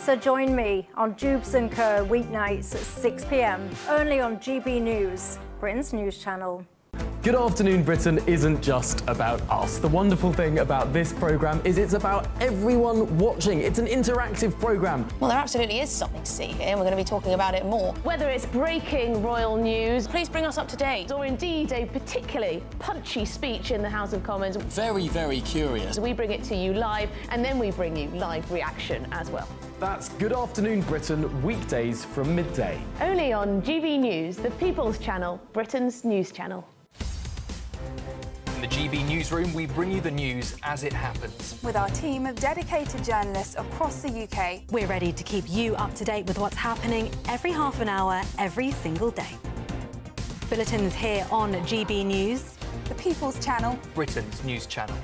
So join me on Jubes & Co weeknights at 6 p.m, only on GB News, Britain's news channel. Good Afternoon Britain isn't just about us. The wonderful thing about this programme is it's about everyone watching. It's an interactive programme. Well, there absolutely is something to see here, and we're going to be talking about it more. Whether it's breaking royal news, please bring us up to date, or indeed a particularly punchy speech in the House of Commons. Very, very curious. We bring it to you live, and then we bring you live reaction as well. That's Good Afternoon Britain, weekdays from midday. Only on GB News, the People's Channel, Britain's news channel. In the GB Newsroom, we bring you the news as it happens. With our team of dedicated journalists across the UK. We're ready to keep you up to date with what's happening every half an hour, every single day. Bulletins here on GB News. The People's Channel. Britain's news channel.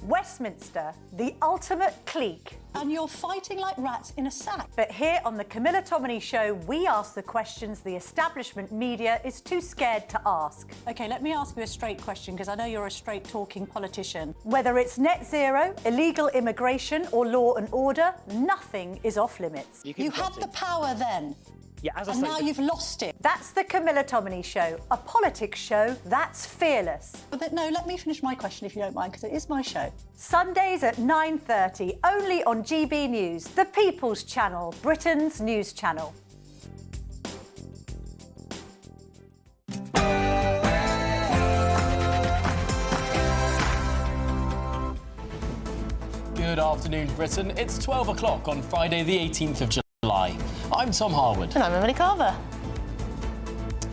Westminster, the ultimate clique. And you're fighting like rats in a sack. But here on the Camilla Tominey Show, we ask the questions the establishment media is too scared to ask. OK, let me ask you a straight question, because I know you're a straight-talking politician. Whether it's net zero, illegal immigration or law and order, nothing is off limits. You had the power then. Yeah, as I and say, now you've lost it. That's the Camilla Tominey Show, a politics show that's fearless. But no, let me finish my question if you don't mind, because it is my show. Sundays at 9:30, only on GB News, the People's Channel, Britain's news channel. Good afternoon, Britain. It's 12 o'clock on Friday, the 18th of July. I'm Tom Harwood. And I'm Emily Carver.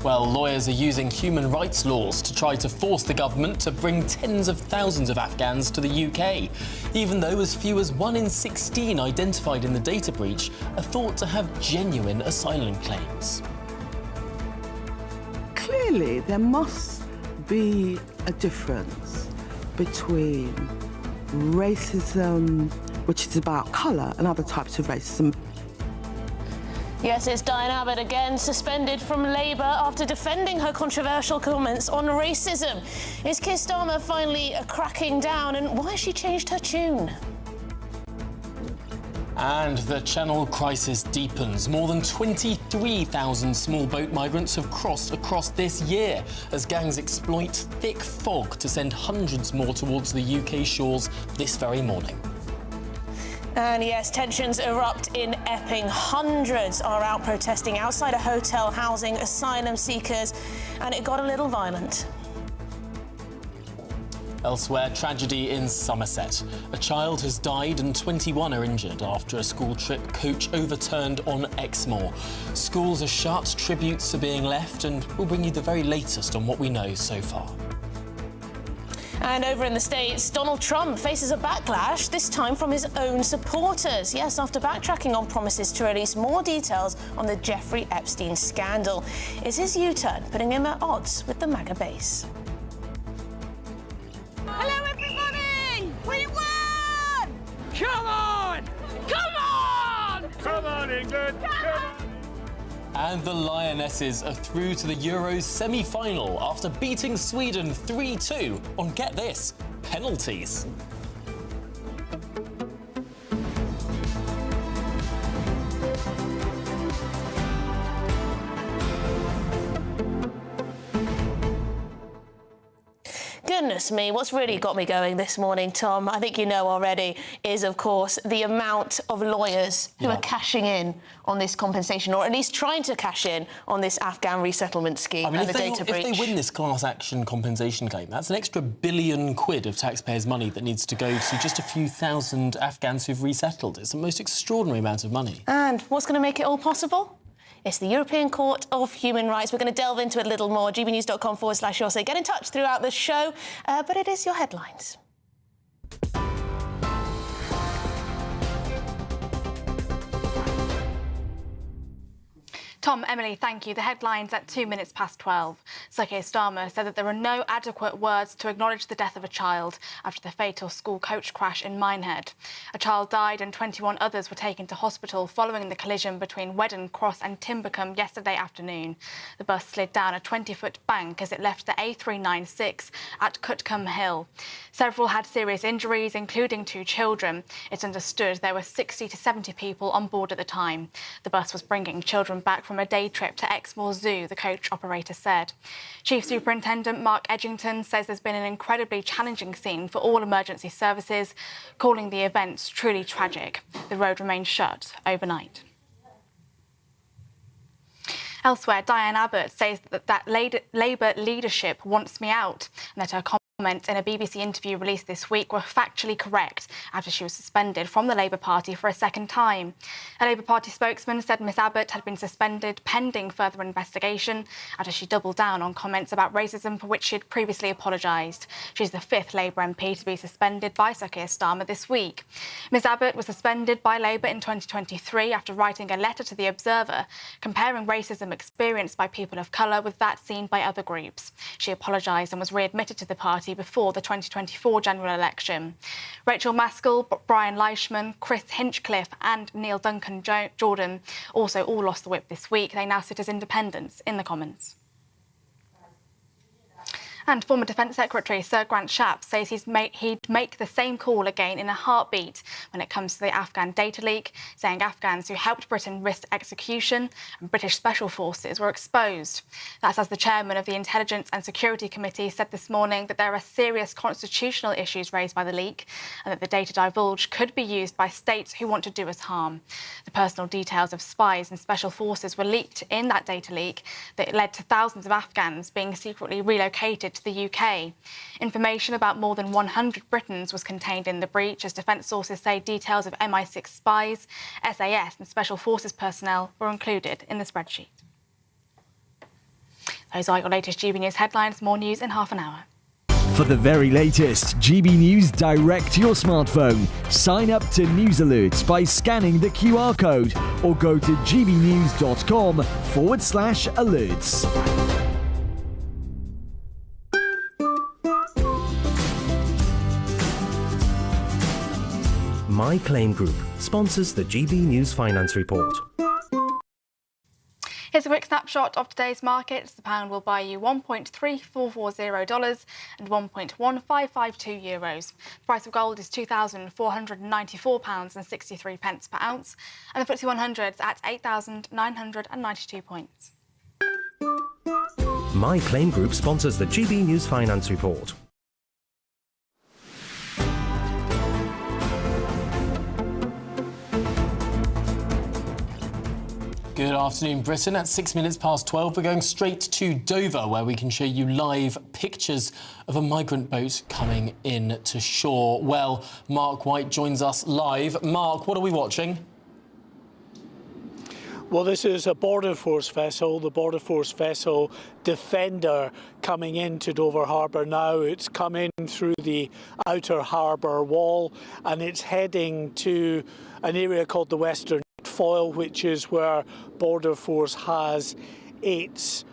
Well, lawyers are using human rights laws to try to force the government to bring tens of thousands of Afghans to the UK, even though as few as 1 in 16 identified in the data breach are thought to have genuine asylum claims. Clearly, there must be a difference between racism, which is about colour, and other types of racism. Yes, it's Diane Abbott again, suspended from Labour after defending her controversial comments on racism. Is Keir Starmer finally cracking down, and why has she changed her tune? And the Channel crisis deepens. More than 23,000 small boat migrants have crossed across this year as gangs exploit thick fog to send hundreds more towards the UK shores this very morning. And yes, tensions erupt in Epping. Hundreds are out protesting outside a hotel housing asylum seekers, and it got a little violent. Elsewhere, tragedy in Somerset. A child has died and 21 are injured after a school trip coach overturned on Exmoor. Schools are shut, tributes are being left, and we'll bring you the very latest on what we know so far. And over in the States, Donald Trump faces a backlash, this time from his own supporters. Yes, after backtracking on promises to release more details on the Jeffrey Epstein scandal. Is his U-turn putting him at odds with the MAGA base? Hello, everybody! We won! Come on! Come on! Come on, England! Come on. And the Lionesses are through to the Euros semi-final after beating Sweden 3-2 on, get this, penalties. Goodness me, what's really got me going this morning, Tom, I think you know already, is, of course, the amount of lawyers who are cashing in on this compensation, or at least trying to cash in on this Afghan resettlement scheme and the data breach. If they win this class action compensation claim, that's an extra £1 billion of taxpayers' money that needs to go to just a few thousand Afghans who've resettled. It's the most extraordinary amount of money. And what's going to make it all possible? It's the European Court of Human Rights. We're going to delve into it a little more. gbnews.com/your say. Get in touch throughout the show, but it is your headlines. Tom, Emily, thank you. The headlines at 2 minutes past 12. Sir Keir Starmer said that there are no adequate words to acknowledge the death of a child after the fatal school coach crash in Minehead. A child died and 21 others were taken to hospital following the collision between Wedden Cross and Timbercombe yesterday afternoon. The bus slid down a 20-foot bank as it left the A396 at Cutcombe Hill. Several had serious injuries, including 2 children. It's understood there were 60 to 70 people on board at the time. The bus was bringing children back from a day trip to Exmoor Zoo, the coach operator said. Chief Superintendent Mark Edgington says there's been an incredibly challenging scene for all emergency services, calling the events truly tragic. The road remains shut overnight. Elsewhere, Diane Abbott says that Labour leadership wants me out and that her comments in a BBC interview released this week were factually correct after she was suspended from the Labour Party for a second time. A Labour Party spokesman said Miss Abbott had been suspended pending further investigation after she doubled down on comments about racism for which she had previously apologised. She's the 5th Labour MP to be suspended by Sir Keir Starmer this week. Miss Abbott was suspended by Labour in 2023 after writing a letter to The Observer comparing racism experienced by people of colour with that seen by other groups. She apologised and was readmitted to the party before the 2024 general election. Rachel Maskell, Brian Leishman, Chris Hinchcliffe and Neil Duncan Jordan also all lost the whip this week. They now sit as independents in the Commons. And former Defence Secretary Sir Grant Shapps says he'd make the same call again in a heartbeat when it comes to the Afghan data leak, saying Afghans who helped Britain risk execution and British special forces were exposed. That's as the chairman of the Intelligence and Security Committee said this morning that there are serious constitutional issues raised by the leak and that the data divulged could be used by states who want to do us harm. The personal details of spies and special forces were leaked in that data leak that led to thousands of Afghans being secretly relocated to the UK. Information about more than 100 Britons was contained in the breach, as defence sources say details of MI6 spies, SAS and Special Forces personnel were included in the spreadsheet. Those are your latest GB News headlines. More news in half an hour. For the very latest GB News direct to your smartphone, sign up to News Alerts by scanning the QR code or go to gbnews.com/alerts. My Claim Group sponsors the GB News Finance Report. Here's a quick snapshot of today's markets. The pound will buy you $1.3440 and €1.1552. The price of gold is £2,494.63 per ounce, and the FTSE 100 is at 8,992 points. My Claim Group sponsors the GB News Finance Report. Good afternoon, Britain. At 6 minutes past 12, we're going straight to Dover, where we can show you live pictures of a migrant boat coming in to shore. Well, Mark White joins us live. Mark, what are we watching? Well, this is a Border Force vessel, the Border Force vessel Defender, coming into Dover Harbour now. It's come in through the outer harbour wall and it's heading to an area called the Western Foyle, which is where Border Force has its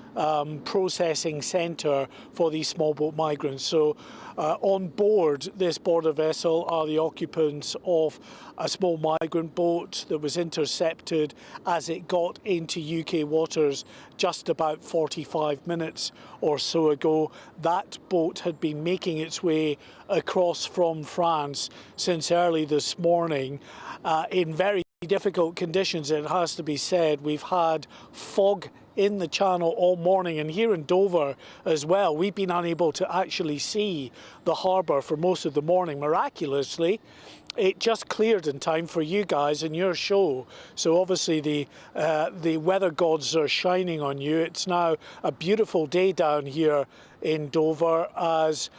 processing centre for these small boat migrants. So on board this border vessel are the occupants of a small migrant boat that was intercepted as it got into UK waters just about 45 minutes or so ago. That boat had been making its way across from France since early this morning in very difficult conditions, it has to be said. We've had fog in the channel all morning, and here in Dover as well, we've been unable to actually see the harbour for most of the morning. Miraculously, it just cleared in time for you guys and your show. So obviously the weather gods are shining on you. It's now a beautiful day down here in Dover as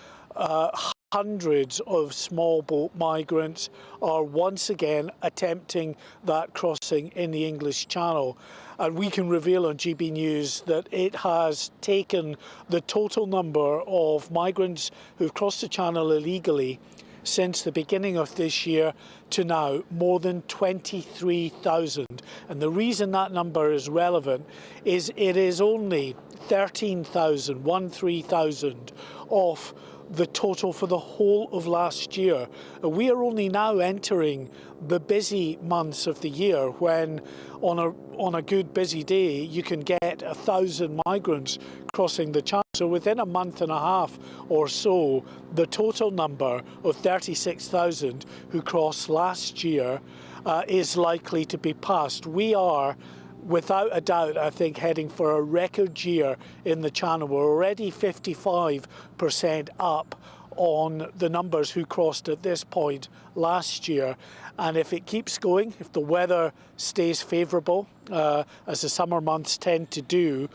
hundreds of small boat migrants are once again attempting that crossing in the English Channel. And we can reveal on GB News that it has taken the total number of migrants who've crossed the Channel illegally since the beginning of this year to now, more than 23,000. And the reason that number is relevant is it is only 13,000 off the total for the whole of last year. We are only now entering the busy months of the year when on a good busy day you can get 1,000 migrants crossing the channel. So within a month and a half or so, the total number of 36,000 who crossed last year is likely to be passed. We are, without a doubt, I think, heading for a record year in the Channel. We're already 55% up on the numbers who crossed at this point last year. And if it keeps going, if the weather stays favourable, as the summer months tend to do,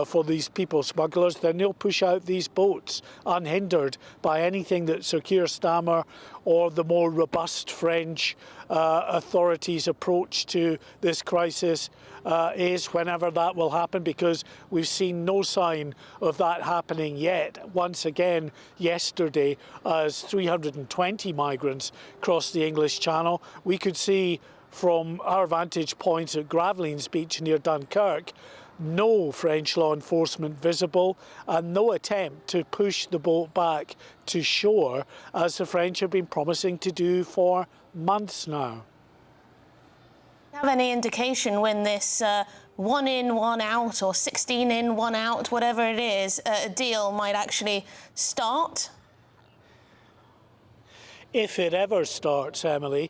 for these people smugglers, then they'll push out these boats unhindered by anything that Sir Keir Starmer or the more robust French authorities' approach to this crisis is, whenever that will happen, because we've seen no sign of that happening yet. Once again, yesterday, as 320 migrants crossed the English Channel, we could see from our vantage point at Graveline's beach near Dunkirk, no French law enforcement visible and no attempt to push the boat back to shore, as the French have been promising to do for months now. Have any indication when this 1 in, 1 out, or 16 in, 1 out, whatever it is, deal might actually start? If it ever starts, Emily,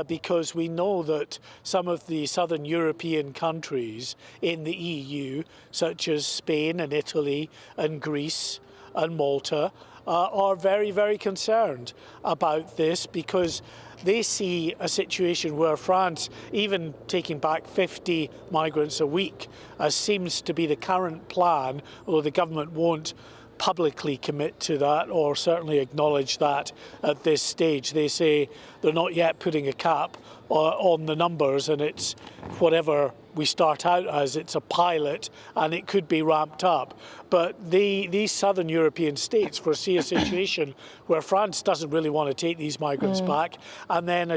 because we know that some of the southern European countries in the EU, such as Spain and Italy and Greece and Malta, are very, very concerned about this, because they see a situation where France, even taking back 50 migrants a week, as seems to be the current plan, although the government won't publicly commit to that or certainly acknowledge that at this stage. They say they're not yet putting a cap on the numbers, and it's whatever we start out as, it's a pilot and it could be ramped up. But these southern European states foresee a situation where France doesn't really want to take these migrants back, and then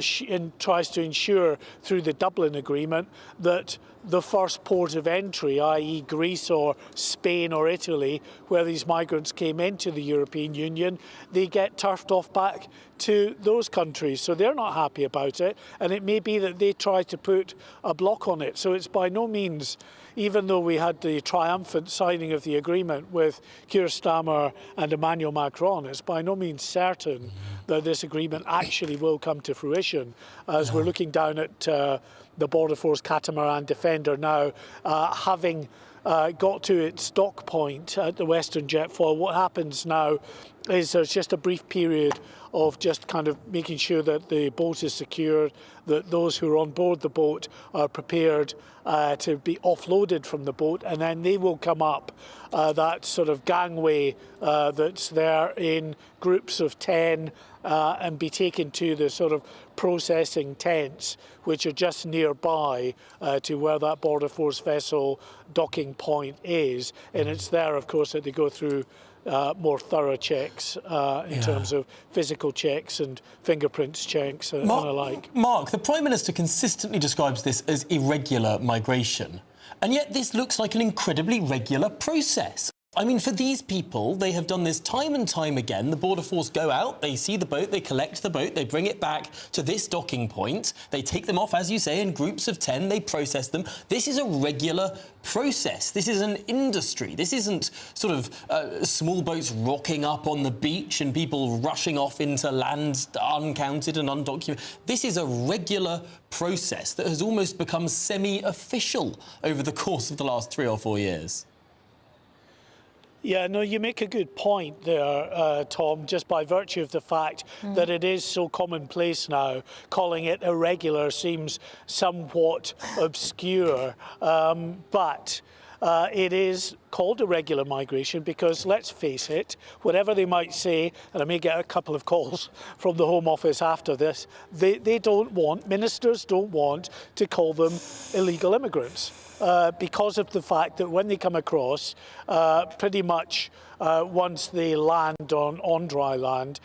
tries to ensure through the Dublin Agreement that the first port of entry, i.e. Greece or Spain or Italy, where these migrants came into the European Union, they get turfed off back to those countries. So they're not happy about it, and it may be that they try to put a block on it. So it's by no means, even though we had the triumphant signing of the agreement with Keir Starmer and Emmanuel Macron, it's by no means certain that this agreement actually will come to fruition, as we're looking down at the Border Force Catamaran Defender now, having got to its dock point at the Western Jetfoil. What happens now is there's just a brief period of just kind of making sure that the boat is secured, that those who are on board the boat are prepared to be offloaded from the boat, and then they will come up that sort of gangway that's there in groups of 10 and be taken to the sort of processing tents, which are just nearby to where that Border Force vessel docking point is. And it's there, of course, that they go through more thorough checks in terms of physical checks and fingerprints checks and the like. Mark, the Prime Minister consistently describes this as irregular migration, and yet this looks like an incredibly regular process. I mean, for these people, they have done this time and time again. The Border Force go out, they see the boat, they collect the boat, they bring it back to this docking point, they take them off, as you say, in groups of 10, they process them. This is a regular process. This is an industry. This isn't sort of small boats rocking up on the beach and people rushing off into land uncounted and undocumented. This is a regular process that has almost become semi-official over the course of the last 3 or 4 years. Yeah, no, you make a good point there, Tom, just by virtue of the fact that it is so commonplace now. Calling it irregular seems somewhat obscure, but it is called irregular migration because, let's face it, whatever they might say, and I may get a couple of calls from the Home Office after this, they don't want, ministers don't want to call them illegal immigrants. because of the fact that when they come across, pretty much once they land on dry land,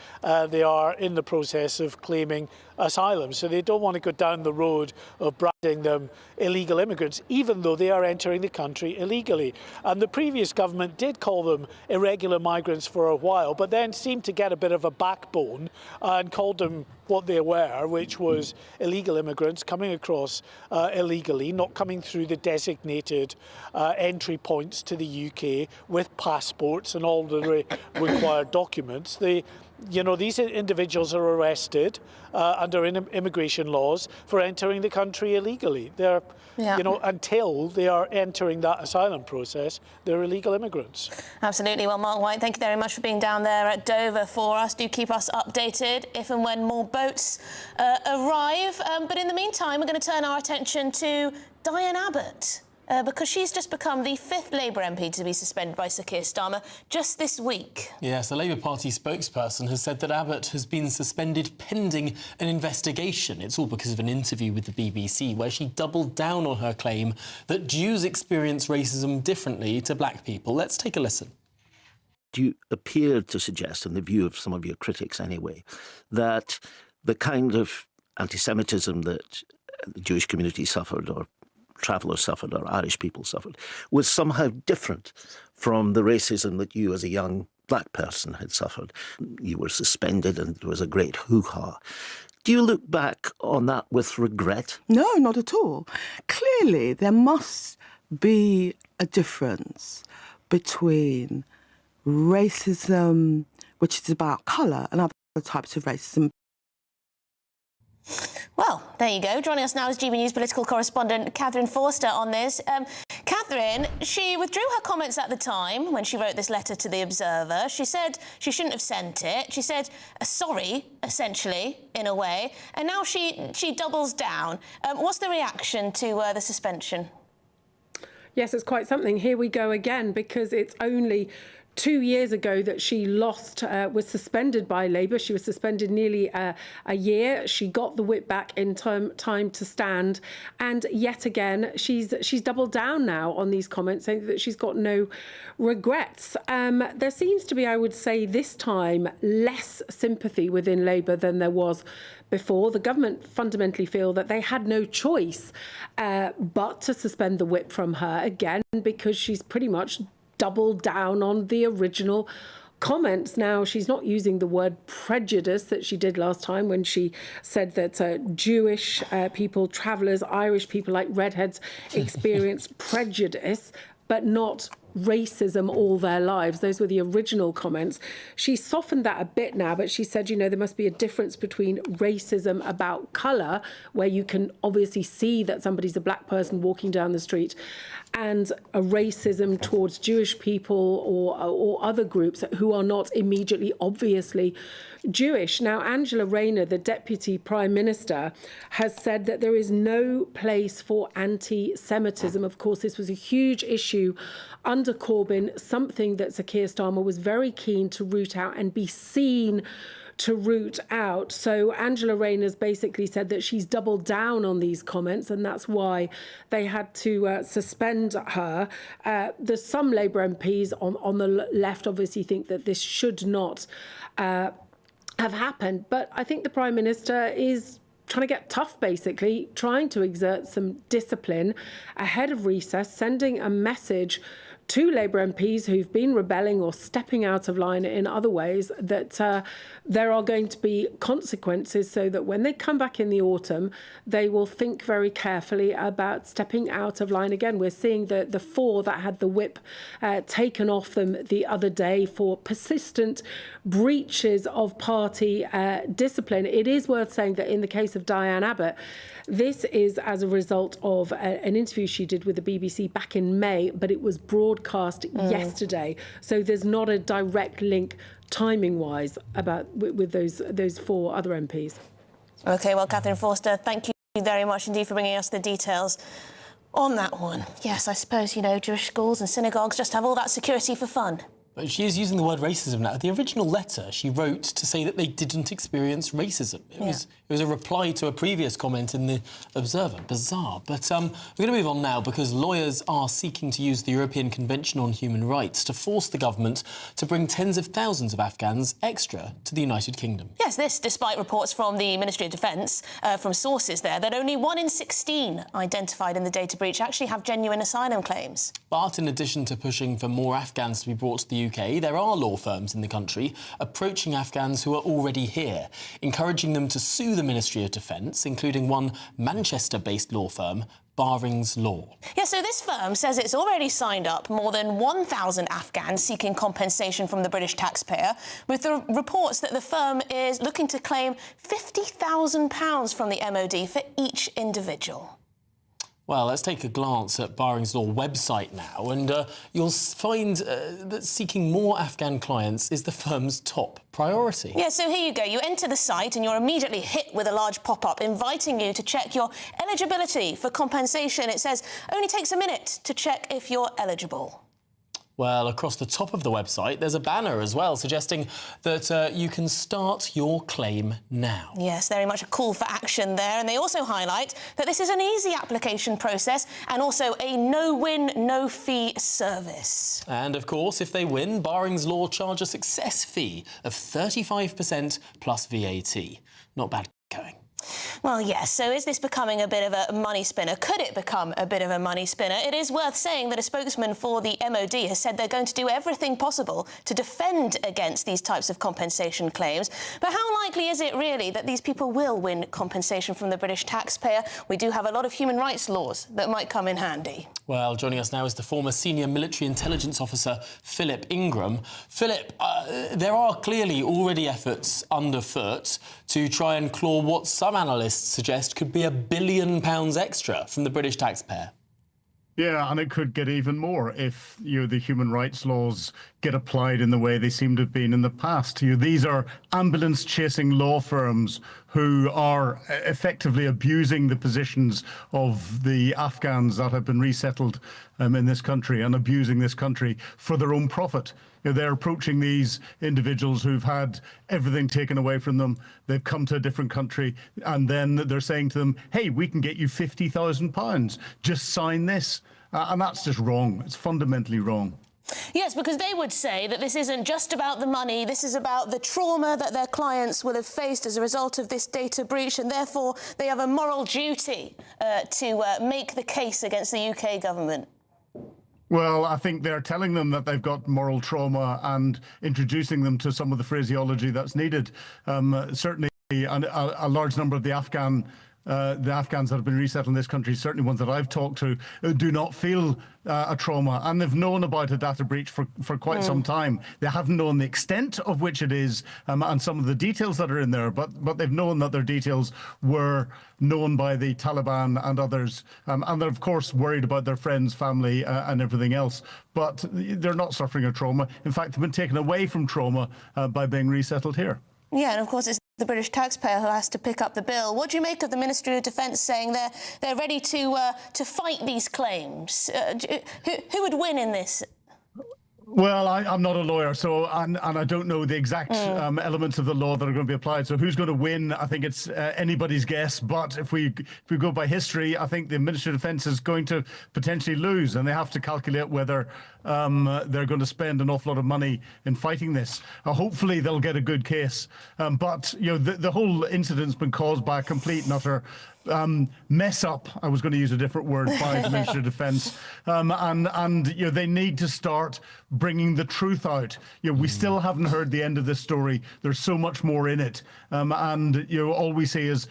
they are in the process of claiming asylum. So they don't want to go down the road of branding them illegal immigrants, even though they are entering the country illegally. And the previous government did call them irregular migrants for a while, but then seemed to get a bit of a backbone and called them what they were, which was illegal immigrants coming across illegally, not coming through the designated entry points to the UK with passports and all the required documents. These individuals are arrested under immigration laws for entering the country illegally. They're, until they are entering that asylum process, they're illegal immigrants. Absolutely. Well, Mark White, thank you very much for being down there at Dover for us. Do keep us updated if and when more boats arrive. But in the meantime, we're going to turn our attention to Diane Abbott. Because she's just become the 5th Labour MP to be suspended by Sir Keir Starmer just this week. Yes, the Labour Party spokesperson has said that Abbott has been suspended pending an investigation. It's all because of an interview with the BBC where she doubled down on her claim that Jews experience racism differently to black people. Let's take a listen. You appeared to suggest, in the view of some of your critics anyway, that the kind of anti-Semitism that the Jewish community suffered, or travellers suffered, or Irish people suffered, was somehow different from the racism that you as a young black person had suffered. You were suspended and there was a great hoo-ha. Do you look back on that with regret? No, not at all. Clearly, there must be a difference between racism, which is about colour, and other types of racism. Well, there you go. Joining us now is GBNews political correspondent Catherine Forster on this. Catherine, she withdrew her comments at the time when she wrote this letter to The Observer. She said she shouldn't have sent it. She said sorry, essentially, in a way. And now she doubles down. What's the reaction to the suspension? Yes, it's quite something. Here we go again, because it's only 2 years ago that she was suspended by Labour. She was suspended nearly a year. She got the whip back in time to stand. And yet again, she's doubled down now on these comments, saying that she's got no regrets. There seems to be, I would say, this time, less sympathy within Labour than there was before. The government fundamentally feel that they had no choice but to suspend the whip from her again, because she's pretty much doubled down on the original comments. Now, she's not using the word prejudice that she did last time when she said that Jewish people, travellers, Irish people like redheads experience prejudice, but not racism all their lives. Those were the original comments. She softened that a bit now, but she said, there must be a difference between racism about colour, where you can obviously see that somebody's a black person walking down the street, and a racism towards Jewish people or other groups who are not immediately, obviously, Jewish. Now, Angela Rayner, the Deputy Prime Minister, has said that there is no place for anti-Semitism. Of course, this was a huge issue under Corbyn, something that Sir Keir Starmer was very keen to root out and be seen to root out. So Angela Rayner's basically said that she's doubled down on these comments, and that's why they had to suspend her. There's some Labour MPs on the left obviously think that this should not have happened, but I think the Prime Minister is trying to get tough, basically, trying to exert some discipline ahead of recess, sending a message to Labour MPs who've been rebelling or stepping out of line in other ways, that there are going to be consequences, so that when they come back in the autumn, they will think very carefully about stepping out of line again. We're seeing the 4 that had the whip taken off them the other day for persistent breaches of party discipline. It is worth saying that in the case of Diane Abbott, this is as a result of an interview she did with the BBC back in May, but it was broadcast yesterday. So there's not a direct link timing-wise with those 4 other MPs. OK, well, Catherine Forster, thank you very much indeed for bringing us the details on that one. Yes, I suppose, Jewish schools and synagogues just have all that security for fun. But she is using the word racism now. The original letter she wrote to say that they didn't experience racism. It was a reply to a previous comment in the Observer. Bizarre. But we're going to move on now because lawyers are seeking to use the European Convention on Human Rights to force the government to bring tens of thousands of Afghans extra to the United Kingdom. Yes, this despite reports from the Ministry of Defence, from sources there, that only 1 in 16 identified in the data breach actually have genuine asylum claims. But in addition to pushing for more Afghans to be brought to the UK, there are law firms in the country approaching Afghans who are already here, encouraging them to sue the Ministry of Defence, including one Manchester-based law firm, Barings Law. Yeah, so this firm says it's already signed up more than 1,000 Afghans seeking compensation from the British taxpayer, with the reports that the firm is looking to claim £50,000 from the MOD for each individual. Well, let's take a glance at Barings Law website now, and you'll find that seeking more Afghan clients is the firm's top priority. Yeah, so here you go. You enter the site and you're immediately hit with a large pop-up inviting you to check your eligibility for compensation. It says only takes a minute to check if you're eligible. Well, across the top of the website, there's a banner as well suggesting that you can start your claim now. Yes, very much a call for action there. And they also highlight that this is an easy application process and also a no-win, no-fee service. And, of course, if they win, Barings Law charge a success fee of 35% plus VAT. Not bad going. Well, yes, so is this becoming a bit of a money spinner? Could it become a bit of a money spinner? It is worth saying that a spokesman for the MOD has said they're going to do everything possible to defend against these types of compensation claims. But how likely is it really that these people will win compensation from the British taxpayer? We do have a lot of human rights laws that might come in handy. Well, joining us now is the former senior military intelligence officer, Philip Ingram. Philip, there are clearly already efforts underfoot to try and claw what some analysts suggest could be £1 billion extra from the British taxpayer. Yeah, and it could get even more if the human rights laws get applied in the way they seem to have been in the past. These are ambulance-chasing law firms who are effectively abusing the positions of the Afghans that have been resettled in this country and abusing this country for their own profit. They're approaching these individuals who've had everything taken away from them. They've come to a different country, and then they're saying to them, hey, we can get you £50,000. Just sign this. And that's just wrong. It's fundamentally wrong. Yes, because they would say that this isn't just about the money, this is about the trauma that their clients will have faced as a result of this data breach, and therefore they have a moral duty to make the case against the UK government. Well, I think they're telling them that they've got moral trauma and introducing them to some of the phraseology that's needed. Certainly, a large number of the Afghans that have been resettled in this country, certainly ones that I've talked to, do not feel a trauma, and they've known about a data breach for quite some time. They haven't known the extent of which it is and some of the details that are in there, but they've known that their details were known by the Taliban and others, and they're of course worried about their friends, family and everything else, but they're not suffering a trauma. In fact, they've been taken away from trauma by being resettled here. Yeah, and of course it's the British taxpayer who has to pick up the bill. What do you make of the Ministry of Defence saying they're ready to fight these claims? Who would win in this? Well, I'm not a lawyer, so and I don't know the exact elements of the law that are going to be applied. So who's going to win? I think it's anybody's guess. But if we go by history, I think the Ministry of Defence is going to potentially lose, and they have to calculate whether they're going to spend an awful lot of money in fighting this. Hopefully, they'll get a good case. But the whole incident's been caused by a complete and utter mess up. I was going to use a different word by the Ministry of Defence, and they need to start bringing the truth out. We still haven't heard the end of this story. There's so much more in it, and all we see is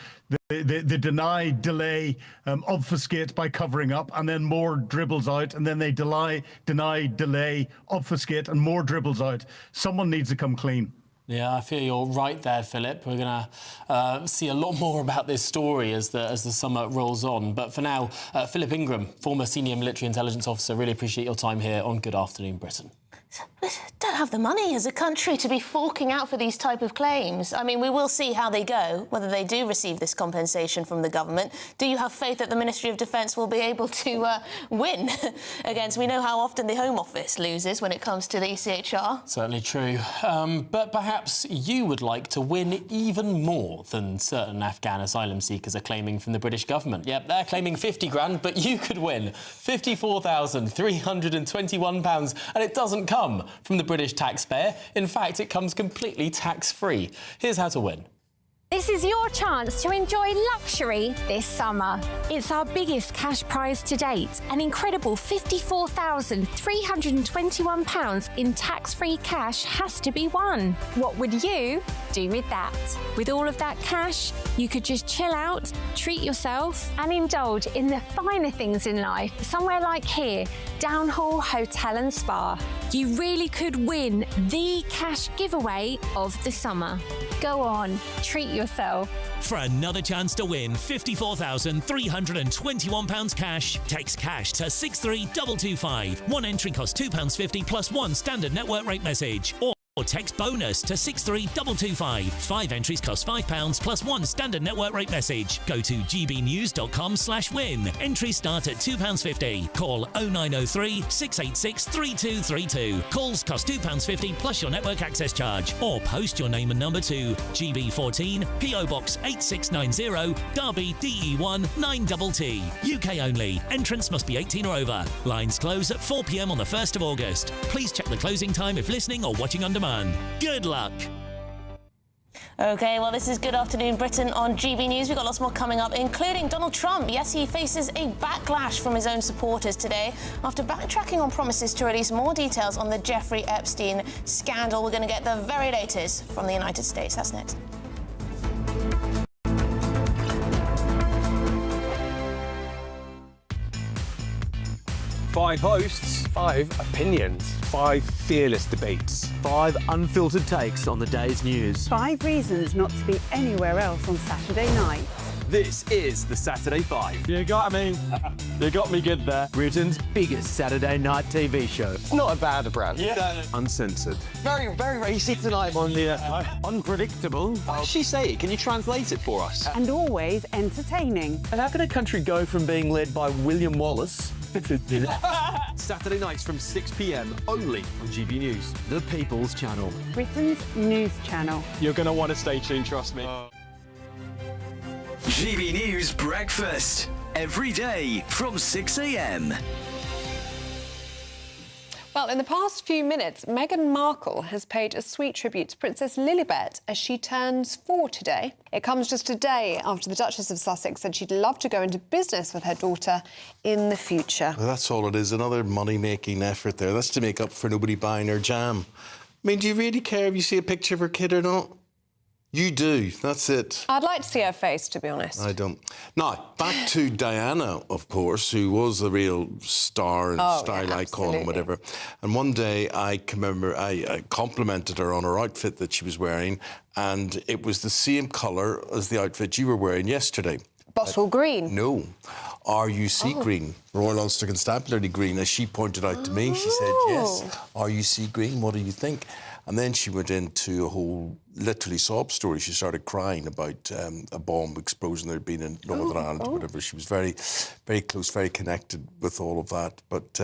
they deny, delay, obfuscate by covering up, and then more dribbles out, and then they deny, delay, obfuscate, and more dribbles out. Someone needs to come clean. Yeah, I feel you're right there, Philip. We're going to see a lot more about this story as the summer rolls on. But for now, Philip Ingram, former senior military intelligence officer, really appreciate your time here on Good Afternoon Britain. don't have the money as a country to be forking out for these type of claims. I mean, we will see how they go, whether they do receive this compensation from the government. Do you have faith that the Ministry of Defence will be able to win against... We know how often the Home Office loses when it comes to the ECHR. Certainly true. But perhaps you would like to win even more than certain Afghan asylum seekers are claiming from the British government. Yep, they're claiming 50 grand, but you could win £54,321, and it doesn't come from the British taxpayer. In fact, it comes completely tax-free. Here's how to win. This is your chance to enjoy luxury this summer. It's our biggest cash prize to date, an incredible £54,321 in tax-free cash has to be won. What would you do with that? With all of that cash, you could just chill out, treat yourself and indulge in the finer things in life, somewhere like here, Downhall Hotel and Spa. You really could win the cash giveaway of the summer. Go on, treat yourself. For another chance to win £54,321 cash, text cash to 63225. One entry costs £2.50 plus one standard network rate message. Or text bonus to 63225. 5 entries cost £5 plus one standard network rate message. Go to gbnews.com/win. Entries start at £2.50. Call 0903 686 3232. Calls cost £2.50 plus your network access charge. Or post your name and number to GB14 PO Box 8690 Derby DE1 9TT. UK only. Entrance must be 18 or over. Lines close at 4 p.m. on the 1st of August. Please check the closing time if listening or watching on demand. Good luck. OK, well, this is Good Afternoon Britain on GB News. We've got lots more coming up, including Donald Trump. Yes, he faces a backlash from his own supporters today after backtracking on promises to release more details on the Jeffrey Epstein scandal. We're going to get the very latest from the United States. That's next. 5 hosts, 5 opinions, 5 fearless debates, 5 unfiltered takes on the day's news. 5 reasons not to be anywhere else on Saturday night. This is the Saturday 5. You got me. You got me good there. Britain's biggest Saturday night TV show. It's not a bad brand. Yeah. Uncensored. Very, very racy tonight on the unpredictable. What did she say? Can you translate it for us? And always entertaining. And how can a country go from being led by William Wallace to Saturday nights from 6 p.m. only on GB News. The People's Channel. Britain's news channel. You're going to want to stay tuned, trust me. GB News Breakfast. Every day from 6 a.m. Well, in the past few minutes, Meghan Markle has paid a sweet tribute to Princess Lilibet as she turns 4 today. It comes just a day after the Duchess of Sussex said she'd love to go into business with her daughter in the future. Well, that's all it is, another money-making effort there. That's to make up for nobody buying her jam. I mean, do you really care if you see a picture of her kid or not? You do, that's it. I'd like to see her face, to be honest. I don't. Now, back to Diana, of course, who was the real star and style icon and whatever. And one day I complimented her on her outfit that she was wearing, and it was the same colour as the outfit you were wearing yesterday. Bottle green? No. RUC green, Royal Ulster Constabulary green, as she pointed out to me. She said, yes, RUC green, what do you think? And then she went into a whole, literally, sob story. She started crying about a bomb explosion that had been in Northern Ireland or whatever. She was very, very close, very connected with all of that. But,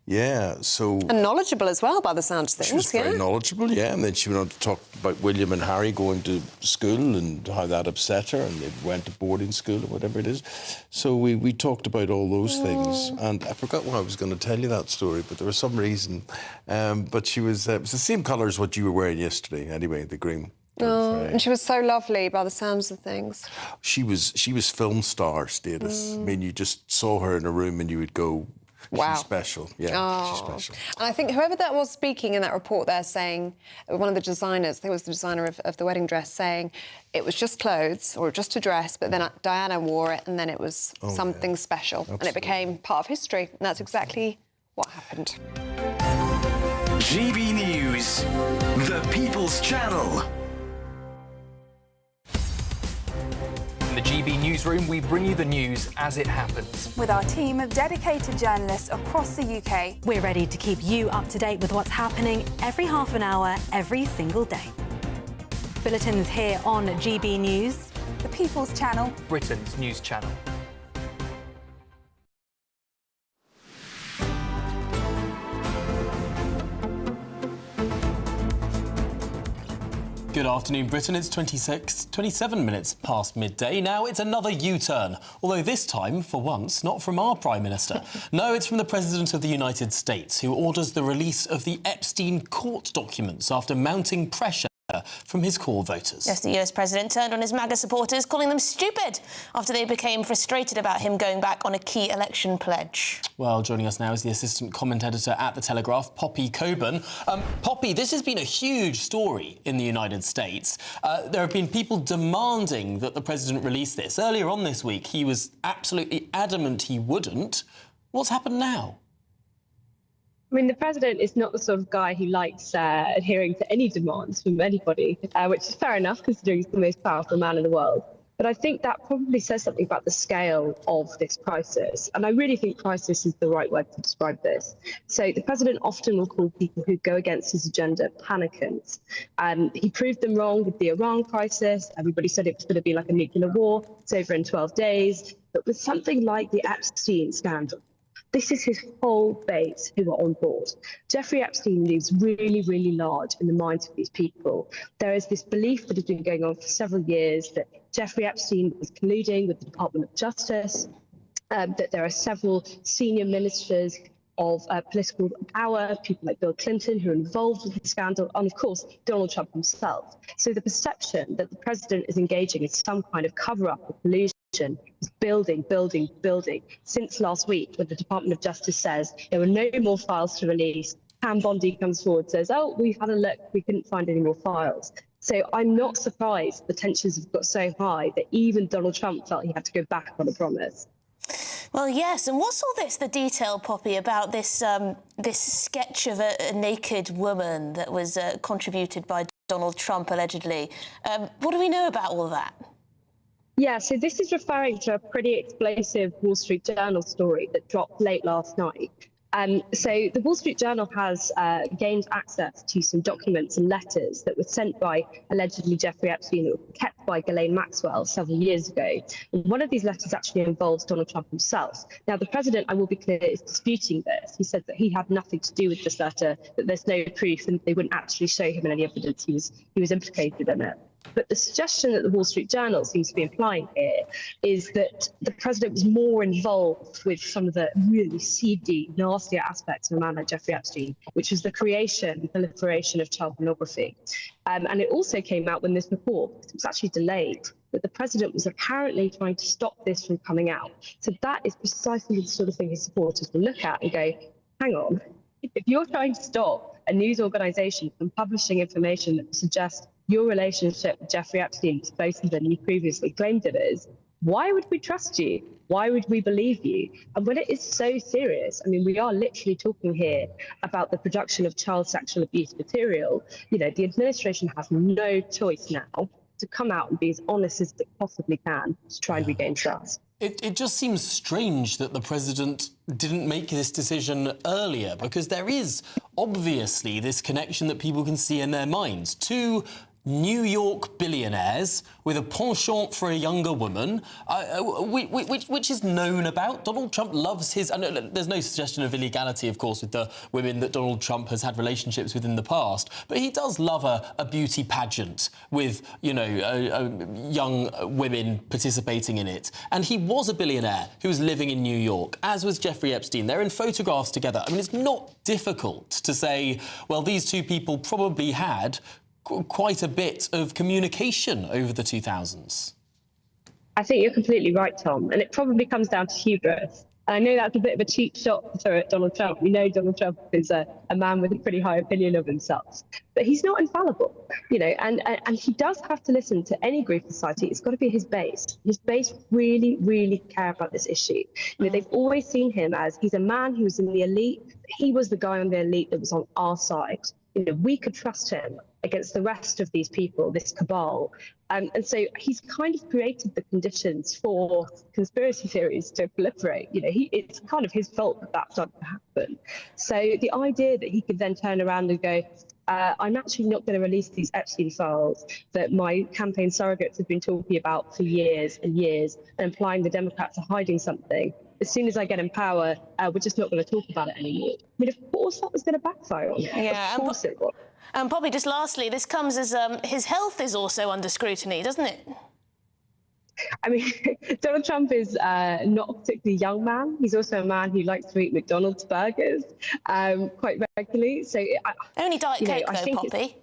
yeah, so... And knowledgeable as well, by the sound of things. She was very knowledgeable, yeah. And then she went on to talk about William and Harry going to school and how that upset her, and they went to boarding school or whatever it is. So we talked about all those things. And I forgot why I was going to tell you that story, but there was some reason. But she was... it was the same colour as what you were wearing yesterday, anyway, the green. And she was so lovely by the sounds of things. She was film star status. I mean, you just saw her in a room and you would go... Wow. She's special, yeah, she's special. And I think whoever that was speaking in that report there saying, one of the designers, I think it was the designer of the wedding dress, saying it was just clothes or just a dress, but then Diana wore it and then it was something special. Absolutely. And it became part of history. And that's exactly what happened. GB News, the People's Channel. From the GB newsroom, we bring you the news as it happens. With our team of dedicated journalists across the UK. We're ready to keep you up to date with what's happening every half an hour, every single day. Bulletins here on GB News. The People's Channel. Britain's news channel. Good afternoon, Britain. It's 27 minutes past midday. Now it's another U-turn, although this time, for once, not from our Prime Minister. No, it's from the President of the United States, who orders the release of the Epstein court documents after mounting pressure from his core voters. Yes, the US president turned on his MAGA supporters, calling them stupid after they became frustrated about him going back on a key election pledge. Well, joining us now is the assistant comment editor at The Telegraph, Poppy Coburn. Poppy, this has been a huge story in the United States. There have been people demanding that the president release this. Earlier on this week, he was absolutely adamant he wouldn't. What's happened now? I mean, the president is not the sort of guy who likes adhering to any demands from anybody, which is fair enough considering he's the most powerful man in the world. But I think that probably says something about the scale of this crisis. And I really think crisis is the right word to describe this. So the president often will call people who go against his agenda panicants. He proved them wrong with the Iran crisis. Everybody said it was going to be like a nuclear war. It's over in 12 days. But with something like the Epstein scandal, this is his whole base who are on board. Jeffrey Epstein lives really, really large in the minds of these people. There is this belief that has been going on for several years that Jeffrey Epstein was colluding with the Department of Justice, that there are several senior ministers of political power, people like Bill Clinton, who are involved with the scandal, and of course, Donald Trump himself. So the perception that the president is engaging in some kind of cover-up or collusion is building. Since last week, when the Department of Justice says there were no more files to release, Pam Bondi comes forward and says, oh, we've had a look, we couldn't find any more files. So I'm not surprised the tensions have got so high that even Donald Trump felt he had to go back on a promise. Well, yes, and what's all this, the detail, Poppy, about this this sketch of a naked woman that was contributed by Donald Trump, allegedly? What do we know about all that? Yeah, so this is referring to a pretty explosive Wall Street Journal story that dropped late last night. So the Wall Street Journal has gained access to some documents and letters that were sent by allegedly Jeffrey Epstein, that were kept by Ghislaine Maxwell several years ago. And one of these letters actually involves Donald Trump himself. Now, the president, I will be clear, is disputing this. He said that he had nothing to do with this letter, that there's no proof, and they wouldn't actually show him any evidence he was implicated in it. But the suggestion that the Wall Street Journal seems to be implying here is that the president was more involved with some of the really seedy, nastier aspects of a man like Jeffrey Epstein, which was the creation and proliferation of child pornography. And it also came out when this report was actually delayed, that the president was apparently trying to stop this from coming out. So that is precisely the sort of thing his supporters will look at and go, hang on, if you're trying to stop a news organisation from publishing information that suggests your relationship with Jeffrey Epstein is closer than you previously claimed it is, why would we trust you? Why would we believe you? And when it is so serious, I mean, we are literally talking here about the production of child sexual abuse material. You know, the administration has no choice now to come out and be as honest as it possibly can to try and regain trust. It just seems strange that the president didn't make this decision earlier, because there is obviously this connection that people can see in their minds. Two New York billionaires with a penchant for a younger woman, which is known about. Donald Trump loves his... there's no suggestion of illegality, of course, with the women that Donald Trump has had relationships with in the past, but he does love a beauty pageant with, you know, young women participating in it. And he was a billionaire who was living in New York, as was Jeffrey Epstein. They're in photographs together. I mean, it's not difficult to say, well, these two people probably had quite a bit of communication over the 2000s. I think you're completely right, Tom, and it probably comes down to hubris. And I know that's a bit of a cheap shot to throw at Donald Trump. We know Donald Trump is a man with a pretty high opinion of himself, but he's not infallible, you know, and he does have to listen to any group of society. It's got to be his base. His base really, really care about this issue. You know, they've always seen him as he's a man who was in the elite. He was the guy on the elite that was on our side. You know, we could trust him. against the rest of these people, this cabal. And so he's kind of created the conditions for conspiracy theories to proliferate. It's kind of his fault that that started to happen. So the idea that he could then turn around and go, I'm actually not going to release these Epstein files that my campaign surrogates have been talking about for years and years, and implying the Democrats are hiding something. As soon as I get in power, we're just not going to talk about it anymore. I mean, of course that was going to backfire on him. Yeah, of course it was. And Poppy, just lastly, this comes as his health is also under scrutiny, doesn't it? I mean, Donald Trump is not a particularly young man. He's also a man who likes to eat McDonald's burgers quite regularly. So only Diet Coke, though, Poppy.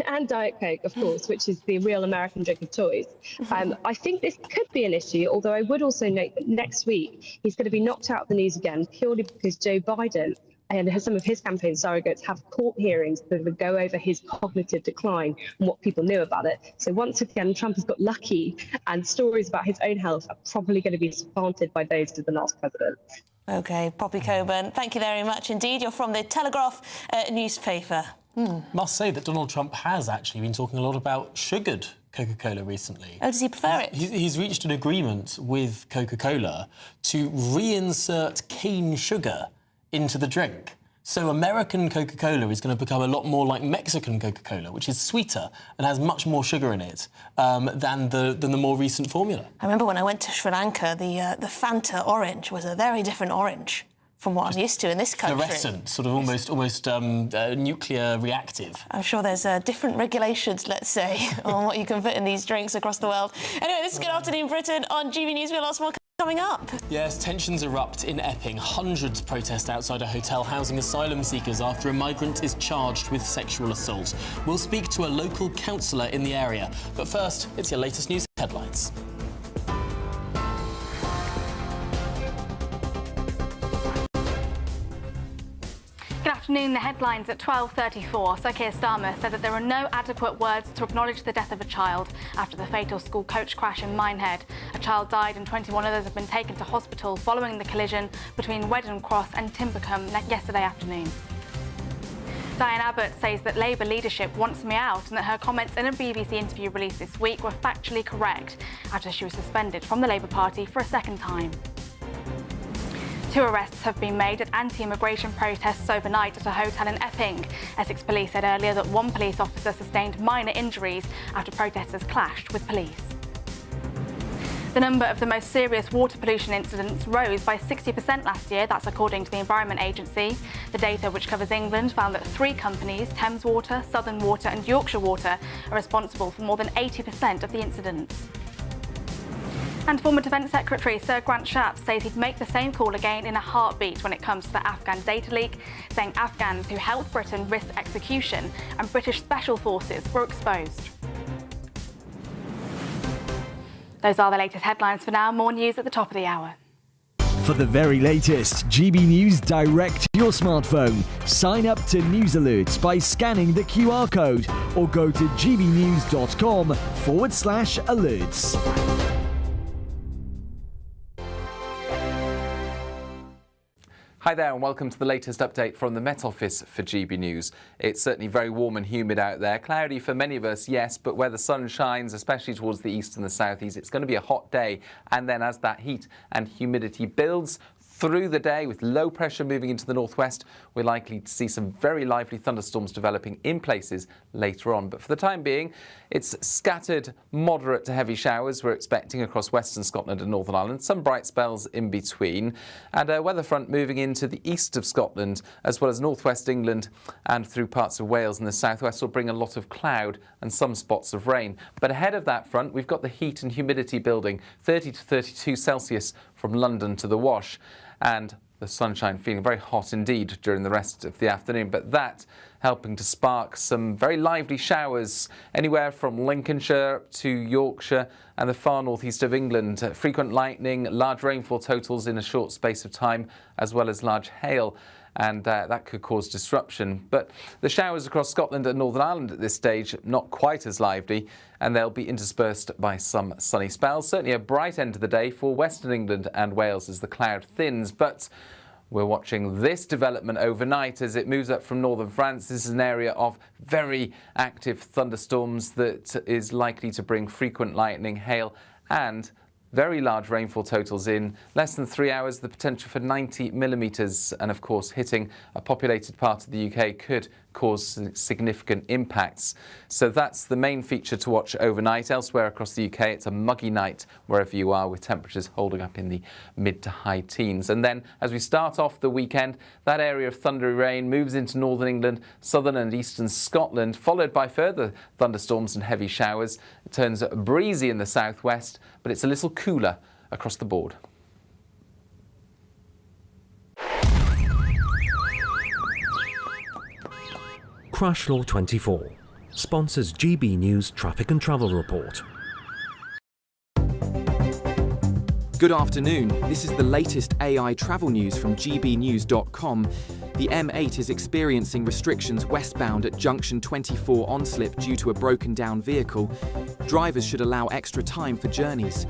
And Diet Coke, of course, which is the real American drink of choice. I think this could be an issue, although I would also note that next week he's going to be knocked out of the news again purely because Joe Biden and some of his campaign surrogates have court hearings that would go over his cognitive decline and what people knew about it. So once again, Trump has got lucky, and stories about his own health are probably going to be supplanted by those of the last president. OK, Poppy Coburn, thank you very much indeed. You're from the Telegraph newspaper. Must say that Donald Trump has actually been talking a lot about sugared Coca-Cola recently. Oh, does he prefer it? He's reached an agreement with Coca-Cola to reinsert cane sugar into the drink. So American Coca-Cola is going to become a lot more like Mexican Coca-Cola, which is sweeter and has much more sugar in it than the more recent formula. I remember when I went to Sri Lanka, the Fanta orange was a very different orange from what I'm used to in this country. Fluorescent, sort of almost nuclear reactive. I'm sure there's different regulations, let's say, on what you can put in these drinks across the world. Anyway, this is Good Afternoon Britain on GBNews. We'll have lots more coming up. Yes, tensions erupt in Epping. Hundreds protest outside a hotel housing asylum seekers after a migrant is charged with sexual assault. We'll speak to a local councillor in the area. But first, it's your latest news headlines. Good afternoon. The headlines at 12:34. Sir Keir Starmer said that there are no adequate words to acknowledge the death of a child after the fatal school coach crash in Minehead. A child died and 21 others have been taken to hospital following the collision between Wedden Cross and Timbercombe yesterday afternoon. Diane Abbott says that Labour leadership wants me out and that her comments in a BBC interview released this week were factually correct after she was suspended from the Labour Party for a second time. 2 arrests have been made at anti-immigration protests overnight at a hotel in Epping. Essex Police said earlier that 1 police officer sustained minor injuries after protesters clashed with police. The number of the most serious water pollution incidents rose by 60% last year. That's according to the Environment Agency. The data, which covers England, found that 3 companies, Thames Water, Southern Water and Yorkshire Water, are responsible for more than 80% of the incidents. And former Defence Secretary Sir Grant Shapps says he'd make the same call again in a heartbeat when it comes to the Afghan data leak, saying Afghans who helped Britain risk execution and British special forces were exposed. Those are the latest headlines for now. More news at the top of the hour. For the very latest GB News direct to your smartphone, sign up to News Alerts by scanning the QR code or go to gbnews.com/alerts. Hi there and welcome to the latest update from the Met Office for GB News. It's certainly very warm and humid out there. Cloudy for many of us, yes, but where the sun shines, especially towards the east and the southeast, it's going to be a hot day. And then as that heat and humidity builds through the day with low pressure moving into the northwest, we're likely to see some very lively thunderstorms developing in places later on. But for the time being, it's scattered moderate to heavy showers we're expecting across western Scotland and Northern Ireland, some bright spells in between, and a weather front moving into the east of Scotland as well as northwest England and through parts of Wales and the southwest will bring a lot of cloud and some spots of rain. But ahead of that front, we've got the heat and humidity building, 30 to 32 Celsius from London to the Wash, and the sunshine feeling very hot indeed during the rest of the afternoon, but that helping to spark some very lively showers anywhere from Lincolnshire to Yorkshire and the far northeast of England. Frequent lightning, large rainfall totals in a short space of time, as well as large hail. And that could cause disruption. But the showers across Scotland and Northern Ireland at this stage, not quite as lively, and they'll be interspersed by some sunny spells. Certainly a bright end of the day for Western England and Wales as the cloud thins. But We're watching this development overnight as it moves up from northern France. This is an area of very active thunderstorms that is likely to bring frequent lightning, hail and very large rainfall totals in less than 3 hours, the potential for 90 millimetres. And of course, hitting a populated part of the UK could cause significant impacts. So that's the main feature to watch overnight. Elsewhere across the UK, it's a muggy night wherever you are, with temperatures holding up in the mid to high teens. And then as we start off the weekend, that area of thundery rain moves into northern England, southern and eastern Scotland, followed by further thunderstorms and heavy showers. It turns breezy in the southwest, but it's a little cooler across the board. Crash Law 24 sponsors GB News Traffic and Travel Report. Good afternoon. This is the latest AI travel news from gbnews.com. The M8 is experiencing restrictions westbound at junction 24 on slip due to a broken down vehicle. Drivers should allow extra time for journeys.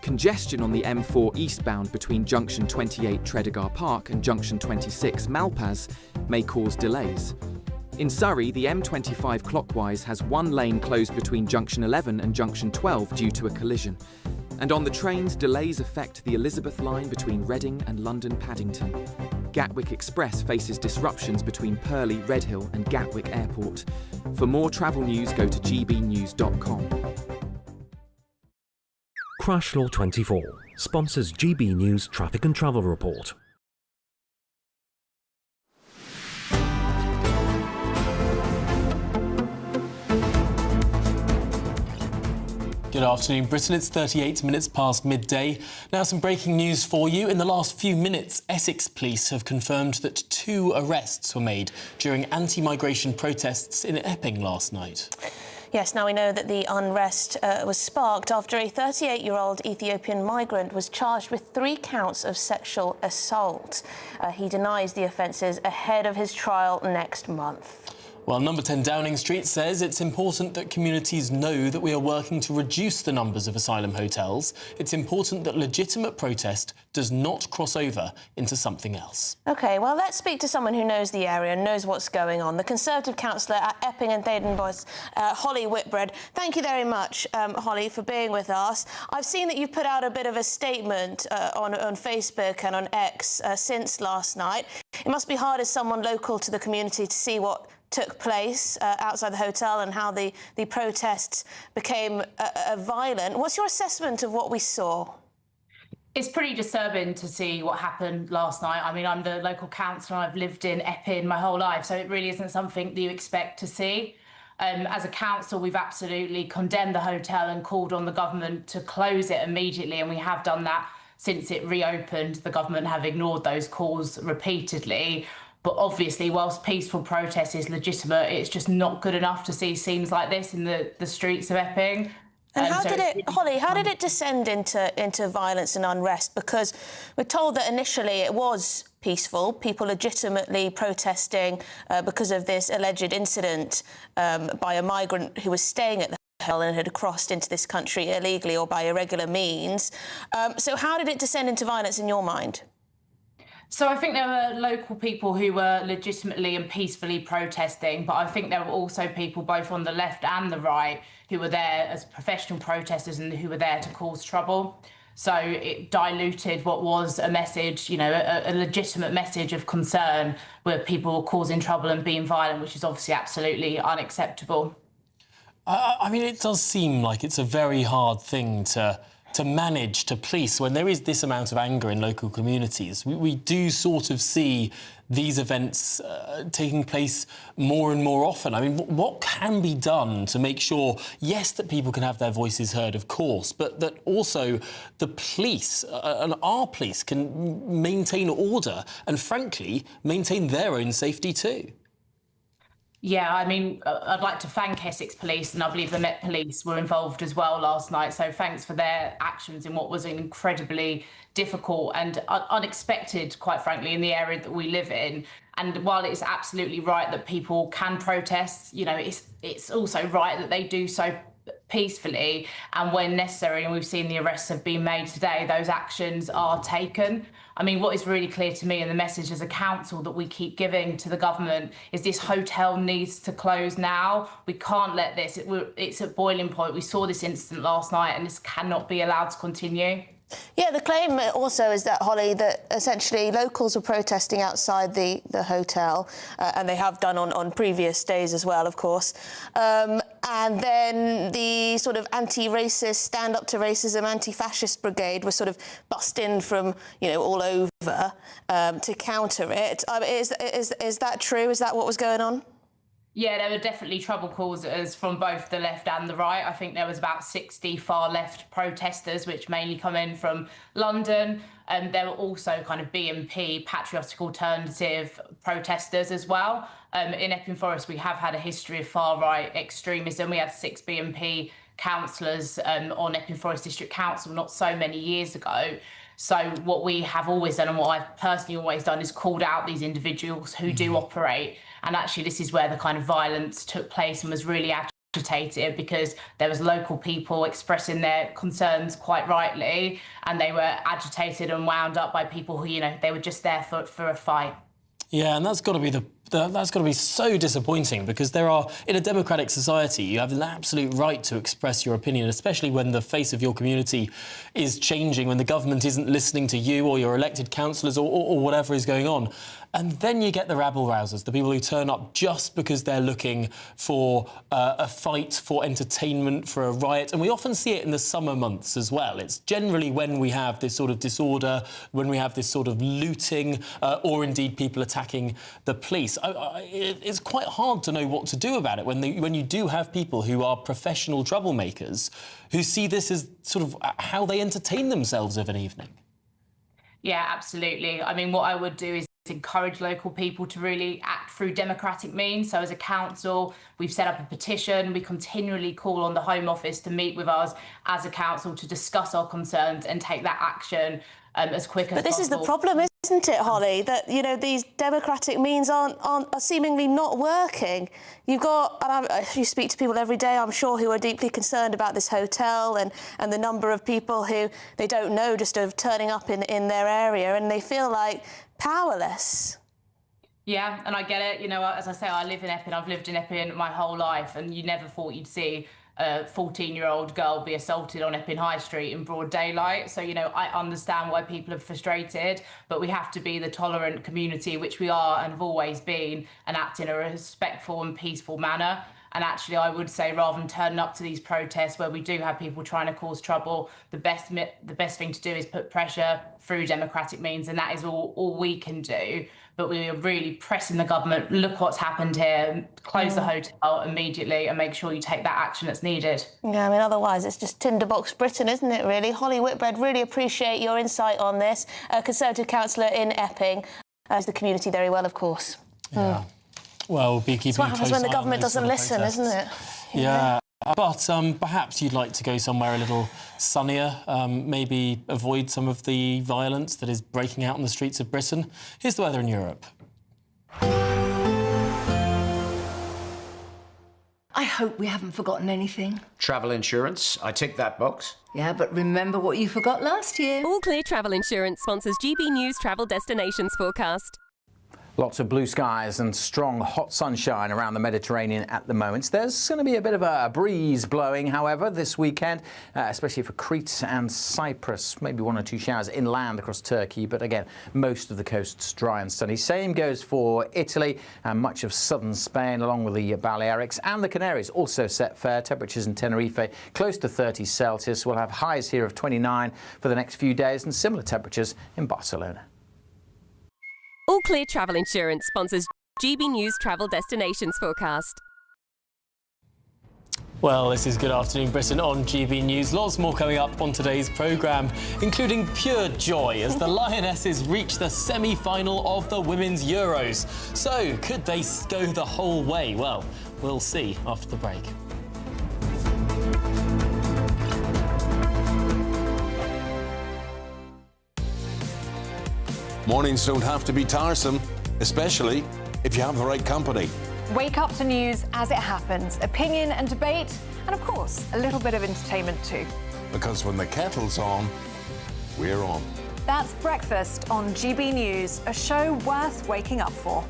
Congestion on the M4 eastbound between junction 28 Tredegar Park and junction 26 Malpas may cause delays. In Surrey, the M25 clockwise has one lane closed between junction 11 and junction 12 due to a collision. And on the trains, delays affect the Elizabeth line between Reading and London Paddington. Gatwick Express faces disruptions between Purley, Redhill and Gatwick Airport. For more travel news, go to gbnews.com. Crash Law 24 sponsors GB News Traffic and Travel Report. Good afternoon, Britain. It's 38 minutes past midday. Now, some breaking news for you. In the last few minutes, Essex police have confirmed that 2 arrests were made during anti-migration protests in Epping last night. Yes, now we know that the unrest was sparked after a 38-year-old Ethiopian migrant was charged with 3 counts of sexual assault. He denies the offences ahead of his trial next month. Well, Number 10 Downing Street says it's important that communities know that we are working to reduce the numbers of asylum hotels. It's important that legitimate protest does not cross over into something else. OK, well, let's speak to someone who knows the area and knows what's going on. The Conservative councillor at Epping and Thadenboss, Holly Whitbread. Thank you very much, Holly, for being with us. I've seen that you've put out a bit of a statement on Facebook and on X since last night. It must be hard as someone local to the community to see what took place outside the hotel and how the protests became violent. What's your assessment of what we saw? It's pretty disturbing to see what happened last night. I mean, I'm the local councillor. I've lived in Epping my whole life, so it really isn't something that you expect to see. As a council, we've absolutely condemned the hotel and called on the government to close it immediately, and we have done that since it reopened. The government have ignored those calls repeatedly. But obviously, whilst peaceful protest is legitimate, it's just not good enough to see scenes like this in the streets of Epping. And how did it, Holly, how did it descend into violence and unrest? Because we're told that initially it was peaceful, people legitimately protesting because of this alleged incident by a migrant who was staying at the hotel and had crossed into this country illegally or by irregular means. So how did it descend into violence in your mind? So I think there were local people who were legitimately and peacefully protesting, but I think there were also people both on the left and the right who were there as professional protesters and who were there to cause trouble. So it diluted what was a message, you know, a legitimate message of concern where people were causing trouble and being violent, which is obviously absolutely unacceptable. I mean, it does seem like it's a very hard thing to manage to police when there is this amount of anger in local communities. We do sort of see these events taking place more and more often. I mean, what can be done to make sure, yes, that people can have their voices heard, of course, but that also the police and our police can maintain order and, frankly, maintain their own safety too? Yeah, I mean, I'd like to thank Essex Police, and I believe the Met Police were involved as well last night. So thanks for their actions in what was an incredibly difficult and unexpected, quite frankly, in the area that we live in. And while it's absolutely right that people can protest, you know, it's also right that they do so peacefully, and when necessary, and we've seen the arrests have been made today, those actions are taken. I mean, what is really clear to me, and the message as a council that we keep giving to the government, is this hotel needs to close now. We can't let this, it's at boiling point. We saw this incident last night, and this cannot be allowed to continue. Yeah, the claim also is that, Holly, that essentially locals were protesting outside the hotel, and they have done on previous days as well, of course. And then the sort of anti-racist, stand up to racism, anti-fascist brigade was sort of bussed in from, all over to counter it. Is that true? Is that what was going on? Yeah, there were definitely trouble causers from both the left and the right. I think there was about 60 far left protesters, which mainly come in from London. There were also kind of BNP, patriotic alternative protesters as well. In Epping Forest, we have had a history of far right extremism. We had 6 BNP councillors on Epping Forest District Council not so many years ago. So what we have always done, and what I've personally always done, is called out these individuals who do operate. And actually, this is where the kind of violence took place and was really agitated, because there was local people expressing their concerns quite rightly, and they were agitated and wound up by people who, they were just there for a fight. Yeah, and that's got to be that's got to be so disappointing, because in a democratic society, you have an absolute right to express your opinion, especially when the face of your community is changing, when the government isn't listening to you or your elected councillors or whatever is going on. And then you get the rabble-rousers, the people who turn up just because they're looking for a fight, for entertainment, for a riot. And we often see it in the summer months as well. It's generally when we have this sort of disorder, when we have this sort of looting, or indeed people attacking the police. It's quite hard to know what to do about it when you do have people who are professional troublemakers who see this as sort of how they entertain themselves of an evening. Yeah, absolutely. I mean, what I would do is encourage local people to really act through democratic means. So as a council, we've set up a petition. We continually call on the Home Office to meet with us as a council to discuss our concerns and take that action as quick as possible. But this is the problem, isn't it, Holly? That, these democratic means are seemingly not working. You've got, and you speak to people every day, I'm sure, who are deeply concerned about this hotel and the number of people who they don't know just of turning up in their area, and they feel like powerless. Yeah, and I get it. As I say, I live in Epping. I've lived in Epping my whole life, and you never thought you'd see a 14-year-old girl be assaulted on Epping High Street in broad daylight. So, I understand why people are frustrated, but we have to be the tolerant community, which we are and have always been, and act in a respectful and peaceful manner. And actually, I would say, rather than turning up to these protests where we do have people trying to cause trouble, the best thing to do is put pressure through democratic means, and that is all we can do. But we are really pressing the government, look what's happened here, close the hotel immediately and make sure you take that action that's needed. Yeah, I mean, otherwise it's just tinderbox Britain, isn't it, really? Holly Whitbread, really appreciate your insight on this. Conservative councillor in Epping, as the community very well, of course. Yeah. Well, we'll be keeping It's what happens when the government doesn't listen, isn't it? Yeah. But perhaps you'd like to go somewhere a little sunnier, maybe avoid some of the violence that is breaking out on the streets of Britain. Here's the weather in Europe. I hope we haven't forgotten anything. Travel insurance, I tick that box. Yeah, but remember what you forgot last year. All Clear Travel Insurance sponsors GBNews Travel Destinations Forecast. Lots of blue skies and strong hot sunshine around the Mediterranean at the moment. There's going to be a bit of a breeze blowing, however, this weekend, especially for Crete and Cyprus. Maybe 1 or 2 showers inland across Turkey, but again, most of the coast's dry and sunny. Same goes for Italy and much of southern Spain, along with the Balearics and the Canaries. Also set fair. Temperatures in Tenerife close to 30 Celsius. We'll have highs here of 29 for the next few days, and similar temperatures in Barcelona. All Clear Travel Insurance sponsors GBNews Travel Destinations Forecast. Well, this is Good Afternoon Britain on GB News. Lots more coming up on today's programme, including pure joy as the Lionesses reach the semi-final of the Women's Euros. So, could they go the whole way? Well, we'll see after the break. Mornings don't have to be tiresome, especially if you have the right company. Wake up to news as it happens. Opinion and debate and of course, a little bit of entertainment too. Because when the kettle's on, we're on. That's Breakfast on GB News, a show worth waking up for.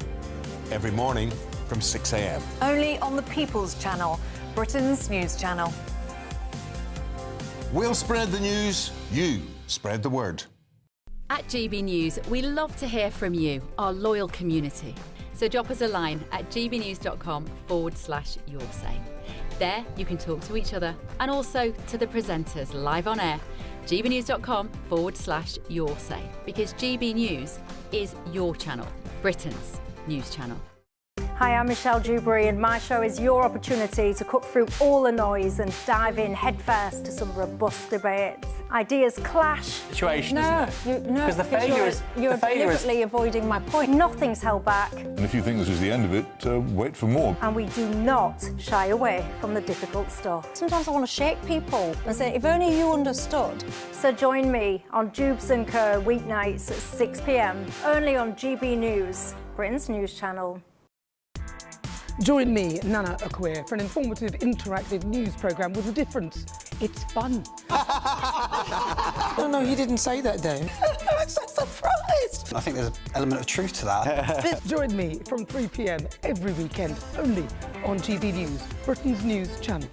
Every morning from 6 a.m. Only on the People's Channel, Britain's news channel. We'll spread the news, you spread the word. At GB News, we love to hear from you, our loyal community. So drop us a line at gbnews.com/yoursay. There you can talk to each other and also to the presenters live on air. gbnews.com/yoursay, because GB News is your channel, Britain's news channel. Hi, I'm Michelle Dewberry, and my show is your opportunity to cut through all the noise and dive in headfirst to some robust debates. Ideas clash. Situation, no, isn't it? No, because the failure is you're deliberately avoiding my point. Nothing's held back, And if you think this is the end of it, wait for more. and we do not shy away from the difficult stuff. Sometimes I want to shake people and say, if only you understood. So join me on Jubes and Co weeknights at 6 p.m. only on GB News, Britain's news channel. Join me, Nana Akwe, for an informative, interactive news programme with a difference. It's fun. No, he didn't say that, Dave. I'm so surprised. I think there's an element of truth to that. Join me from 3 p.m. every weekend, only on GB News, Britain's news channel.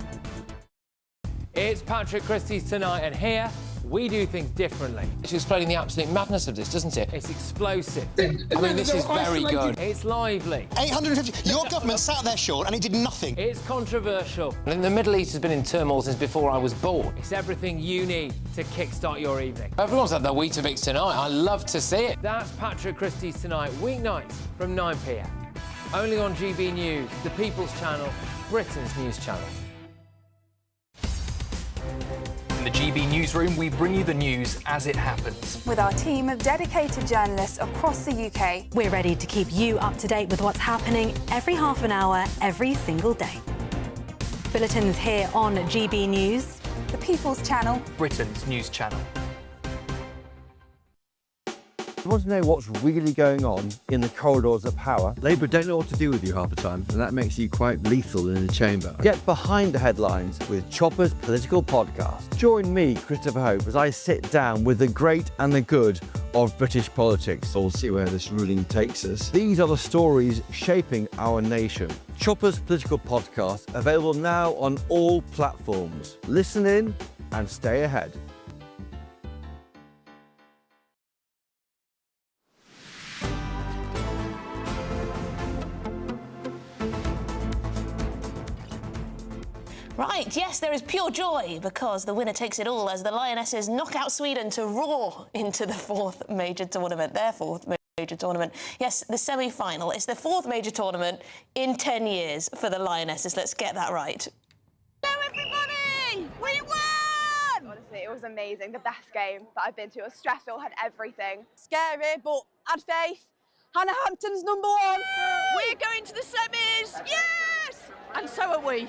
It's Patrick Christie's Tonight, and here we do things differently. It's explaining the absolute madness of this, doesn't it? It's explosive. I mean, this is very good. It's lively. 850. Your government sat there short and it did nothing. It's controversial. And the Middle East has been in turmoil since before I was born. It's everything you need to kickstart your evening. Everyone's had their Weetabix tonight. I love to see it. That's Patrick Christie's Tonight, weeknights from 9 p.m. Only on GB News, the People's Channel, Britain's news channel. In the GB newsroom, we bring you the news as it happens. With our team of dedicated journalists across the UK. We're ready to keep you up to date with what's happening every half an hour, every single day. Bulletins here on GB News, the People's Channel, Britain's news channel. You want to know what's really going on in the corridors of power? Labour don't know what to do with you half the time, and that makes you quite lethal in the chamber. Get behind the headlines with Chopper's political podcast. Join me, Christopher Hope, as I sit down with the great and the good of British politics. We'll see where this ruling takes us. These are the stories shaping our nation. Chopper's political podcast, available now on all platforms. Listen in and stay ahead. Right, yes, there is pure joy because the winner takes it all as the Lionesses knock out Sweden to roar into the fourth major tournament, their fourth major tournament. Yes, the semi-final. It's the fourth major tournament in 10 years for the Lionesses. Let's get that right. Hello, everybody! We won! Honestly, it was amazing. The best game that I've been to. It was stressful, had everything. Scary, but had faith. Hannah Hampton's #1. We're going to the semis! Yes! And so are we.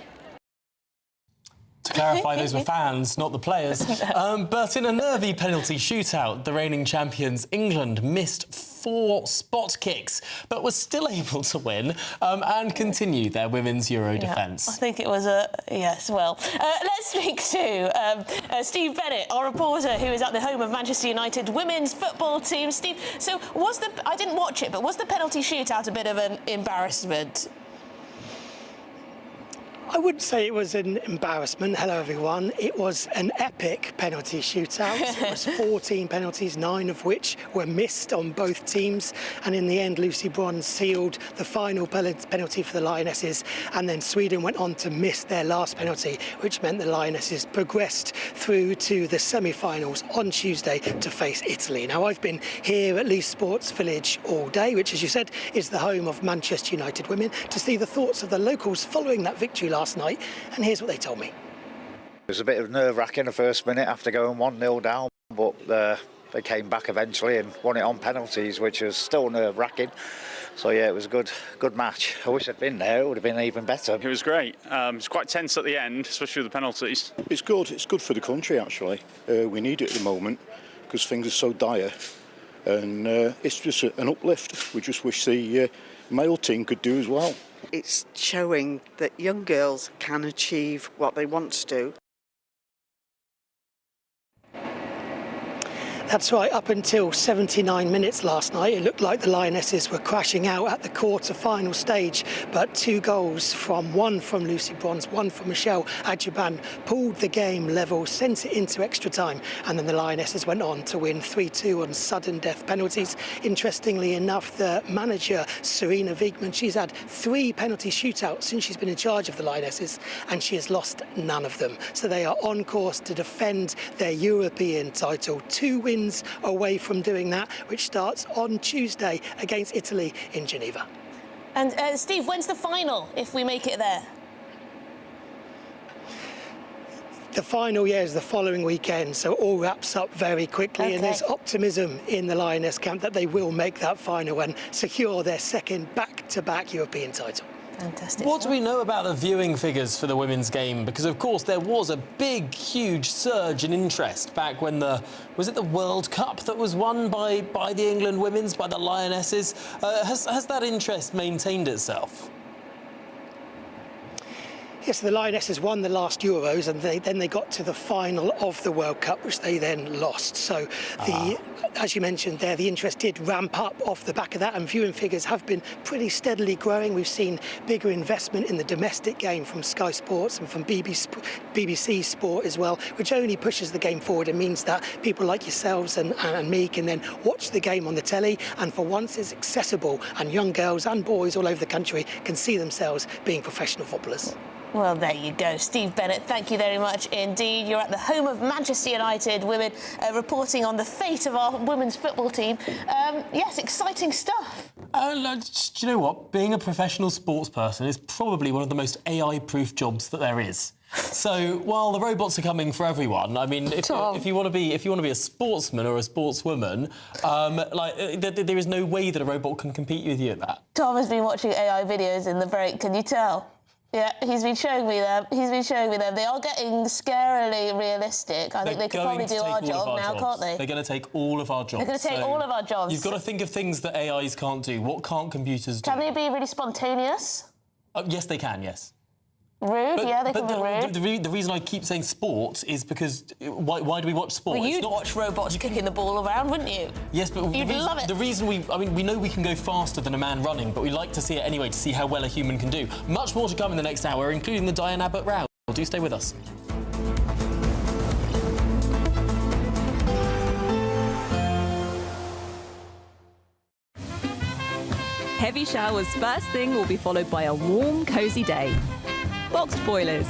To clarify, those were fans, not the players. But in a nervy penalty shootout, the reigning champions England missed 4 spot kicks, but was still able to win and continue their Women's Euro defence. I think it was a... yes, well. Let's speak to Steve Bennett, our reporter, who is at the home of Manchester United women's football team. Steve, so was the... I didn't watch it, but was the penalty shootout a bit of an embarrassment? I wouldn't say it was an embarrassment. Hello, everyone. It was an epic penalty shootout. It was 14 penalties, 9 of which were missed on both teams. And in the end, Lucy Bronze sealed the final penalty for the Lionesses. And then Sweden went on to miss their last penalty, which meant the Lionesses progressed through to the semi-finals on Tuesday to face Italy. Now, I've been here at Leeds Sports Village all day, which, as you said, is the home of Manchester United women, to see the thoughts of the locals following that victory last night, and here's what they told me. It was a bit of nerve-wracking the first minute after going 1-0 down, but they came back eventually and won it on penalties, which was still nerve-wracking. So yeah, it was a good match. I wish I'd been there, it would have been even better. It was great. It's quite tense at the end, especially with the penalties. It's good for the country, actually. We need it at the moment because things are so dire, and it's just an uplift. We just wish the male team could do as well. It's showing that young girls can achieve what they want to do. That's right, up until 79 minutes last night, it looked like the Lionesses were crashing out at the quarter-final stage, but 2 goals one from Lucy Bronze, one from Michelle Adjuban, pulled the game level, sent it into extra time, and then the Lionesses went on to win 3-2 on sudden death penalties. Interestingly enough, the manager, Serena Wiegman, she's had 3 penalty shootouts since she's been in charge of the Lionesses, and she has lost none of them. So they are on course to defend their European title. 2 wins away from doing that, which starts on Tuesday against Italy in Geneva. And Steve, when's the final, if we make it there? The final, is the following weekend, so it all wraps up very quickly, Okay. and there's optimism in the Lioness camp that they will make that final and secure their second back-to-back European title. Fantastic. What do we know about the viewing figures for the women's game? Because, of course, there was a big, huge surge in interest back when was it the World Cup that was won by the England women's, by the Lionesses? Has that interest maintained itself? Yes, the Lionesses won the last Euros, and then they got to the final of the World Cup, which they then lost. So, as you mentioned there, the interest did ramp up off the back of that, and viewing figures have been pretty steadily growing. We've seen bigger investment in the domestic game from Sky Sports and from BBC Sport as well, which only pushes the game forward and means that people like yourselves and me can then watch the game on the telly, and for once it's accessible, and young girls and boys all over the country can see themselves being professional footballers. Well, there you go. Steve Bennett, thank you very much indeed. You're at the home of Manchester United women, reporting on the fate of our women's football team. Yes, exciting stuff. Do you know what? Being a professional sports person is probably one of the most AI-proof jobs that there is. So while the robots are coming for everyone, I mean, if you want to be a sportsman or a sportswoman, there is no way that a robot can compete with you at that. Tom has been watching AI videos in the break. Can you tell? Yeah, he's been showing me them. They are getting scarily realistic. I think they could probably do our job now, can't they? They're going to take all of our jobs. They're going to take all of our jobs. You've got to think of things that AIs can't do. What can't computers do? Can they be really spontaneous? Yes, they can, yes. Rude? They can be rude. The reason I keep saying sport is because why do we watch sport? Well, you'd watch robots kicking the ball around, wouldn't you? Yes, but you'd love it. The reason we know we can go faster than a man running, but we like to see it anyway to see how well a human can do. Much more to come in the next hour, including the Diane Abbott row. Do stay with us. Heavy showers first thing will be followed by a warm, cosy day. Boxed boilers,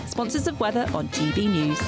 sponsors of weather on GB News.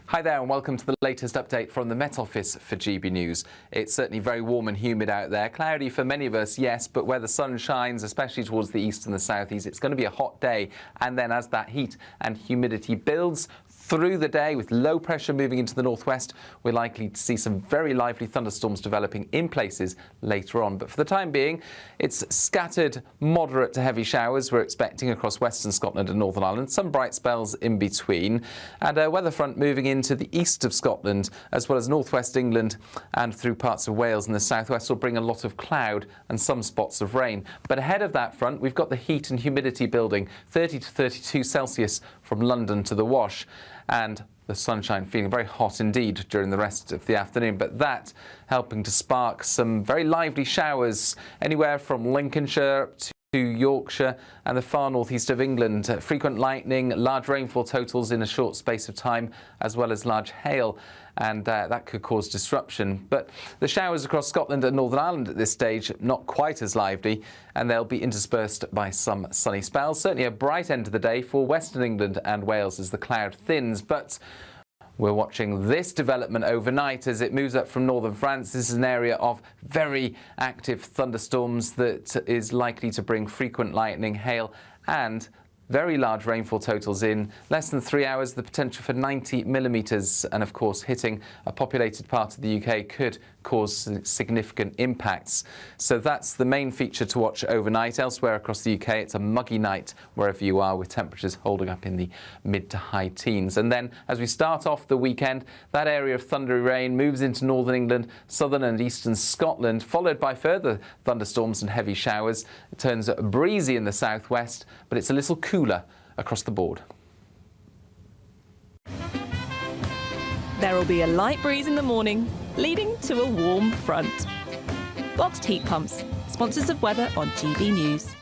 Hi there and welcome to the latest update from the Met Office for GB News. It's certainly very warm and humid out there. Cloudy for many of us, yes, but where the sun shines, especially towards the east and the southeast, it's going to be a hot day. And then as that heat and humidity builds through the day, with low pressure moving into the northwest, we're likely to see some very lively thunderstorms developing in places later on. But for the time being, it's scattered moderate to heavy showers we're expecting across western Scotland and Northern Ireland, some bright spells in between, and a weather front moving into the east of Scotland as well as northwest England and through parts of Wales and the southwest will bring a lot of cloud and some spots of rain. But ahead of that front, we've got the heat and humidity building, 30 to 32 Celsius from London to the Wash, and the sunshine feeling very hot indeed during the rest of the afternoon, but that helping to spark some very lively showers anywhere from Lincolnshire to Yorkshire and the far northeast of England. Frequent lightning, large rainfall totals in a short space of time, as well as large hail, and that could cause disruption. But the showers across Scotland and Northern Ireland at this stage, not quite as lively, and they'll be interspersed by some sunny spells. Certainly a bright end of the day for Western England and Wales as the cloud thins, but we're watching this development overnight as it moves up from northern France. This is an area of very active thunderstorms that is likely to bring frequent lightning, hail and very large rainfall totals in less than 3 hours, the potential for 90 millimetres, and of course hitting a populated part of the UK could cause significant impacts. So that's the main feature to watch overnight. Elsewhere across the UK, it's a muggy night wherever you are, with temperatures holding up in the mid to high teens. And then as we start off the weekend, that area of thundery rain moves into northern England, southern and eastern Scotland, followed by further thunderstorms and heavy showers. It turns breezy in the southwest, but it's a little cooler across the board. There will be a light breeze in the morning, leading to a warm front. Boxed heat pumps, sponsors of weather on GB News.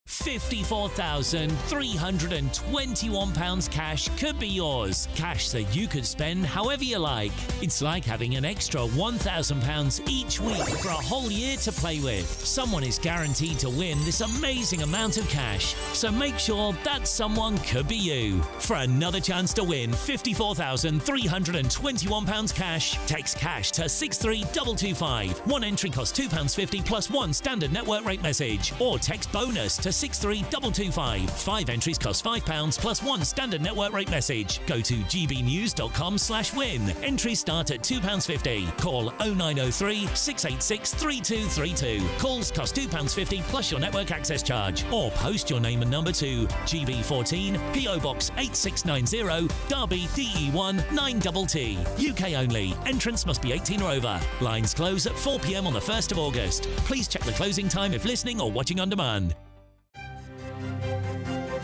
£54,321 cash could be yours. Cash that you could spend however you like. It's like having an extra £1,000 each week for a whole year to play with. Someone is guaranteed to win this amazing amount of cash. So make sure that someone could be you. For another chance to win £54,321 cash, text cash to 63225. One entry costs £2.50 plus one standard network rate message. Or text bonus to 63225. 5 entries cost £5 plus one standard network rate message. Go to gbnews.com/win. Entries start at £2.50. Call 0903 686 3232. Calls cost £2.50 plus your network access charge. Or post your name and number to GB14 PO Box 8690 Derby DE1 9TT. UK only. Entrance must be 18 or over. Lines close at 4 p.m. on the 1st of August. Please check the closing time if listening or watching on demand.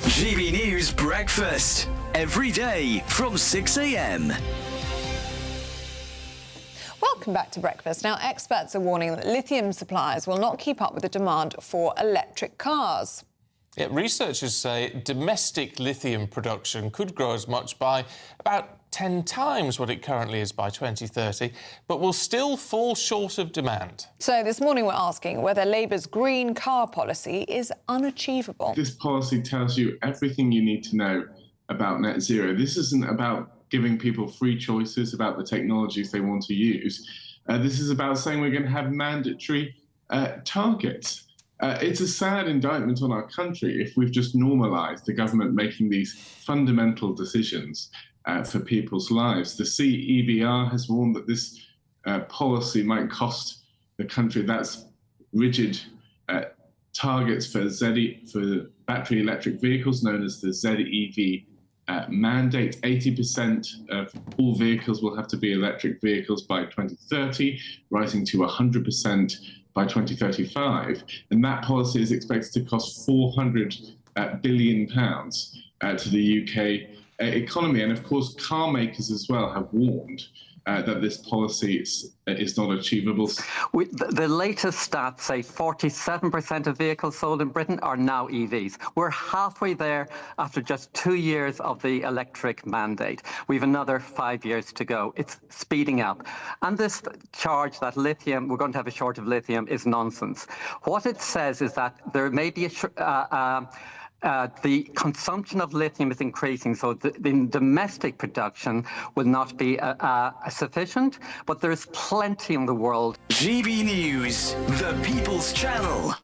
GB News Breakfast, every day from 6 a.m. Welcome back to Breakfast. Now, experts are warning that lithium suppliers will not keep up with the demand for electric cars. Yeah, researchers say domestic lithium production could grow as much by about 10 times what it currently is by 2030, but will still fall short of demand. So this morning we're asking whether Labour's green car policy is unachievable. This policy tells you everything you need to know about net zero. This isn't about giving people free choices about the technologies they want to use. This is about saying we're going to have mandatory targets. It's a sad indictment on our country if we've just normalised the government making these fundamental decisions for people's lives. The CEBR has warned that this policy might cost the country. That's rigid targets for battery electric vehicles, known as the ZEV mandate. 80% of all vehicles will have to be electric vehicles by 2030, rising to 100% by 2035. And that policy is expected to cost £400 billion to the UK economy. And of course, car makers as well have warned that this policy is not achievable. The latest stats say 47% of vehicles sold in Britain are now EVs. We're halfway there after just 2 years of the electric mandate. We've another 5 years to go. It's speeding up. And this charge that lithium, we're going to have a shortage of lithium, is nonsense. What it says is that there may be the consumption of lithium is increasing, so the domestic production will not be sufficient, but there's plenty in the world. GB News, the People's Channel.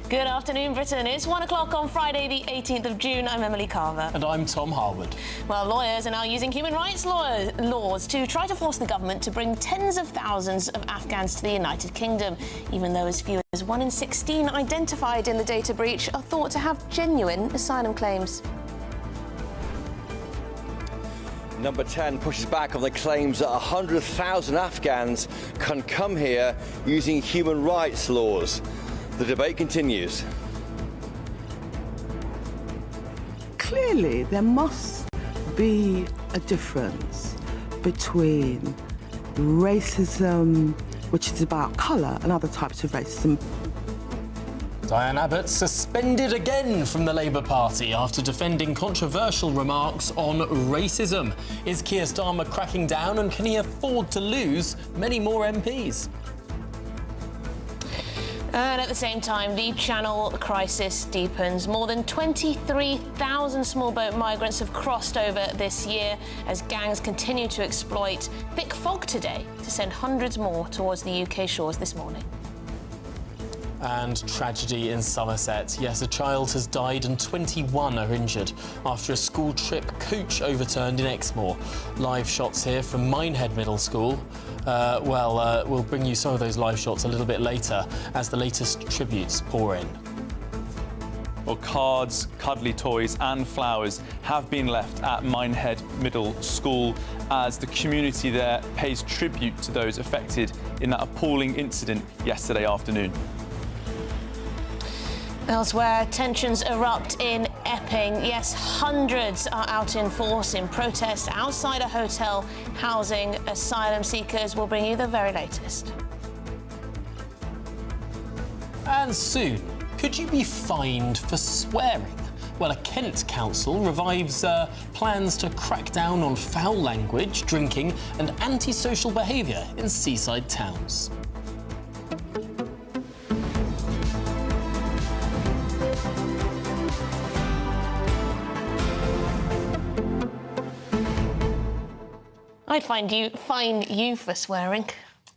Good afternoon, Britain. It's 1 o'clock on Friday, the 18th of June. I'm Emily Carver. And I'm Tom Harwood. Well, lawyers are now using human rights laws to try to force the government to bring tens of thousands of Afghans to the United Kingdom, even though as few as 1 in 16 identified in the data breach are thought to have genuine asylum claims. Number 10 pushes back on the claims that 100,000 Afghans can come here using human rights laws. The debate continues. Clearly, there must be a difference between racism, which is about colour, and other types of racism. Diane Abbott suspended again from the Labour Party after defending controversial remarks on racism. Is Keir Starmer cracking down, and can he afford to lose many more MPs? And at the same time, the Channel crisis deepens. More than 23,000 small boat migrants have crossed over this year as gangs continue to exploit thick fog today to send hundreds more towards the UK shores this morning. And tragedy in Somerset. Yes, a child has died and 21 are injured after a school trip coach overturned in Exmoor. Live shots here from Minehead Middle School. We'll bring you some of those live shots a little bit later as the latest tributes pour in. Well, cards, cuddly toys and flowers have been left at Minehead Middle School as the community there pays tribute to those affected in that appalling incident yesterday afternoon. Elsewhere, tensions erupt in Epping. Yes, hundreds are out in force in protest outside a hotel housing asylum seekers. We'll bring you the very latest. And soon, could you be fined for swearing? Well, a Kent council revives plans to crack down on foul language, drinking and antisocial behaviour in seaside towns. I'd fine you for swearing.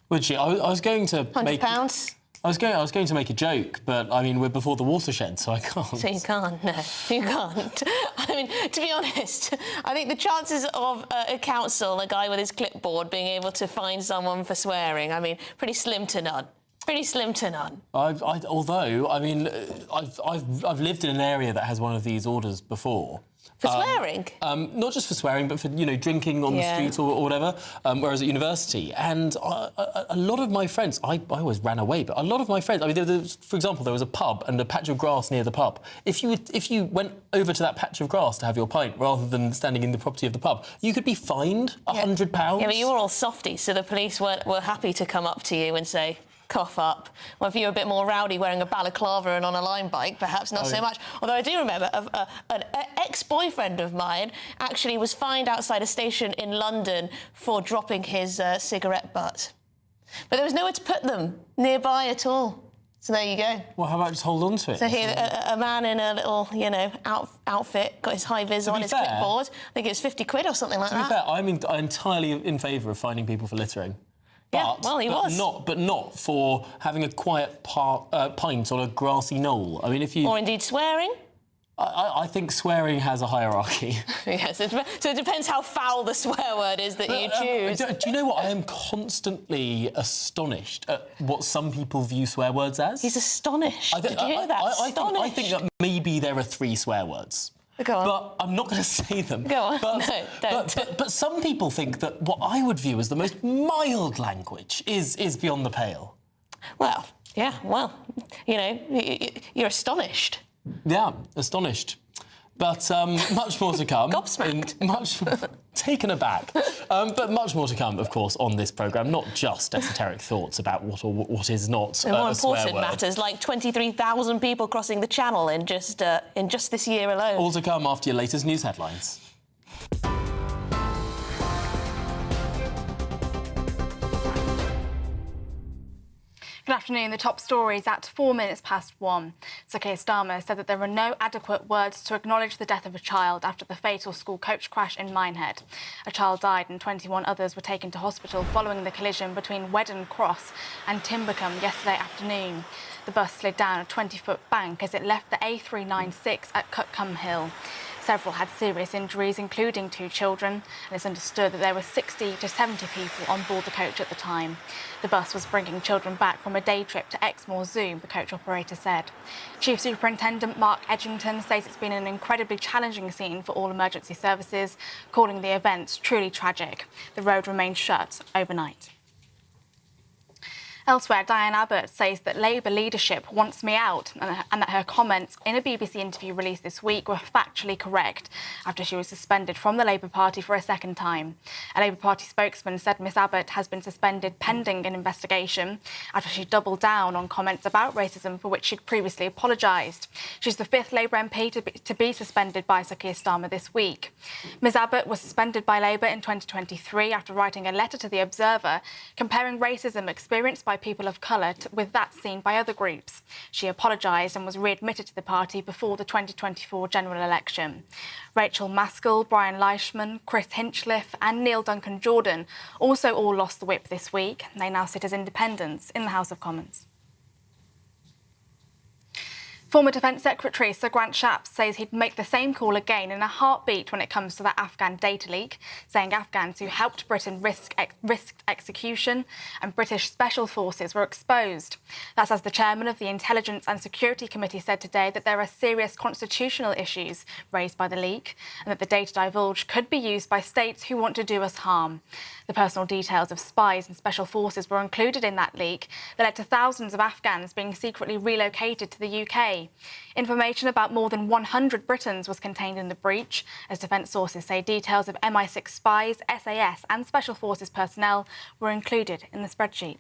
Would you? I was going to make £100. I was going to make a joke, but I mean we're before the watershed, so I can't. So you can't. No, you can't. I mean, to be honest, I think the chances of a council, a guy with his clipboard, being able to fine someone for swearing, I mean, pretty slim to none. Pretty slim to none. Although, I mean, I've lived in an area that has one of these orders before. For swearing? Not just for swearing, but for, drinking on the street or whatever, whereas at university. And a lot of my friends, I always ran away, but a lot of my friends, I mean, for example, there was a pub and a patch of grass near the pub. If you went over to that patch of grass to have your pint rather than standing in the property of the pub, you could be fined £100. Yeah, but you were all softies, so the police were happy to come up to you and say, cough up. Well, if you were a bit more rowdy wearing a balaclava and on a line bike, perhaps not so much. Although I do remember an ex-boyfriend of mine actually was fined outside a station in London for dropping his cigarette butt. But there was nowhere to put them nearby at all. So there you go. Well, how about just hold on to it? So here, a man in a little, outfit, got his high vis on his clipboard. I think it was 50 quid or something like that. To be fair, I'm entirely in favour of fining people for littering. Yeah, well, he was. Not for having a quiet pint on a grassy knoll. I mean, if you... Or indeed swearing. I think swearing has a hierarchy. Yes, so it depends how foul the swear word is that you choose. Do you know what? I am constantly astonished at what some people view swear words as. He's astonished. Did you hear that? I think that maybe there are 3 swear words. Go on. But I'm not going to say them. Go on. No, don't. But some people think that what I would view as the most mild language is beyond the pale. Well, yeah, you're astonished. Yeah, astonished. But much more to come. Gobsmacked. Taken aback. But much more to come, of course, on this programme. Not just esoteric thoughts about what is not and more a swear important word. matters, like 23,000 people crossing the channel in just this year alone. All to come after your latest news headlines. Good afternoon. The top stories at 1:04. Sir Keir Starmer said that there were no adequate words to acknowledge the death of a child after the fatal school coach crash in Minehead. A child died and 21 others were taken to hospital following the collision between Wedden Cross and Timbercombe yesterday afternoon. The bus slid down a 20-foot bank as it left the A396 at Cutcombe Hill. Several had serious injuries, including 2 children, and it's understood that there were 60 to 70 people on board the coach at the time. The bus was bringing children back from a day trip to Exmoor Zoo, the coach operator said. Chief Superintendent Mark Edgington says it's been an incredibly challenging scene for all emergency services, calling the events truly tragic. The road remained shut overnight. Elsewhere, Diane Abbott says that Labour leadership wants me out and that her comments in a BBC interview released this week were factually correct after she was suspended from the Labour Party for a second time. A Labour Party spokesman said Miss Abbott has been suspended pending an investigation after she doubled down on comments about racism for which she'd previously apologised. She's the 5th Labour MP to be suspended by Sir Keir Starmer this week. Ms Abbott was suspended by Labour in 2023 after writing a letter to The Observer comparing racism experienced by people of colour with that seen by other groups. She apologised and was readmitted to the party before the 2024 general election. Rachel Maskell, Brian Leishman, Chris Hinchliffe and Neil Duncan-Jordan also all lost the whip this week. They now sit as independents in the House of Commons. Former Defence Secretary Sir Grant Shapps says he'd make the same call again in a heartbeat when it comes to the Afghan data leak, saying Afghans who helped Britain risked execution and British special forces were exposed. That's as the chairman of the Intelligence and Security Committee said today that there are serious constitutional issues raised by the leak and that the data divulged could be used by states who want to do us harm. The personal details of spies and special forces were included in that leak that led to thousands of Afghans being secretly relocated to the UK. Information about more than 100 Britons was contained in the breach, as defence sources say details of MI6 spies, SAS and Special Forces personnel were included in the spreadsheet.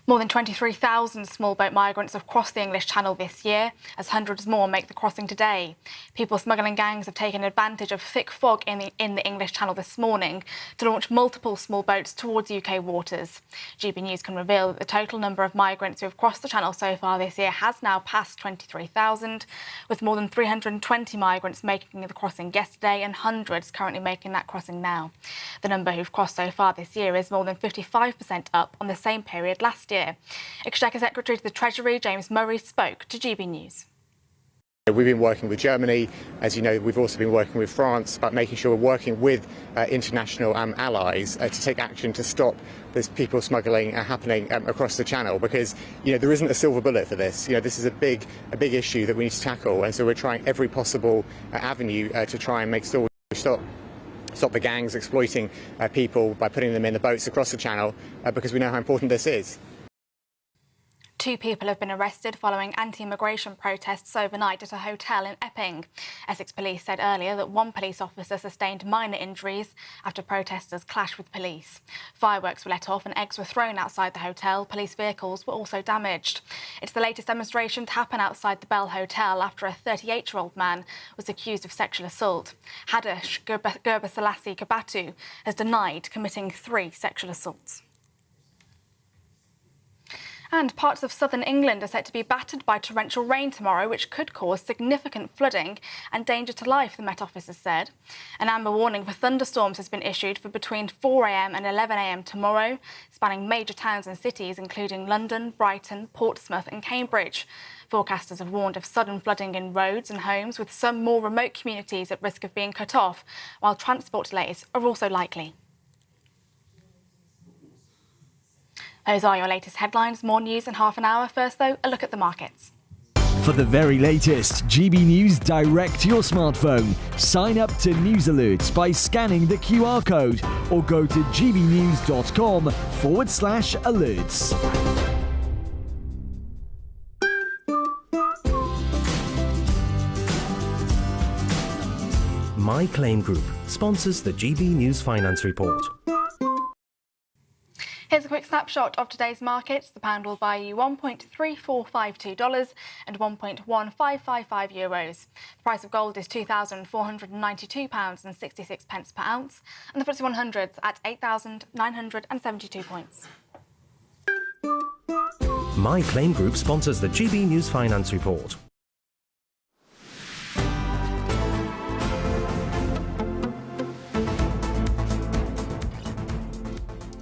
More than 23,000 small boat migrants have crossed the English Channel this year, as hundreds more make the crossing today. People smuggling gangs have taken advantage of thick fog in the English Channel this morning to launch multiple small boats towards UK waters. GBNews can reveal that the total number of migrants who have crossed the Channel so far this year has now passed 23,000, with more than 320 migrants making the crossing yesterday and hundreds currently making that crossing now. The number who've crossed so far this year is more than 55% up on the same period last year. Exchequer Secretary to the Treasury, James Murray, spoke to GB News. We've been working with Germany. As you know, we've also been working with France about making sure we're working with international allies to take action to stop this people smuggling happening across the Channel, because there isn't a silver bullet for this. This is a big issue that we need to tackle, and so we're trying every possible avenue to try and make sure we stop the gangs exploiting people by putting them in the boats across the Channel, because we know how important this is. 2 people have been arrested following anti-immigration protests overnight at a hotel in Epping. Essex Police said earlier that 1 police officer sustained minor injuries after protesters clashed with police. Fireworks were let off and eggs were thrown outside the hotel. Police vehicles were also damaged. It's the latest demonstration to happen outside the Bell Hotel after a 38-year-old man was accused of sexual assault. Hadesh Gerbaselassie Kabatu has denied committing 3 sexual assaults. And parts of southern England are set to be battered by torrential rain tomorrow, which could cause significant flooding and danger to life, the Met Office has said. An amber warning for thunderstorms has been issued for between 4 a.m. and 11 a.m. tomorrow, spanning major towns and cities, including London, Brighton, Portsmouth and Cambridge. Forecasters have warned of sudden flooding in roads and homes, with some more remote communities at risk of being cut off, while transport delays are also likely. Those are your latest headlines. More news in half an hour. First, though, a look at the markets. For the very latest GB News direct to your smartphone, sign up to News Alerts by scanning the QR code or go to gbnews.com/alerts. My Claim Group sponsors the GB News Finance Report. Here's a quick snapshot of today's markets. The pound will buy you $1.3452 and €1.1555. The price of gold is £2,492.66 per ounce, and the FTSE 100 at 8,972 points. My Claim Group sponsors the GB News Finance Report.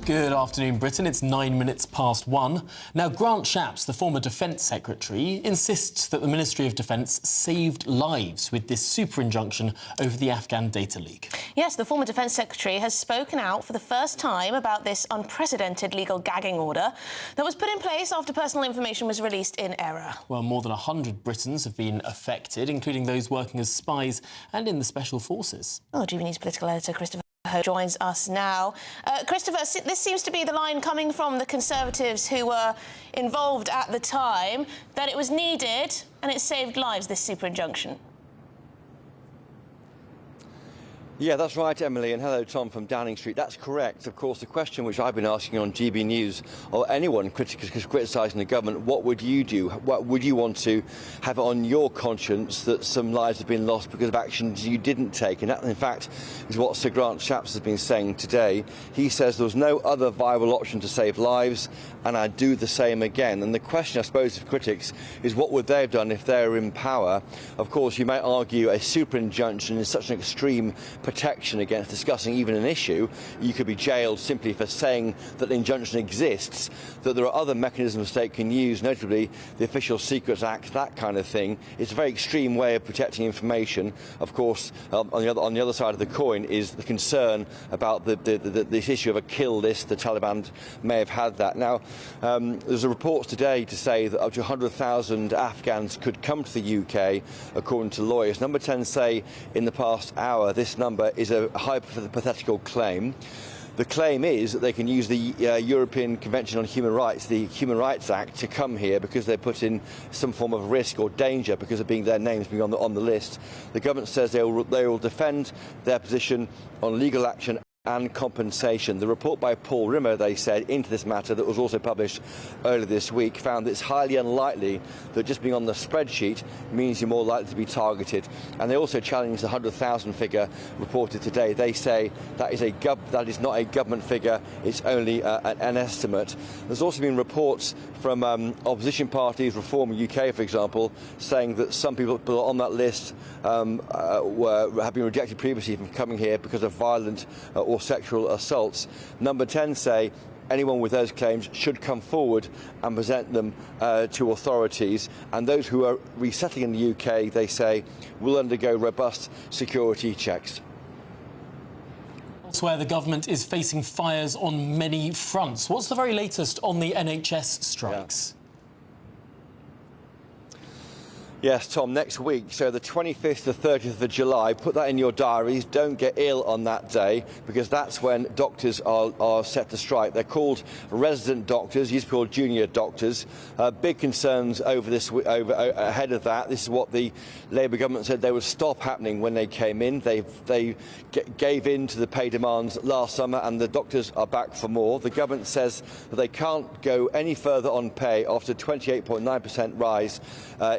Good afternoon, Britain. It's 9 minutes past 1. Now, Grant Shapps, the former Defence Secretary, insists that the Ministry of Defence saved lives with this super injunction over the Afghan data leak. Yes, the former Defence Secretary has spoken out for the first time about this unprecedented legal gagging order that was put in place after personal information was released in error. Well, more than 100 Britons have been affected, including those working as spies and in the Special Forces. Oh, GB News political editor Christopher joins us now. Christopher, this seems to be the line coming from the Conservatives who were involved at the time, that it was needed and it saved lives, this super injunction. Yeah, that's right, Emily, and hello, Tom from Downing Street. That's correct. Of course, the question which I've been asking on GB News, or anyone criticising the government, what would you do? What would you want to have on your conscience that some lives have been lost because of actions you didn't take? And that, in fact, is what Sir Grant Shapps has been saying today. He says there was no other viable option to save lives, and I'd do the same again. And the question, I suppose, of critics is what would they have done if they were in power? Of course, you might argue a super injunction is such an extreme protection against discussing even an issue. You could be jailed simply for saying that an injunction exists, that there are other mechanisms the state can use, notably the Official Secrets Act, that kind of thing. It's a very extreme way of protecting information. Of course, on the other side of the coin is the concern about this issue of a kill list. The Taliban may have had that. Now, there's a report today to say that up to 100,000 Afghans could come to the UK, according to lawyers. Number 10 say in the past hour this number is a hypothetical claim. The claim is that they can use the European Convention on Human Rights, the Human Rights Act, to come here because they're put in some form of risk or danger because of their names being on the list. The government says they will defend their position on legal action and compensation. The report by Paul Rimmer, they said, into this matter that was also published earlier this week found that it's highly unlikely that just being on the spreadsheet means you're more likely to be targeted. And they also challenged the 100,000 figure reported today. They say that is not a government figure, it's only an estimate. There's also been reports from opposition parties, Reform UK for example, saying that some people on that list have been rejected previously from coming here because of violent or sexual assaults. Number 10 say anyone with those claims should come forward and present them to authorities, and those who are resettling in the UK, they say, will undergo robust security checks. Elsewhere, the government is facing fires on many fronts. What's the very latest on the NHS strikes? Yeah. Yes, Tom, next week, so the 25th to 30th of July, put that in your diaries. Don't get ill on that day, because that's when doctors are set to strike. They're called resident doctors, used to be called junior doctors. Big concerns ahead of that. This is what the Labour government said they would stop happening when they came in. They gave in to the pay demands last summer, and the doctors are back for more. The government says that they can't go any further on pay after a 28.9% rise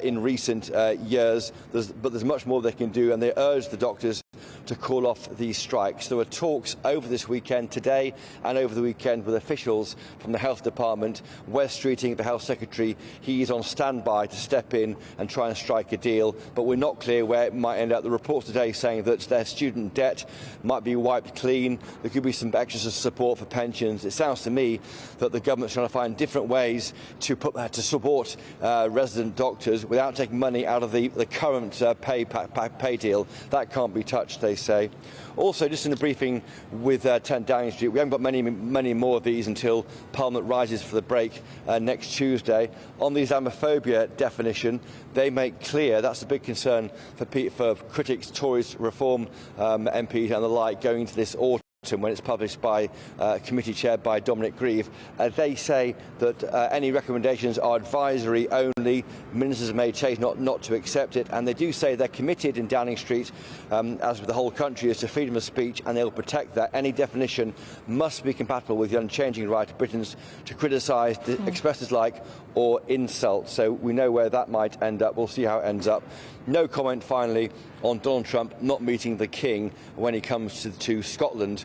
in recent years, but there's much more they can do, and they urge the doctors to call off these strikes. There were talks over this weekend, today and over the weekend, with officials from the Health Department. Wes Streeting, the Health Secretary, he is on standby to step in and try and strike a deal, but we're not clear where it might end up. The reports today saying that their student debt might be wiped clean. There could be some extra support for pensions. It sounds to me that the government's trying to find different ways to support resident doctors without taking money out of the current pay deal. That can't be touched, they say. Also, just in a briefing with 10 Downing Street, we haven't got many more of these until Parliament rises for the break next Tuesday. On the Islamophobia definition, they make clear that's a big concern for critics, Tories, Reform MPs and the like going into this autumn, when it's published by a committee chaired by Dominic Grieve. They say that any recommendations are advisory only. Ministers may choose not to accept it, and they do say they're committed in Downing Street, as with the whole country, is to freedom of speech, and they'll protect that. Any definition must be compatible with the unchanging right of Britons to criticise, express dislike or insult. So we know where that might end up. We'll see how it ends up. No comment, finally, on Donald Trump not meeting the King when he comes to Scotland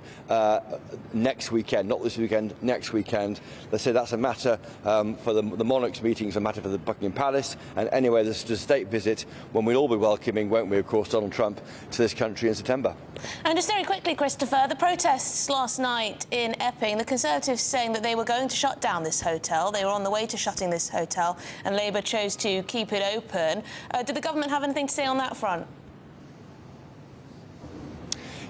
next weekend, not this weekend, next weekend. They say that's a matter for the monarch's meetings, a matter for the Buckingham Palace, and anyway, there's a state visit when we'll all be welcoming, won't we, of course, Donald Trump to this country in September. And just very quickly, Christopher, the protests last night in Epping, the Conservatives saying that they were going to shut down this hotel. They were on the way to shutting this hotel, and Labour chose to keep it open. Did the government have anything to say on that front?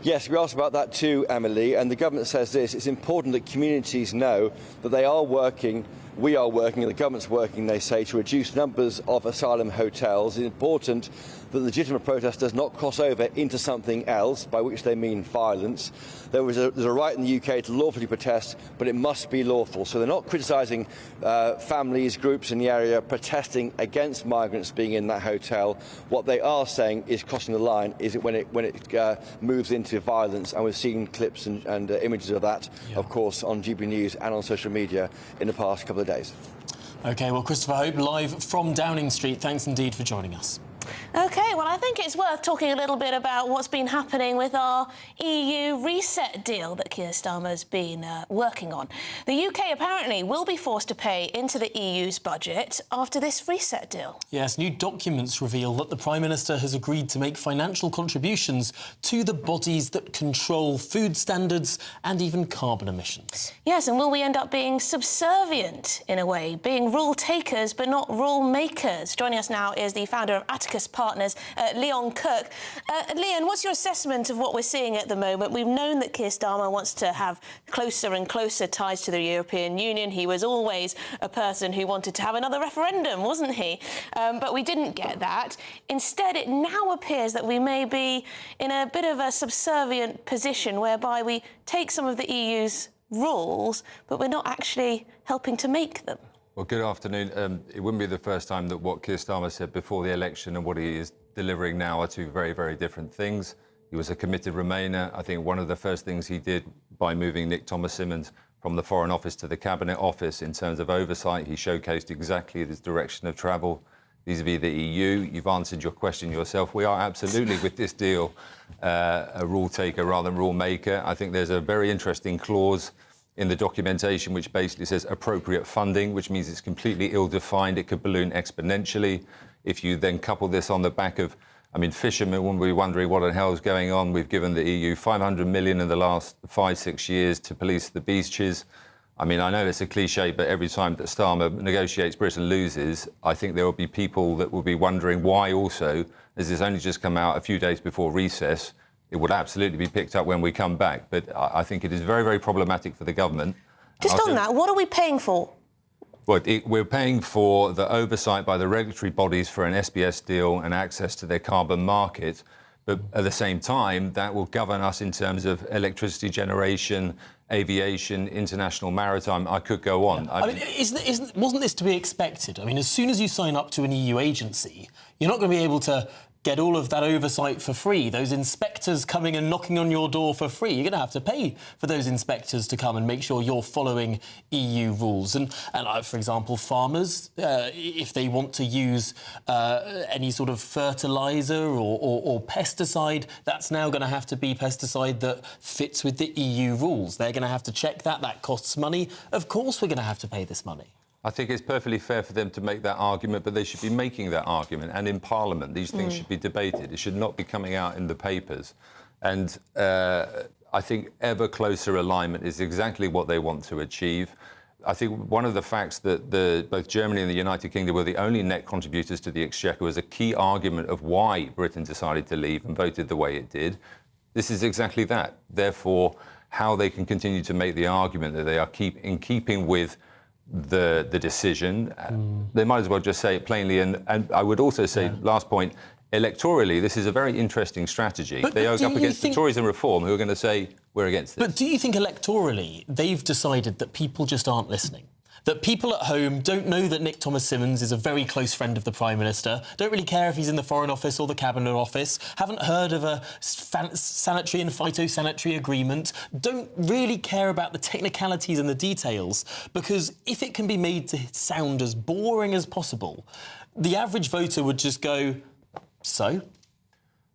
Yes, we asked about that too, Emily, and the government says this: it's important that communities know that they are working, we are working, and the government's working, they say, to reduce numbers of asylum hotels. It's important that legitimate protest does not cross over into something else, by which they mean violence. There's a right in the UK to lawfully protest, but it must be lawful. So they're not criticising families, groups in the area protesting against migrants being in that hotel. What they are saying is crossing the line is when it moves into violence, and we've seen clips and images of that, of course, on GBNews and on social media in the past couple of days. OK, well, Christopher Hope, live from Downing Street. Thanks indeed for joining us. OK, well, I think it's worth talking a little bit about what's been happening with our EU reset deal that Keir Starmer's been working on. The UK apparently will be forced to pay into the EU's budget after this reset deal. Yes, new documents reveal that the Prime Minister has agreed to make financial contributions to the bodies that control food standards and even carbon emissions. Yes, and will we end up being subservient, in a way, being rule takers but not rule makers? Joining us now is the founder of Atticus Partners, Leon Cook. Leon, what's your assessment of what we're seeing at the moment? We've known that Keir Starmer wants to have closer and closer ties to the European Union. He was always a person who wanted to have another referendum, wasn't he? But we didn't get that. Instead, it now appears that we may be in a bit of a subservient position whereby we take some of the EU's rules, but we're not actually helping to make them. Well, good afternoon. It wouldn't be the first time that what Keir Starmer said before the election and what he is delivering now are two very, very different things. He was a committed Remainer. I think one of the first things he did by moving Nick Thomas-Symonds from the Foreign Office to the Cabinet Office in terms of oversight, he showcased exactly this direction of travel vis-à-vis the EU. You've answered your question yourself. We are absolutely, with this deal, a rule taker rather than rule maker. I think there's a very interesting clause in the documentation which basically says appropriate funding, which means it's completely ill-defined. It could balloon exponentially. If you then couple this on the back of, I mean, fishermen will be wondering what the hell is going on. We've given the EU 500 million in the last 5-6 years to police the beaches. I mean, I know it's a cliche, but every time that Starmer negotiates, Britain loses. I think there will be people that will be wondering why also, as this only just come out a few days before recess. It would absolutely be picked up when we come back. But I think it is very, very problematic for the government. Just on that, what are we paying for? Well, we're paying for the oversight by the regulatory bodies for an SBS deal and access to their carbon market. But at the same time, that will govern us in terms of electricity generation, aviation, international maritime. I could go on. I mean, wasn't this to be expected? I mean, as soon as you sign up to an EU agency, you're not going to be able to get all of that oversight for free. Those inspectors coming and knocking on your door for free. You're going to have to pay for those inspectors to come and make sure you're following EU rules. And for example, farmers, if they want to use any sort of fertiliser or pesticide, that's now going to have to be pesticide that fits with the EU rules. They're going to have to check that. That costs money. Of course we're going to have to pay this money. I think it's perfectly fair for them to make that argument, but they should be making that argument. And in Parliament, these things should be debated. It should not be coming out in the papers. And I think ever closer alignment is exactly what they want to achieve. I think one of the facts that both Germany and the United Kingdom were the only net contributors to the Exchequer was a key argument of why Britain decided to leave and voted the way it did. This is exactly that. Therefore, how they can continue to make the argument that they are in keeping with the decision, they might as well just say it plainly. And I would also say, last point, electorally, this is a very interesting strategy. They are up against the Tories and Reform, who are going to say, we're against this. But do you think electorally they've decided that people just aren't listening? That people at home don't know that Nick Thomas-Symonds is a very close friend of the Prime Minister, don't really care if he's in the Foreign Office or the Cabinet Office, haven't heard of a sanitary and phytosanitary agreement, don't really care about the technicalities and the details, because if it can be made to sound as boring as possible, the average voter would just go, so?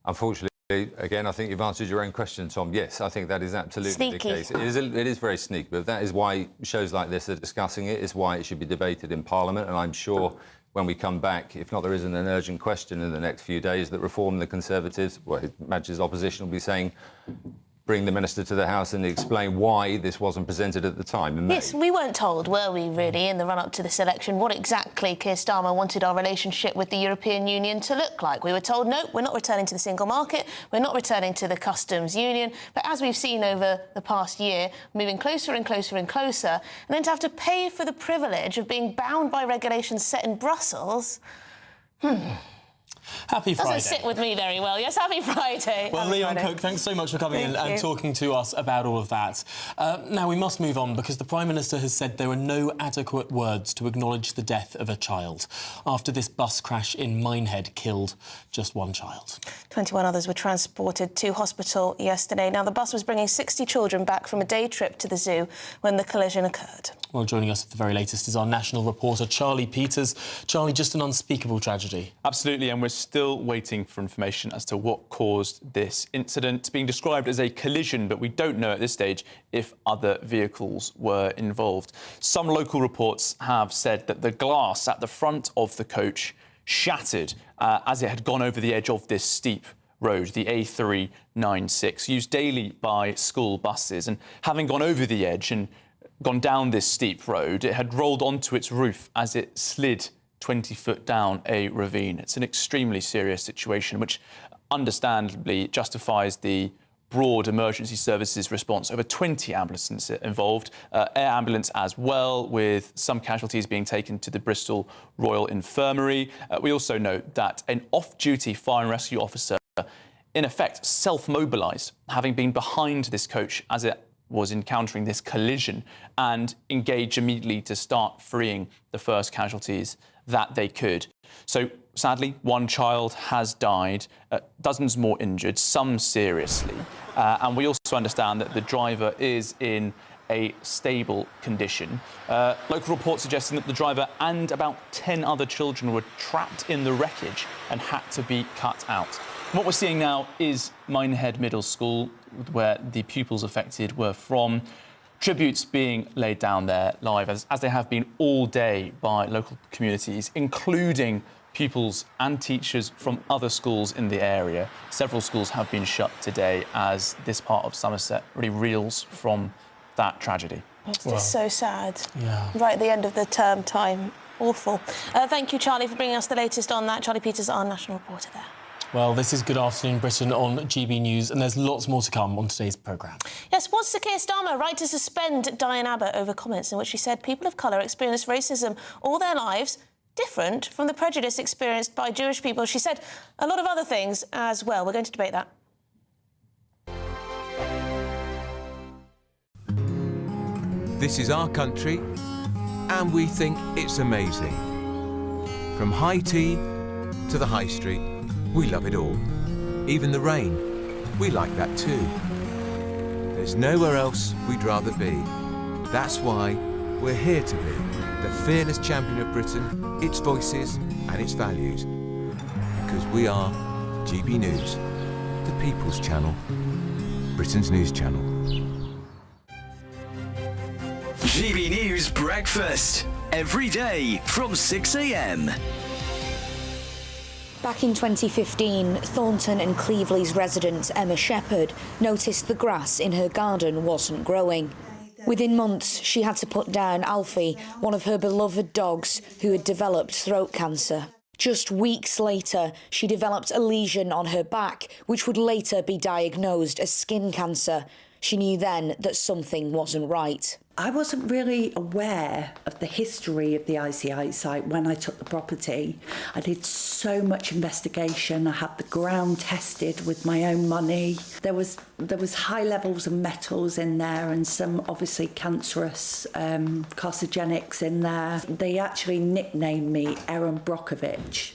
Unfortunately, again, I think you've answered your own question, Tom. Yes, I think that is absolutely the case. It is very sneaky, but that is why shows like this are discussing it. It's why it should be debated in Parliament. And I'm sure when we come back, if not there isn't an urgent question in the next few days, that Reform and the Conservatives, well, it matches opposition, will be saying, bring the Minister to the House and explain why this wasn't presented at the time. Yes, we weren't told, were we, really, in the run-up to this election, what exactly Keir Starmer wanted our relationship with the European Union to look like. We were told, no, we're not returning to the single market, we're not returning to the customs union. But as we've seen over the past year, moving closer and closer and closer, and then to have to pay for the privilege of being bound by regulations set in Brussels, Happy Friday. Doesn't sit with me very well. Yes, happy Friday. Well, Leon Cook, thanks so much for coming in and talking to us about all of that. Now, we must move on because the Prime Minister has said there are no adequate words to acknowledge the death of a child after this bus crash in Minehead killed just one child. 21 others were transported to hospital yesterday. Now, the bus was bringing 60 children back from a day trip to the zoo when the collision occurred. Well, joining us at the very latest is our national reporter, Charlie Peters. Charlie, just an unspeakable tragedy. Absolutely, and we're still still waiting for information as to what caused this incident. It's being described as a collision, but we don't know at this stage if other vehicles were involved. Some local reports have said that the glass at the front of the coach shattered as it had gone over the edge of this steep road, the A396, used daily by school buses. And having gone over the edge and gone down this steep road, it had rolled onto its roof as it slid 20 foot down a ravine. It's an extremely serious situation, which understandably justifies the broad emergency services response. Over 20 ambulances involved, air ambulance as well, with some casualties being taken to the Bristol Royal Infirmary. We also note that an off-duty fire and rescue officer, in effect, self-mobilised, having been behind this coach as it was encountering this collision, and engaged immediately to start freeing the first casualties that they could. So, sadly, one child has died, dozens more injured, some seriously. And we also understand that the driver is in a stable condition. Local reports suggesting that the driver and about 10 other children were trapped in the wreckage and had to be cut out. What we're seeing now is Minehead Middle School, where the pupils affected were from. Tributes being laid down there live, as they have been all day by local communities, including pupils and teachers from other schools in the area. Several schools have been shut today as this part of Somerset really reels from that tragedy. It's just so sad. Yeah. Right at the end of the term time. Awful. Thank you, Charlie, for bringing us the latest on that. Charlie Peters, our national reporter there. Well, this is Good Afternoon Britain on GB News, and there's lots more to come on today's programme. Yes, was Sir Keir Starmer right to suspend Diane Abbott over comments in which she said people of colour experience racism all their lives, different from the prejudice experienced by Jewish people? She said a lot of other things as well. We're going to debate that. This is our country, and we think it's amazing. From high tea to the high street, we love it all. Even the rain, we like that too. There's nowhere else we'd rather be. That's why we're here to be the fearless champion of Britain, its voices and its values. Because we are GB News, the People's Channel, Britain's news channel. GB News Breakfast, every day from 6 a.m. Back in 2015, Thornton and Cleveley's resident Emma Shepherd noticed the grass in her garden wasn't growing. Within months, she had to put down Alfie, one of her beloved dogs, who had developed throat cancer. Just weeks later, she developed a lesion on her back, which would later be diagnosed as skin cancer. She knew then that something wasn't right. I wasn't really aware of the history of the ICI site when I took the property. I did so much investigation. I had the ground tested with my own money. There was high levels of metals in there and some obviously cancerous carcinogenics in there. They actually nicknamed me Erin Brockovich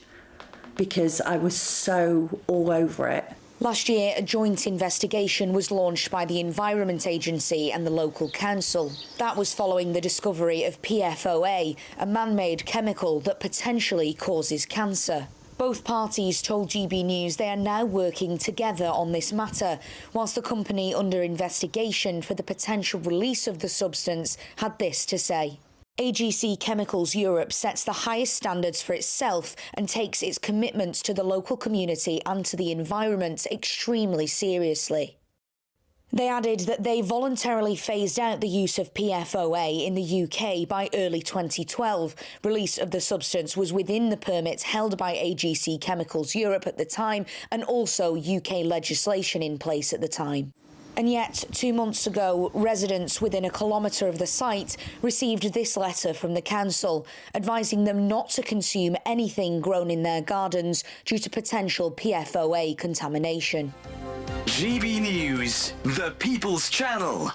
because I was so all over it. Last year, a joint investigation was launched by the Environment Agency and the local council. That was following the discovery of PFOA, a man-made chemical that potentially causes cancer. Both parties told GB News they are now working together on this matter, whilst the company under investigation for the potential release of the substance had this to say. AGC Chemicals Europe sets the highest standards for itself and takes its commitments to the local community and to the environment extremely seriously. They added that they voluntarily phased out the use of PFOA in the UK by early 2012. Release of the substance was within the permits held by AGC Chemicals Europe at the time and also UK legislation in place at the time. And yet, 2 months ago, residents within a kilometre of the site received this letter from the council, advising them not to consume anything grown in their gardens due to potential PFOA contamination. GB News, the People's Channel.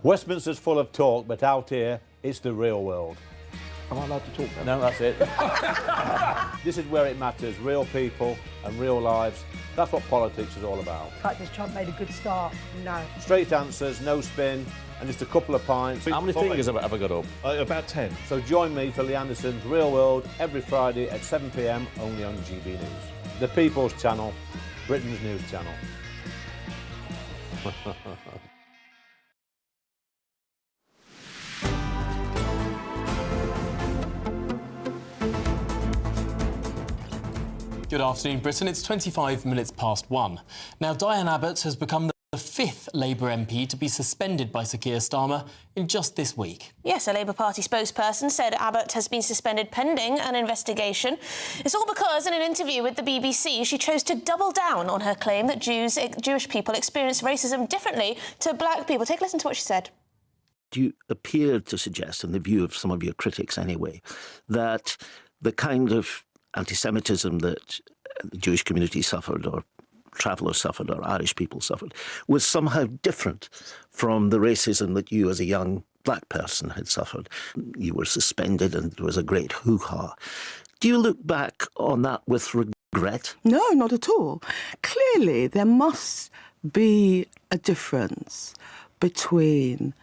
Westminster's full of talk, but out here, it's the real world. Am I allowed to talk now? No, that's it. This is where it matters, real people and real lives. That's what politics is all about. In fact, has Trump made a good start? No. Straight answers, no spin, and just a couple of pints. How many fingers have I got up? About 10. So join me for Lee Anderson's Real World every Friday at 7 p.m. only on GB News. The People's Channel, Britain's news channel. Good afternoon, Britain. It's 25 minutes past 1. Now, Diane Abbott has become the fifth Labour MP to be suspended by Sir Keir Starmer in just this week. Yes, a Labour Party spokesperson said Abbott has been suspended pending an investigation. It's all because in an interview with the BBC, she chose to double down on her claim that Jewish people experience racism differently to black people. Take a listen to what she said. You appeared to suggest, in the view of some of your critics anyway, that the kind of anti-Semitism that the Jewish community suffered, or travellers suffered, or Irish people suffered, was somehow different from the racism that you as a young black person had suffered. You were suspended and there was a great hoo-ha. Do you look back on that with regret? No, not at all. Clearly, there must be a difference between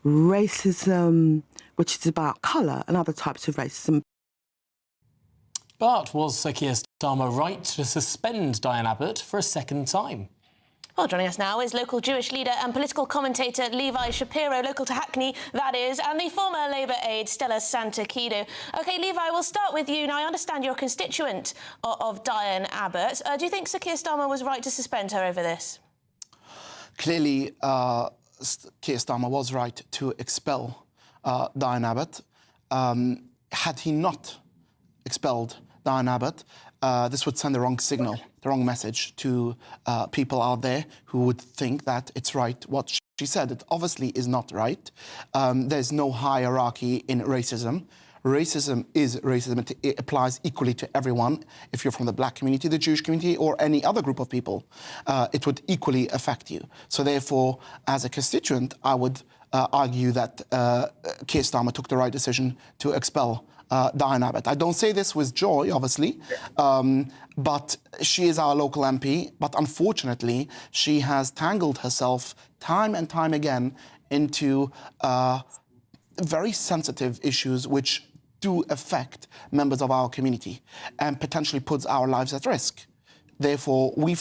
racism, which is about colour, and other types of racism. But was Sir Keir Starmer right to suspend Diane Abbott for a second time? Well, joining us now is local Jewish leader and political commentator Levi Shapiro, local to Hackney, that is, and the former Labour aide Stella Santakido. OK, Levi, we'll start with you. Now, I understand you're a constituent of Diane Abbott. Do you think Sir Keir Starmer was right to suspend her over this? Clearly, Keir Starmer was right to expel Diane Abbott. Had he not expelled Diane Abbott, this would send the wrong signal, the wrong message to people out there who would think that it's right what she said. It obviously is not right. There's no hierarchy in racism. Racism is racism. It applies equally to everyone. If you're from the black community, the Jewish community, or any other group of people, it would equally affect you. So therefore, as a constituent, I would argue that Keir Starmer took the right decision to expel Diane Abbott. I don't say this with joy, obviously, but she is our local MP. But unfortunately, she has tangled herself time and time again into very sensitive issues which do affect members of our community and potentially puts our lives at risk. Therefore, we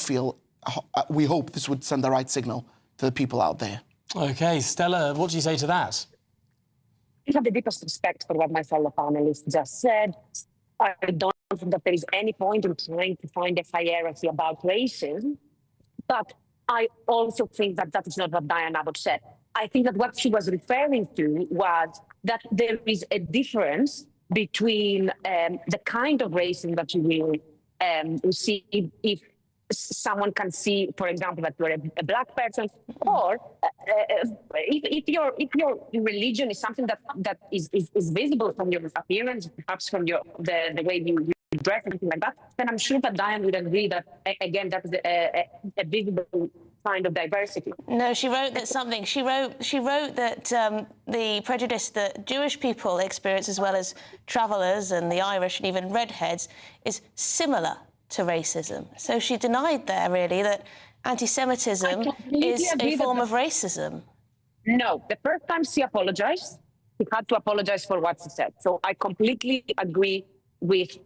hope this would send the right signal to the people out there. OK, Stella, what do you say to that? I have the deepest respect for what my fellow panelists just said. I don't think that there is any point in trying to find a hierarchy about racism, but I also think that that is not what Diane Abbott said. I think that what she was referring to was that there is a difference between the kind of racism that you will see if someone can see, for example, that you're a black person, or if your religion is something that is visible from your appearance, perhaps from the way you dress, anything like that, then I'm sure that Diane would agree that again that is a visible kind of diversity. No, she wrote that something. She wrote that the prejudice that Jewish people experience, as well as travellers and the Irish and even redheads, is similar to racism. So she denied there, really, that anti-Semitism is a form of racism. No, the first time she apologized, she had to apologize for what she said. So I completely agree with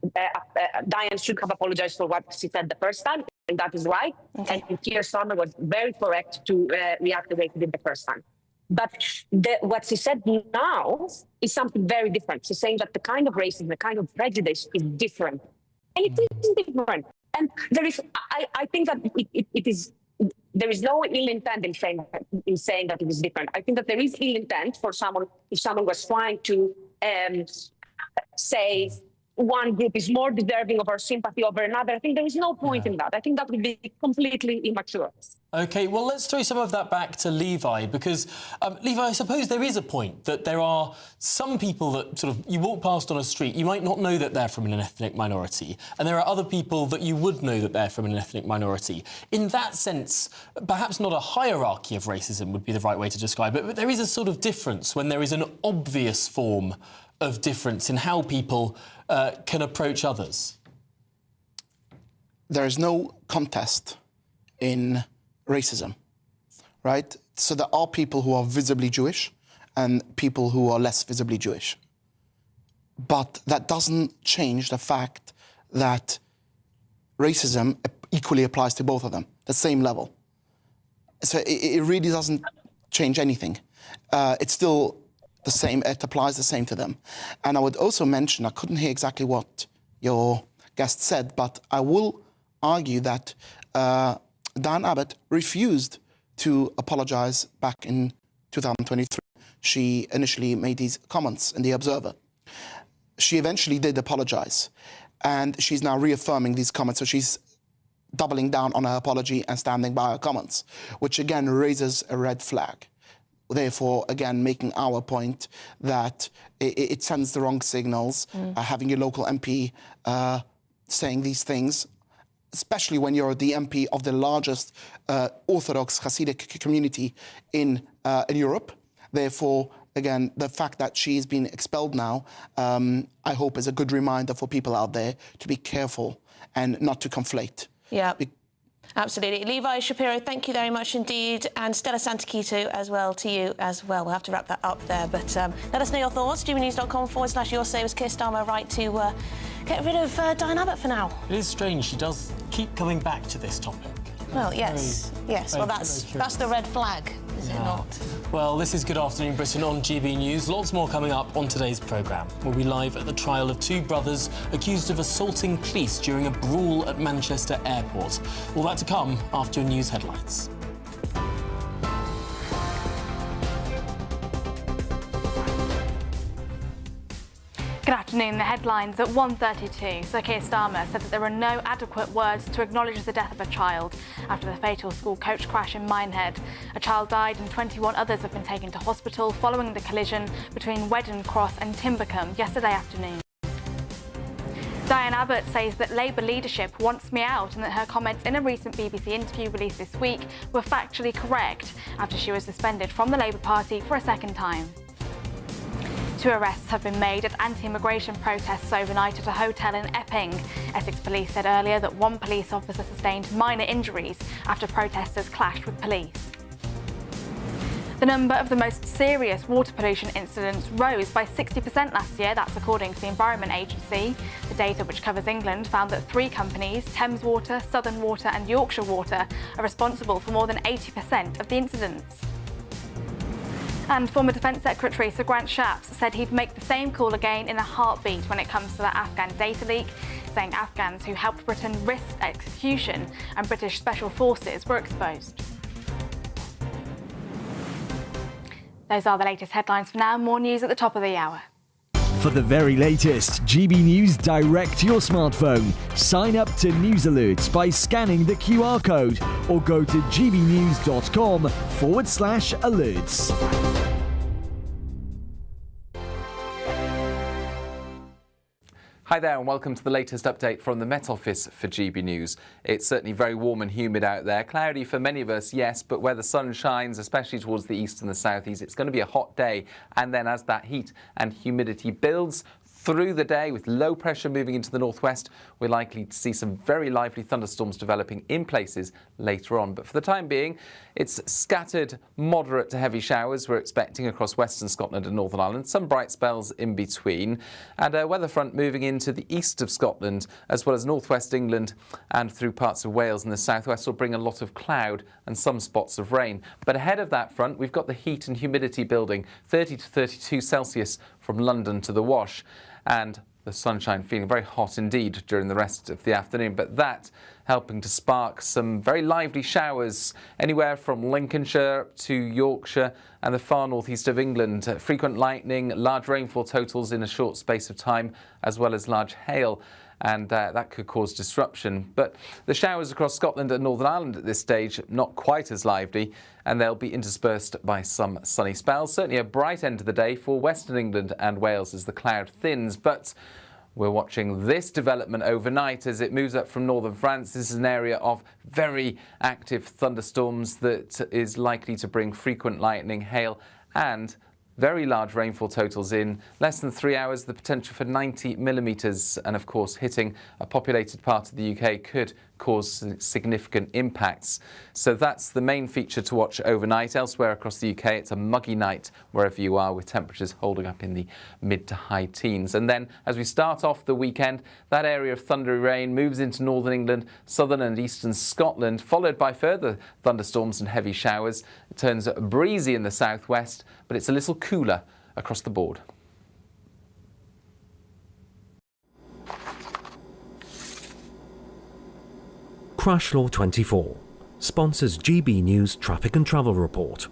Diane should have apologized for what she said the first time, and that is right. Okay. And Keir Starmer was very correct to react the way he did the first time. But what she said now is something very different. She's saying that the kind of racism, the kind of prejudice is different. And it is different. And there is, I think that it is, there is no ill intent in saying that it is different. I think that there is ill intent for someone, if someone was trying to say one group is more deserving of our sympathy over another. I think there is no point in that. I think that would be completely immature. OK, well, let's throw some of that back to Levi, because, Levi, I suppose there is a point that there are some people that sort of you walk past on a street, you might not know that they're from an ethnic minority, and there are other people that you would know that they're from an ethnic minority. In that sense, perhaps not a hierarchy of racism would be the right way to describe it, but there is a sort of difference when there is an obvious form of difference in how people can approach others? There is no contest in racism, right? So there are people who are visibly Jewish and people who are less visibly Jewish. But that doesn't change the fact that racism equally applies to both of them, the same level. So it really doesn't change anything. It's still the same, it applies the same to them. And I would also mention, I couldn't hear exactly what your guest said, but I will argue that Diane Abbott refused to apologize back in 2023. She initially made these comments in The Observer. She eventually did apologize, and she's now reaffirming these comments. So she's doubling down on her apology and standing by her comments, which again raises a red flag. Therefore, again, making our point that it sends the wrong signals, having your local MP saying these things, especially when you're the MP of the largest Orthodox Hasidic community in Europe. Therefore, again, the fact that she's been expelled now, I hope is a good reminder for people out there to be careful and not to conflate. Yeah, absolutely. Levi Shapiro, thank you very much indeed. And Stella Santakito as well, to you as well. We'll have to wrap that up there. But let us know your thoughts. GBNews.com/your say. Was Keir Starmer right to get rid of Diane Abbott for now? It is strange. She does keep coming back to this topic. Well, yes. Well, that's the red flag, is it not? Well, this is Good Afternoon Britain on GB News. Lots more coming up on today's programme. We'll be live at the trial of two brothers accused of assaulting police during a brawl at Manchester Airport. All that to come after your news headlines. Good afternoon. The headlines at 1:32. Sir Keir Starmer said that there are no adequate words to acknowledge the death of a child after the fatal school coach crash in Minehead. A child died and 21 others have been taken to hospital following the collision between Wedden Cross and Timbercombe yesterday afternoon. Diane Abbott says that Labour leadership wants me out and that her comments in a recent BBC interview released this week were factually correct after she was suspended from the Labour Party for a second time. 2 arrests have been made at anti-immigration protests overnight at a hotel in Epping. Essex police said earlier that 1 police officer sustained minor injuries after protesters clashed with police. The number of the most serious water pollution incidents rose by 60% last year, that's according to the Environment Agency. The data, which covers England, found that 3 companies, Thames Water, Southern Water and Yorkshire Water, are responsible for more than 80% of the incidents. And former Defence Secretary Sir Grant Shapps said he'd make the same call again in a heartbeat when it comes to the Afghan data leak, saying Afghans who helped Britain risk execution and British special forces were exposed. Those are the latest headlines for now. More news at the top of the hour. For the very latest GB News direct to your smartphone, sign up to News Alerts by scanning the QR code or go to gbnews.com/alerts. Hi there and welcome to the latest update from the Met Office for GB News. It's certainly very warm and humid out there. Cloudy for many of us, yes, but where the sun shines, especially towards the east and the southeast, it's going to be a hot day. And then as that heat and humidity builds through the day with low pressure moving into the northwest, we're likely to see some very lively thunderstorms developing in places later on. But for the time being, it's scattered moderate to heavy showers we're expecting across western Scotland and Northern Ireland, some bright spells in between, and a weather front moving into the east of Scotland as well as northwest England and through parts of Wales and the southwest will bring a lot of cloud and some spots of rain. But ahead of that front, we've got the heat and humidity building, 30 to 32 Celsius from London to the Wash, and the sunshine feeling very hot indeed during the rest of the afternoon, but that helping to spark some very lively showers anywhere from Lincolnshire to Yorkshire and the far northeast of England. Frequent lightning, large rainfall totals in a short space of time, as well as large hail. And that could cause disruption. But the showers across Scotland and Northern Ireland at this stage, not quite as lively, and they'll be interspersed by some sunny spells. Certainly a bright end of the day for Western England and Wales as the cloud thins. But we're watching this development overnight as it moves up from northern France. This is an area of very active thunderstorms that is likely to bring frequent lightning, hail, and Very large rainfall totals in less than 3 hours, the potential for 90 millimetres, and of course hitting a populated part of the UK could cause significant impacts. So that's the main feature to watch overnight. Elsewhere across the UK, it's a muggy night wherever you are, with temperatures holding up in the mid to high teens. And then as we start off the weekend, that area of thundery rain moves into northern England, southern and eastern Scotland, followed by further thunderstorms and heavy showers. It turns breezy in the southwest, but it's a little cooler across the board. Crash Law 24 sponsors GB News Traffic and Travel Report.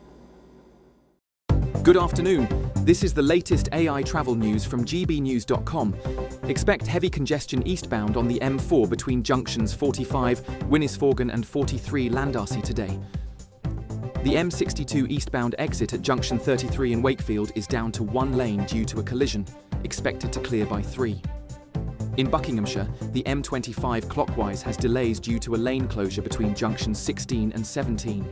Good afternoon. This is the latest AI travel news from gbnews.com. Expect heavy congestion eastbound on the M4 between junctions 45, Winnisforgan and 43 Landarcy today. The M62 eastbound exit at junction 33 in Wakefield is down to 1 lane due to a collision, expected to clear by 3. In Buckinghamshire, the M25 clockwise has delays due to a lane closure between junctions 16 and 17.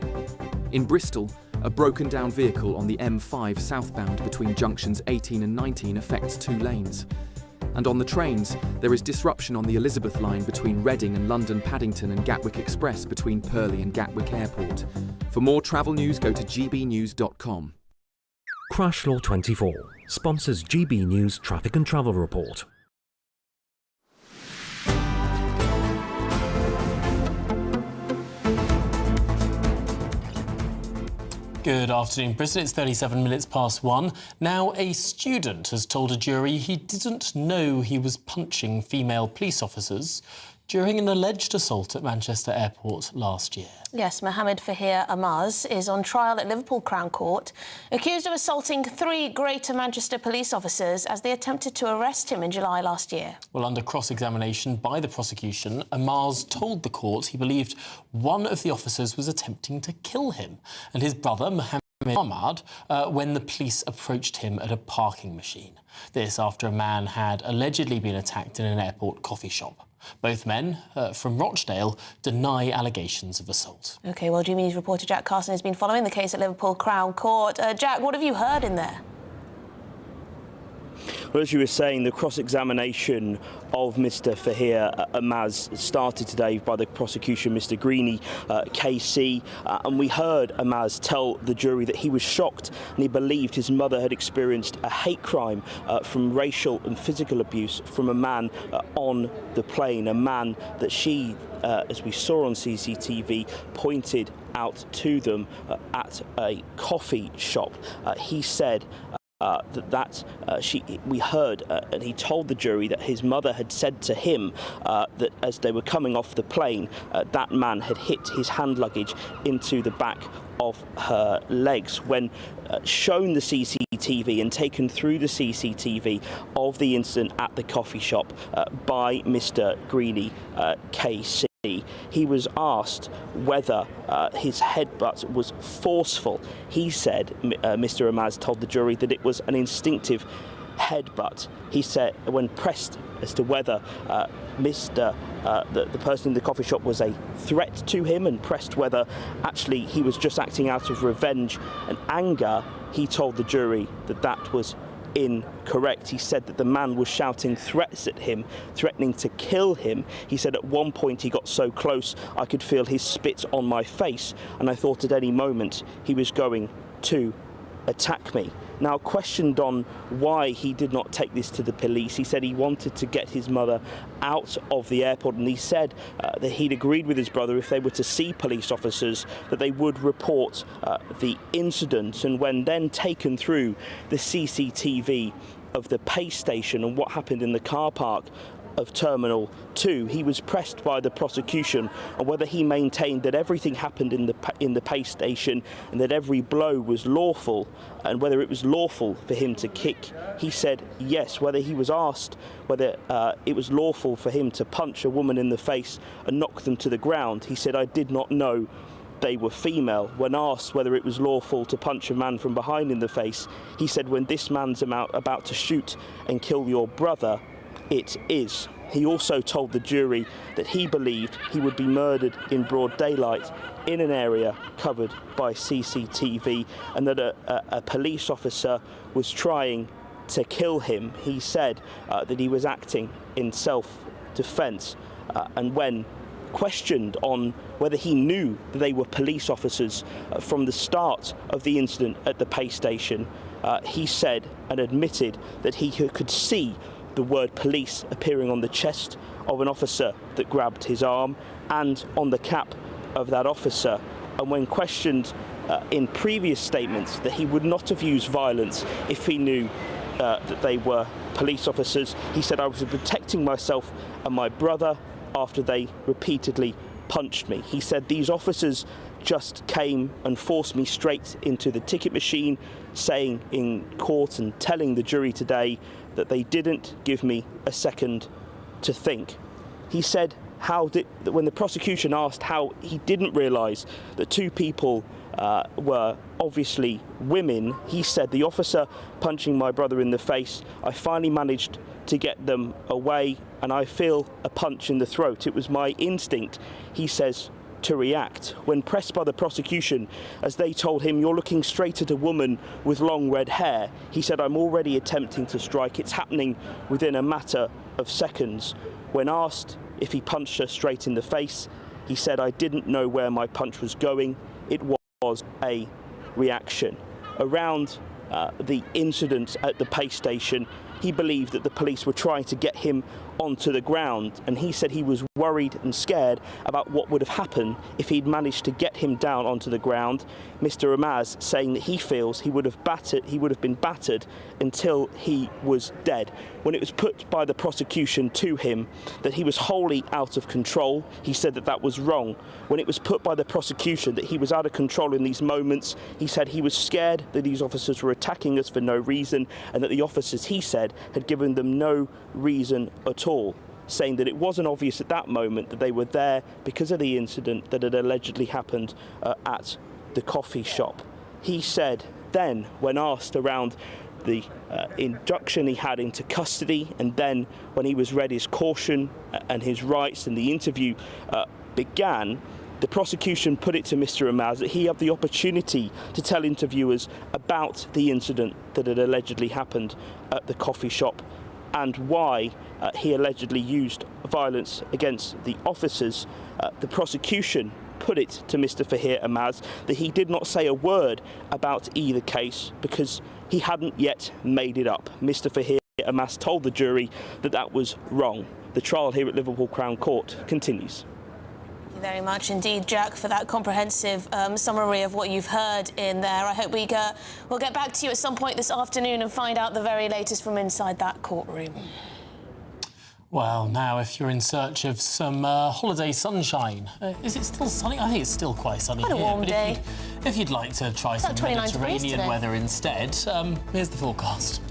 In Bristol, a broken down vehicle on the M5 southbound between junctions 18 and 19 affects 2 lanes. And on the trains, there is disruption on the Elizabeth line between Reading and London Paddington and Gatwick Express between Purley and Gatwick Airport. For more travel news, go to gbnews.com. Crash Law 24 sponsors GB News Traffic and Travel Report. Good afternoon, Britain. It's 37 minutes past 1. Now, a student has told a jury he didn't know he was punching female police officers during an alleged assault at Manchester Airport last year. Yes, Mohammed Fahir Amaz is on trial at Liverpool Crown Court, accused of assaulting 3 Greater Manchester police officers as they attempted to arrest him in July last year. Well, under cross-examination by the prosecution, Amaz told the court he believed one of the officers was attempting to kill him and his brother, Mohammed Ahmad, when the police approached him at a parking machine. This after a man had allegedly been attacked in an airport coffee shop. Both men from Rochdale deny allegations of assault. OK, well, GBNews reporter Jack Carson has been following the case at Liverpool Crown Court. Jack, what have you heard in there? Well, as you were saying, the cross-examination of Mr Fahir Amaz started today by the prosecution, Mr Greeny, KC, and we heard Amaz tell the jury that he was shocked and he believed his mother had experienced a hate crime from racial and physical abuse from a man on the plane, a man that she, as we saw on CCTV, pointed out to them at a coffee shop. He said we heard, and he told the jury that his mother had said to him that as they were coming off the plane, that man had hit his hand luggage into the back of her legs. When shown the CCTV and taken through the CCTV of the incident at the coffee shop by Mr Greeny, KC, he was asked whether his headbutt was forceful. He said, Mr Amaz told the jury, that it was an instinctive headbutt. He said, when pressed as to whether the person in the coffee shop was a threat to him, and pressed whether actually he was just acting out of revenge and anger, he told the jury that that was incorrect. He said that the man was shouting threats at him, threatening to kill him. He said at one point he got so close I could feel his spit on my face, and I thought at any moment he was going to attack me. Now, questioned on why he did not take this to the police, he said he wanted to get his mother out of the airport, and he said that he'd agreed with his brother if they were to see police officers that they would report the incident. And when then taken through the CCTV of the Pace station and what happened in the car park of Terminal 2, he was pressed by the prosecution on whether he maintained that everything happened in the Pace station and that every blow was lawful, and whether it was lawful for him to kick. He said yes. Whether he was asked whether it was lawful for him to punch a woman in the face and knock them to the ground, he said, I did not know they were female. When asked whether it was lawful to punch a man from behind in the face, he said, when this man's about to shoot and kill your brother, it is. He also told the jury that he believed he would be murdered in broad daylight in an area covered by CCTV, and that a police officer was trying to kill him. He said that he was acting in self-defence, and when questioned on whether he knew that they were police officers from the start of the incident at the pay station, he said and admitted that he could see the word police appearing on the chest of an officer that grabbed his arm and on the cap of that officer. And when questioned in previous statements that he would not have used violence if he knew that they were police officers, he said, "I was protecting myself and my brother after they repeatedly punched me." He said, "These officers just came and forced me straight into the ticket machine," saying in court and telling the jury today that they didn't give me a second to think. He said when the prosecution asked how he didn't realise that two people were obviously women, he said, "The officer punching my brother in the face, I finally managed to get them away and I feel a punch in the throat. It was my instinct," he says, to react. When pressed by the prosecution, as they told him, "You're looking straight at a woman with long red hair," he said, "I'm already attempting to strike. It's happening within a matter of seconds." When asked if he punched her straight in the face, he said, "I didn't know where my punch was going. It was a reaction." Around the incident at the pay station, he believed that the police were trying to get him onto the ground, and he said he was worried and scared about what would have happened if he'd managed to get him down onto the ground. Mr. Ramaz saying that he feels he would have been battered until he was dead. When it was put by the prosecution to him that he was wholly out of control, he said that that was wrong. When it was put by the prosecution that he was out of control in these moments, he said he was scared that these officers were attacking us for no reason, and that the officers, he said, had given them no reason at all, saying that it wasn't obvious at that moment that they were there because of the incident that had allegedly happened at the coffee shop. He said then, when asked around the induction he had into custody, and then when he was read his caution and his rights and the interview began, the prosecution put it to Mr. Ramaz that he had the opportunity to tell interviewers about the incident that had allegedly happened at the coffee shop and why he allegedly used violence against the officers. The prosecution put it to Mr. Fahir Amaz that he did not say a word about either case because he hadn't yet made it up. Mr. Fahir Amaz told the jury that that was wrong. The trial here at Liverpool Crown Court continues. Thank you very much indeed, Jack, for that comprehensive summary of what you've heard in there. I hope we'll get back to you at some point this afternoon and find out the very latest from inside that courtroom. Well, now, if you're in search of some holiday sunshine, is it still sunny? I think it's still quite sunny Quite a here. warm day. If you'd like to try some Mediterranean weather instead, here's the forecast.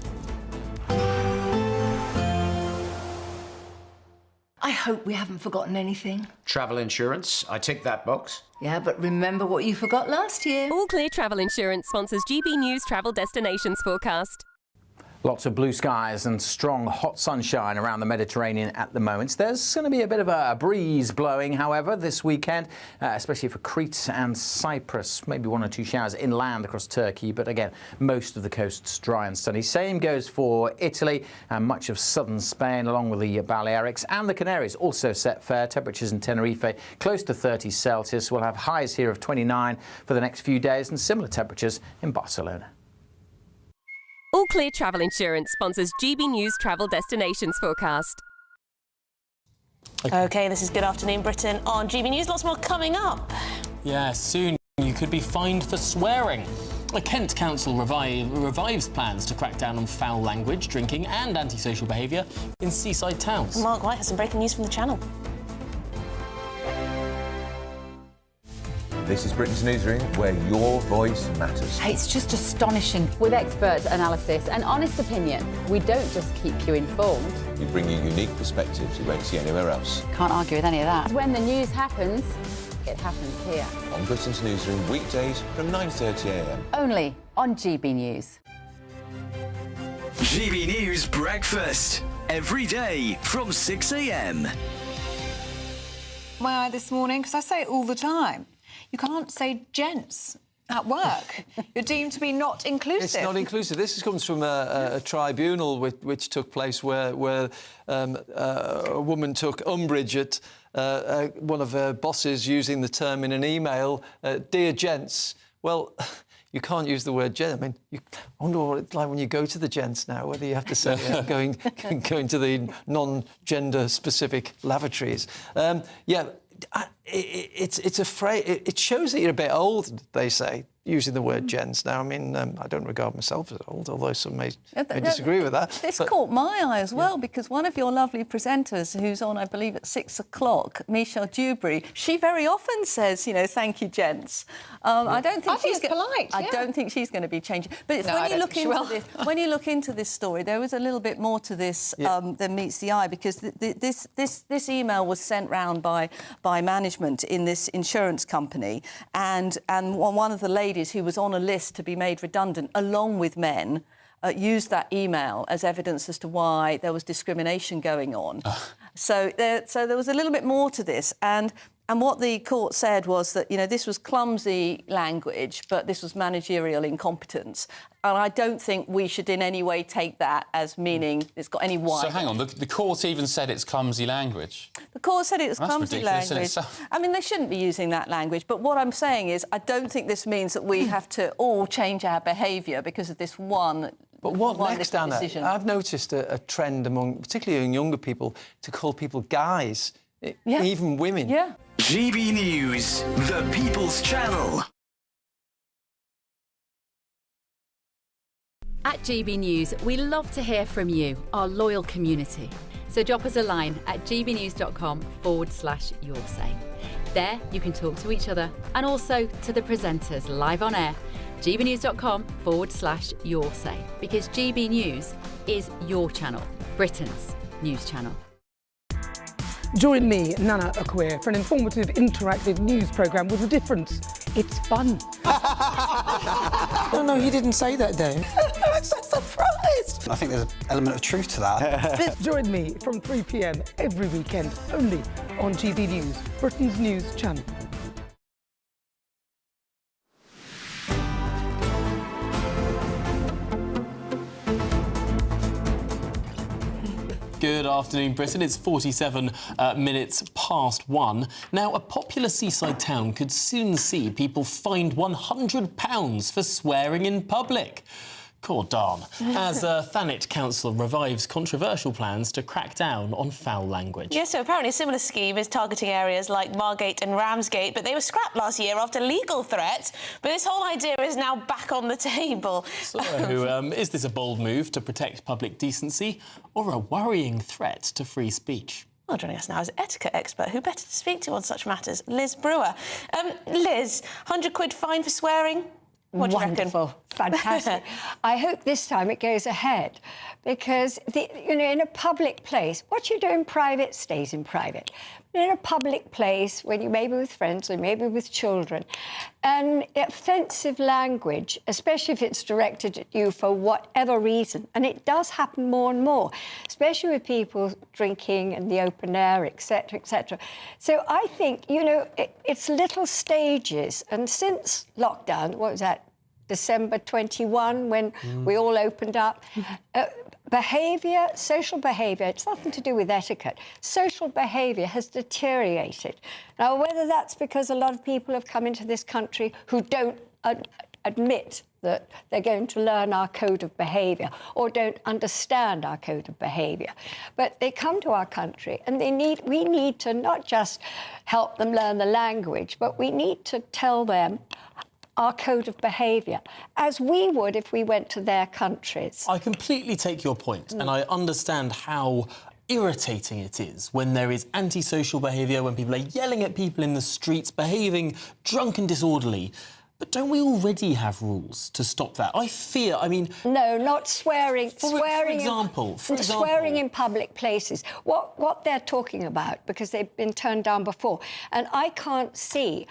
I hope we haven't forgotten anything. Travel insurance, I tick that box. Yeah, but remember what you forgot last year. All Clear Travel Insurance sponsors GB News Travel Destinations Forecast. Lots of blue skies and strong hot sunshine around the Mediterranean at the moment. There's going to be a bit of a breeze blowing, however, this weekend, especially for Crete and Cyprus. Maybe 1 or 2 showers inland across Turkey, but again, most of the coast's dry and sunny. Same goes for Italy and much of southern Spain, along with the Balearics and the Canaries. Also set fair. Temperatures in Tenerife close to 30 Celsius. We'll have highs here of 29 for the next few days and similar temperatures in Barcelona. All Clear Travel Insurance sponsors GB News Travel Destinations Forecast. OK, this is Good Afternoon Britain on GB News. Lots more coming up. Yeah, soon you could be fined for swearing. A Kent council revives plans to crack down on foul language, drinking and antisocial behaviour in seaside towns. Mark White has some breaking news from the Channel. This is Britain's Newsroom, where your voice matters. It's just astonishing. With expert analysis and honest opinion, we don't just keep you informed. We bring you unique perspectives you won't see anywhere else. Can't argue with any of that. When the news happens, it happens here. On Britain's Newsroom, weekdays from 9:30 a.m. Only on GB News. GB News Breakfast. every day from 6 a.m. My eye this morning, because I say it all the time. You can't say gents at work. You're deemed to be not inclusive. It's not inclusive. This comes from a tribunal which took place where a woman took umbrage at one of her bosses using the term in an email, dear gents. Well, you can't use the word gent. I mean, I wonder what it's like when you go to the gents now, whether you have to say going to the non-gender specific lavatories. It's a phrase. It shows that you're a bit old, they say, using the word gents now. I mean, I don't regard myself as old, although some may disagree with that. This caught my eye as well, because one of your lovely presenters, who's on, I believe, at 6 o'clock, Michelle Dewberry, she very often says, you know, thank you, gents. I don't think she's polite. I don't think she's going to be changing. But it's when you look into this story, there was a little bit more to this than meets the eye, because this email was sent round by management in this insurance company, and one of the ladies who was on a list to be made redundant, along with men, used that email as evidence as to why there was discrimination going on. So there was a little bit more to this, and what the court said was that, you know, this was clumsy language, but this was managerial incompetence. And I don't think we should in any way take that as meaning it's got any wider. So hang on, the court even said it's clumsy language? The court said it was clumsy language. In itself. I mean, they shouldn't be using that language, but what I'm saying is I don't think this means that we have to all change our behaviour because of this one. But what next, Anna? Decision. I've noticed a trend among, particularly in younger people, to call people guys, even women. Yeah. GB News, the People's Channel. At GB News, we love to hear from you, our loyal community. So drop us a line at gbnews.com/yoursay. There you can talk to each other and also to the presenters live on air. gbnews.com/yoursay, because GB News is your channel, Britain's news channel. Join me, Nana Okoye, for an informative, interactive news programme with a difference. It's fun. No, he didn't say that, Dave. I'm so surprised. I think there's an element of truth to that. Join me from 3 p.m. every weekend, only on GB News, Britain's news channel. Good afternoon, Britain. It's 47 minutes past 1. Now, a popular seaside town could soon see people fined £100 for swearing in public. Cool darn. As Thanet Council revives controversial plans to crack down on foul language. Yeah, so apparently a similar scheme is targeting areas like Margate and Ramsgate, but they were scrapped last year after legal threats. But this whole idea is now back on the table. So, is this a bold move to protect public decency or a worrying threat to free speech? Well, joining us now is etiquette expert. Who better to speak to on such matters? Liz Brewer. Liz, £100 fine for swearing? What do you reckon? Wonderful, fantastic. I hope this time it goes ahead, because in a public place, what you do in private stays in private. In a public place, when you may be with friends or maybe with children, and offensive language, especially if it's directed at you for whatever reason, and it does happen more and more, especially with people drinking in the open air, etc., etc. So I think, it's little stages, and since lockdown, what was that, December 21, when we all opened up, behaviour, social behaviour, it's nothing to do with etiquette. Social behaviour has deteriorated. Now, whether that's because a lot of people have come into this country who don't admit that they're going to learn our code of behaviour or don't understand our code of behaviour, but they come to our country and we need to not just help them learn the language, but we need to tell them our code of behaviour, as we would if we went to their countries. I completely take your point, and I understand how irritating it is when there is antisocial behaviour, when people are yelling at people in the streets, behaving drunk and disorderly. But don't we already have rules to stop that? No, not swearing. For example, swearing in public places. What they're talking about, because they've been turned down before, and I can't see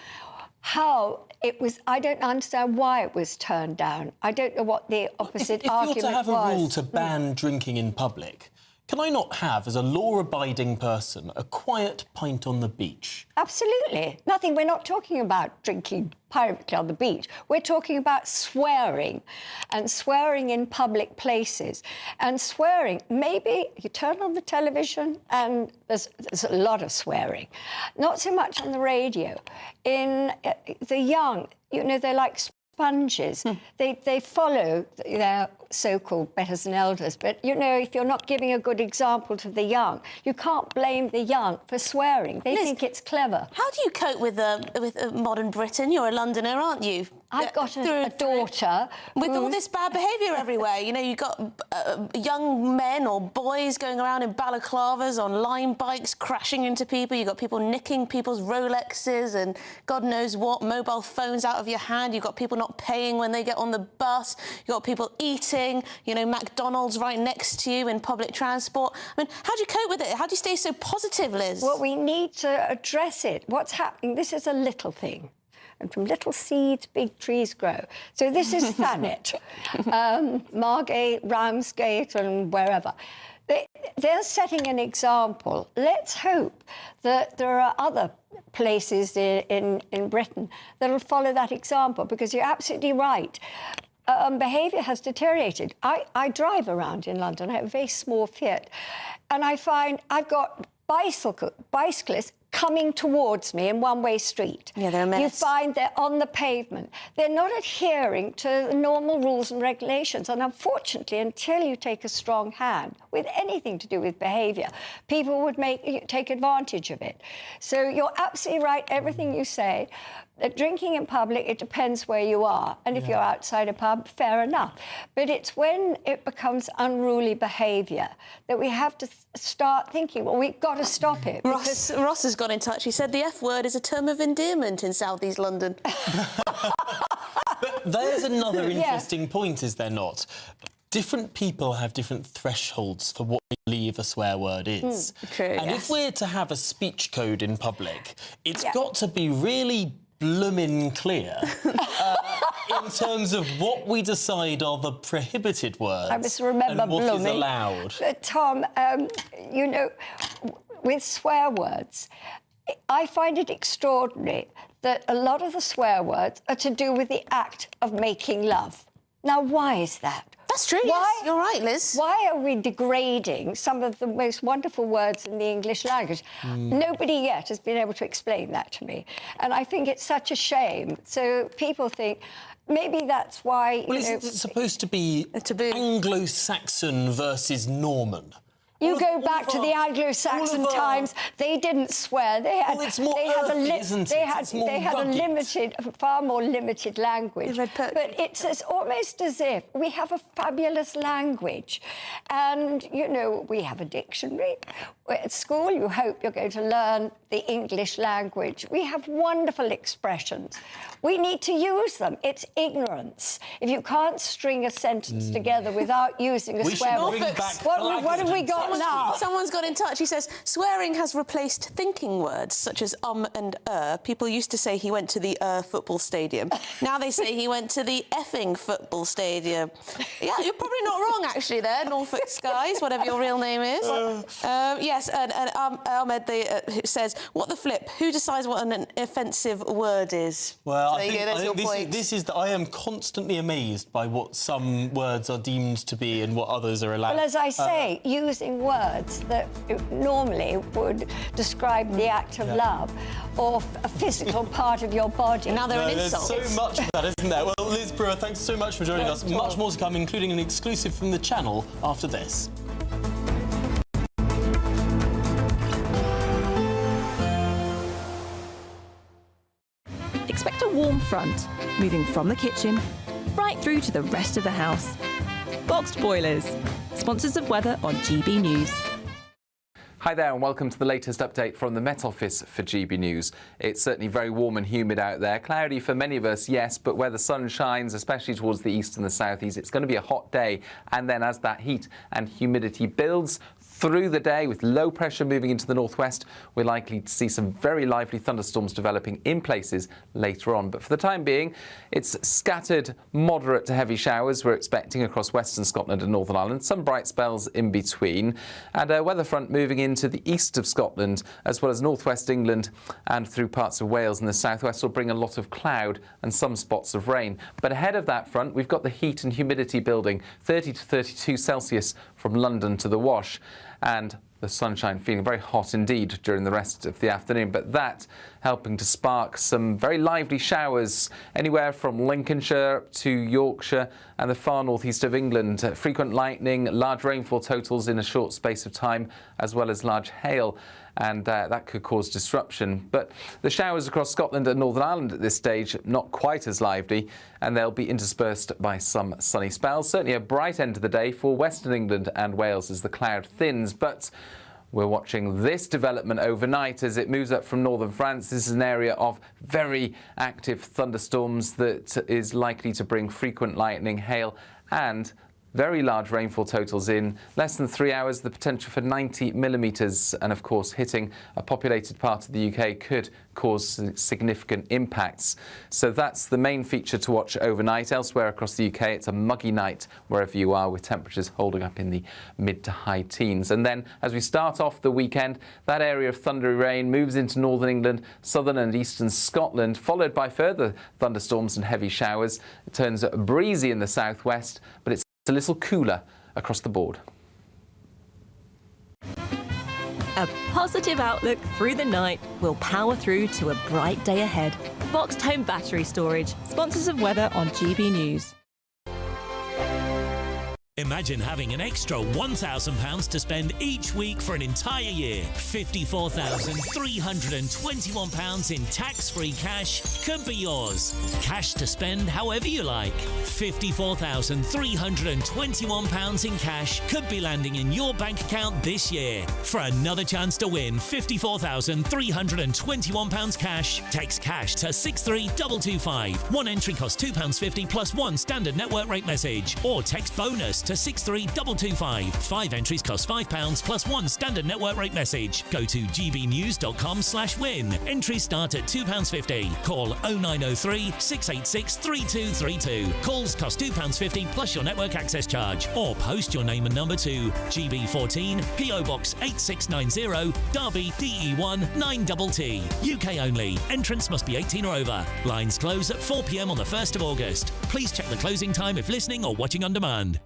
how it was. I don't understand why it was turned down. I don't know what the opposite argument was. If you're to have a rule to ban drinking in public, can I not have, as a law-abiding person, a quiet pint on the beach? Absolutely. Nothing. We're not talking about drinking privately on the beach. We're talking about swearing, and swearing in public places. And swearing, maybe you turn on the television and there's a lot of swearing. Not so much on the radio. In the young, you know, they're like sponges. They follow their so-called betters and elders. But, you know, if you're not giving a good example to the young, you can't blame the young for swearing. They think it's clever. How do you cope with modern Britain? You're a Londoner, aren't you? I've got a daughter. With all this bad behaviour everywhere. You know, you've got young men or boys going around in balaclavas on line bikes, crashing into people. You've got people nicking people's Rolexes and God knows what, mobile phones out of your hand. You've got people not paying when they get on the bus. You've got people eating, you know, McDonald's right next to you in public transport. I mean, how do you cope with it? How do you stay so positive, Liz? Well, we need to address it. What's happening? This is a little thing. And from little seeds, big trees grow. So this is Thanet, Margate, Ramsgate and wherever. They're setting an example. Let's hope that there are other places in Britain that will follow that example, because you're absolutely right. Behaviour has deteriorated. I drive around in London. I have a very small Fiat. And I find I've got bicyclists coming towards me in one-way street. Yeah, they're a mess. You find they're on the pavement. They're not adhering to the normal rules and regulations. And unfortunately, until you take a strong hand with anything to do with behaviour, people would take advantage of it. So you're absolutely right, everything you say. Drinking in public, it depends where you are. And if you're outside a pub, fair enough. But it's when it becomes unruly behaviour that we have to start thinking, well, we've got to stop it. Ross has got in touch. He said the F word is a term of endearment in South East London. But there's another interesting point, is there not? Different people have different thresholds for what they believe a swear word is. True, and if we're to have a speech code in public, it's got to be really bloomin' clear in terms of what we decide are the prohibited words I must remember and what is blooming. allowed. Tom, you know, with swear words, I find it extraordinary that a lot of the swear words are to do with the act of making love. Now, why is that? That's true, yes. You're right, Liz. Why are we degrading some of the most wonderful words in the English language? Nobody yet has been able to explain that to me. And I think it's such a shame. So people think, maybe that's why... Well, isn't it supposed to be Anglo-Saxon versus Norman? You go back to the Anglo-Saxon times, they didn't swear. They had, it's more earthy, isn't it? They had a far more limited language. But it's almost as if we have a fabulous language. And, you know, we have a dictionary. At school, you hope you're going to learn the English language. We have wonderful expressions. We need to use them. It's ignorance. If you can't string a sentence together without using a swear word, what have we got now? Someone's got in touch. He says, swearing has replaced thinking words such as and People used to say he went to the football stadium. Now they say he went to the Epping football stadium. Yeah, you're probably not wrong, actually, there, Norfolk Skies, whatever your real name is. Yes, and Ahmed says, what the flip? Who decides what an offensive word is? Well, I think this is that I am constantly amazed by what some words are deemed to be and what others are allowed. Well, as I say, using words that normally would describe the act of love or a physical part of your body. Now they're an insult. There's so much of that, isn't there? Well, Liz Brewer, thanks so much for joining us. Much more to come, including an exclusive from the channel after this. Expect a warm front, moving from the kitchen right through to the rest of the house. Boxed Boilers, sponsors of weather on GB News. Hi there and welcome to the latest update from the Met Office for GB News. It's certainly very warm and humid out there. Cloudy for many of us, yes, but where the sun shines, especially towards the east and the southeast, it's going to be a hot day. And then as that heat and humidity builds, through the day with low pressure moving into the northwest. We're likely to see some very lively thunderstorms developing in places later on. But for the time being, it's scattered moderate to heavy showers we're expecting across western Scotland and Northern Ireland, some bright spells in between, and a weather front moving into the east of Scotland as well as northwest England and through parts of Wales and the southwest will bring a lot of cloud and some spots of rain. But ahead of that front, we've got the heat and humidity building, 30 to 32 Celsius from London to the Wash, and the sunshine feeling very hot indeed during the rest of the afternoon, but that helping to spark some very lively showers anywhere from Lincolnshire to Yorkshire and the far northeast of England. Frequent lightning, large rainfall totals in a short space of time, as well as large hail, and that could cause disruption. But the showers across Scotland and Northern Ireland at this stage not quite as lively, and they'll be interspersed by some sunny spells. Certainly a bright end of the day for Western England and Wales as the cloud thins, but we're watching this development overnight as it moves up from northern France. This is an area of very active thunderstorms that is likely to bring frequent lightning, hail and very large rainfall totals in less than 3 hours, the potential for 90 millimetres, and of course hitting a populated part of the UK could cause significant impacts. So that's the main feature to watch overnight. Elsewhere across the UK, it's a muggy night wherever you are, with temperatures holding up in the mid to high teens. And then as we start off the weekend, that area of thundery rain moves into northern England, southern and eastern Scotland, followed by further thunderstorms and heavy showers. It turns breezy in the southwest, but it's a little cooler across the board. A positive outlook through the night will power through to a bright day ahead. Boxed Home Battery Storage, sponsors of weather on GB News. Imagine having an extra £1,000 to spend each week for an entire year. £54,321 in tax-free cash could be yours. Cash to spend however you like. £54,321 in cash could be landing in your bank account this year. For another chance to win £54,321 cash, text cash to 63225. One entry costs £2.50 plus one standard network rate message. Or text bonus to 63225. 5 entries cost £5 plus one standard network rate message. Go to gbnews.com/win. Entries start at £2.50. Call 0903 686 3232. Calls cost £2.50 plus your network access charge. Or post your name and number to GB14 PO Box 8690 Derby DE1 9TT. UK only. Entrance must be 18 or over. Lines close at 4 p.m. on the 1st of August. Please check the closing time if listening or watching on demand.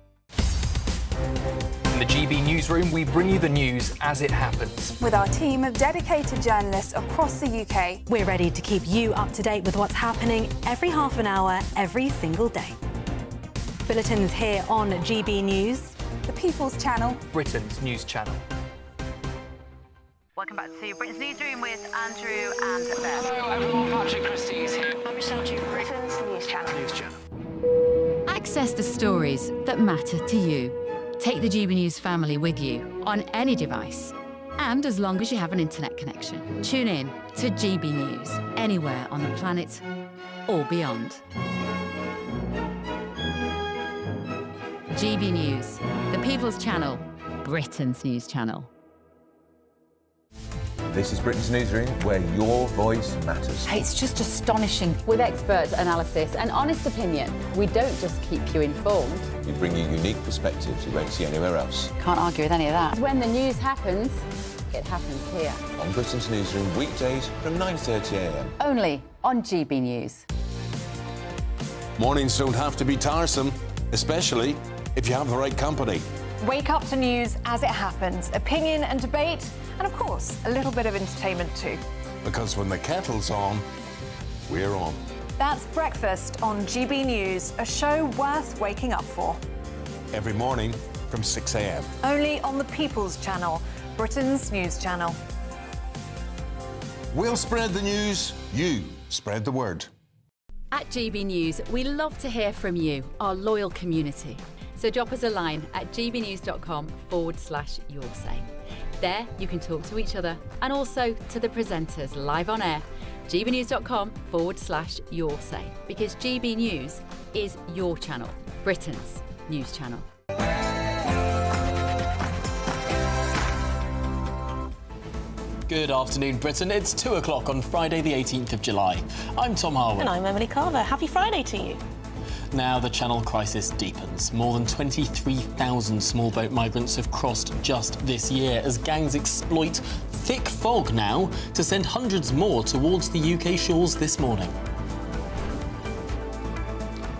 In the GB Newsroom, we bring you the news as it happens. With our team of dedicated journalists across the UK, we're ready to keep you up to date with what's happening every half an hour, every single day. Bulletins here on GB News, the People's Channel, Britain's news channel. Welcome back to Britain's Newsroom with Andrew and Beth. Hello everyone, Patrick Christie is here. I'm Michelle Duke, Britain's news channel. Access the stories that matter to you. Take the GB News family with you on any device, and as long as you have an internet connection. Tune in to GB News anywhere on the planet or beyond. GB News, the People's Channel, Britain's news channel. This is Britain's Newsroom, where your voice matters. It's just astonishing. With expert analysis and honest opinion, we don't just keep you informed. We bring you unique perspectives you won't see anywhere else. Can't argue with any of that. When the news happens, it happens here. On Britain's Newsroom, weekdays from 9:30 a.m. Only on GB News. Mornings don't have to be tiresome, especially if you have the right company. Wake up to news as it happens, opinion and debate, and of course, a little bit of entertainment too. Because when the kettle's on, we're on. That's Breakfast on GB News, a show worth waking up for. Every morning from 6 a.m. Only on the People's Channel, Britain's news channel. We'll spread the news, you spread the word. At GB News, we love to hear from you, our loyal community. So drop us a line at gbnews.com/yoursay. There you can talk to each other and also to the presenters live on air. gbnews.com/yoursay, because GB News is your channel, Britain's news channel. Good afternoon, Britain. It's 2 o'clock on Friday, the 18th of July. I'm Tom Harwood. And I'm Emily Carver. Happy Friday to you. Now the Channel crisis deepens. More than 23,000 small boat migrants have crossed just this year as gangs exploit thick fog now to send hundreds more towards the UK shores this morning.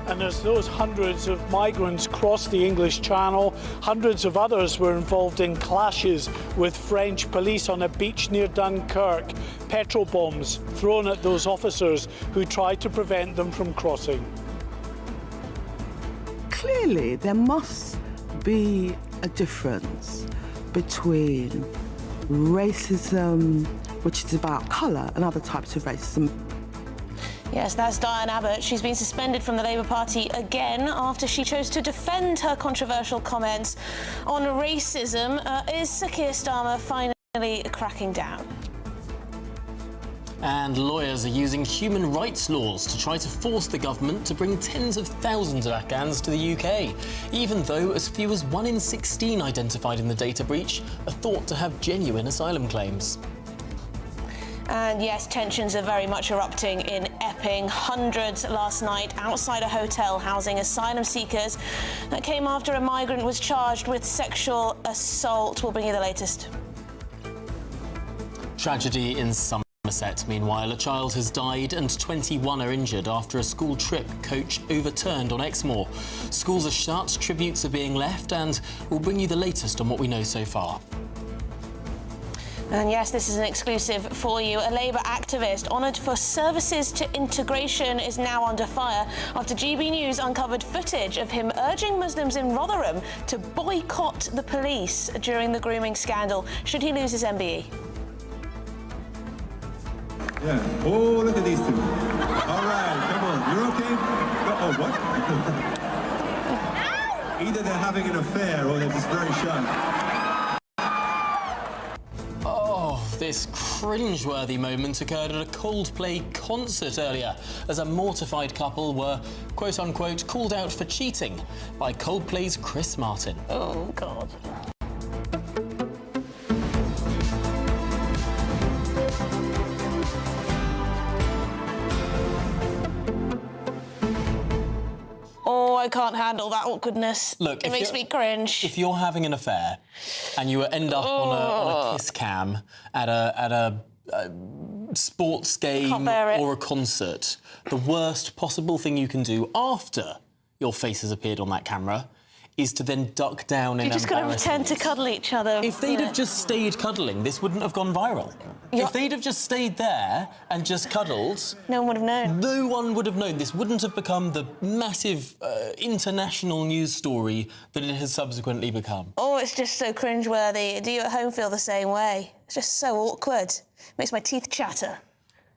And as those hundreds of migrants crossed the English Channel, hundreds of others were involved in clashes with French police on a beach near Dunkirk. Petrol bombs thrown at those officers who tried to prevent them from crossing. Clearly, there must be a difference between racism, which is about colour, and other types of racism. Yes, that's Diane Abbott. She's been suspended from the Labour Party again after she chose to defend her controversial comments on racism. Is Sir Keir Starmer finally cracking down? And lawyers are using human rights laws to try to force the government to bring tens of thousands of Afghans to the UK, even though as few as 1 in 16 identified in the data breach are thought to have genuine asylum claims. And yes, tensions are very much erupting in Epping. Hundreds last night outside a hotel housing asylum seekers. That came after a migrant was charged with sexual assault. We'll bring you the latest. Tragedy in Somerset, meanwhile. A child has died and 21 are injured after a school trip coach overturned on Exmoor. Schools are shut, tributes are being left, and we'll bring you the latest on what we know so far. And yes, this is an exclusive for you. A Labour activist honoured for services to integration is now under fire after GBNews uncovered footage of him urging Muslims in Rotherham to boycott the police during the grooming scandal, should he lose his MBE. Yeah. Oh, look at these two. All right, come on. You're okay? Oh, what? Either they're having an affair or they're just very shy. This cringeworthy moment occurred at a Coldplay concert earlier as a mortified couple were, quote-unquote, called out for cheating by Coldplay's Chris Martin. Oh, God. Oh, I can't handle that awkwardness. Look, it makes me cringe. If you're having an affair and you end up on a kiss cam at a sports game or a concert, the worst possible thing you can do after your face has appeared on that camera is to then duck down in embarrassment. You're just going to pretend to cuddle each other. If they'd have just stayed cuddling, this wouldn't have gone viral. If they'd have just stayed there and just cuddled... No one would have known. No one would have known. This wouldn't have become the massive international news story that it has subsequently become. Oh, it's just so cringeworthy. Do you at home feel the same way? It's just so awkward. Makes my teeth chatter.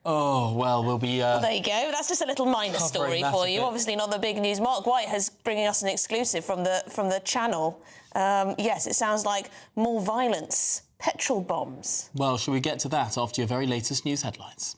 Oh, well, we'll be... Well, there you go. That's just a little minor story for you. Obviously not the big news. Mark White has bringing us an exclusive from the Channel. Yes, it sounds like more violence. Petrol bombs. Well, shall we get to that after your very latest news headlines?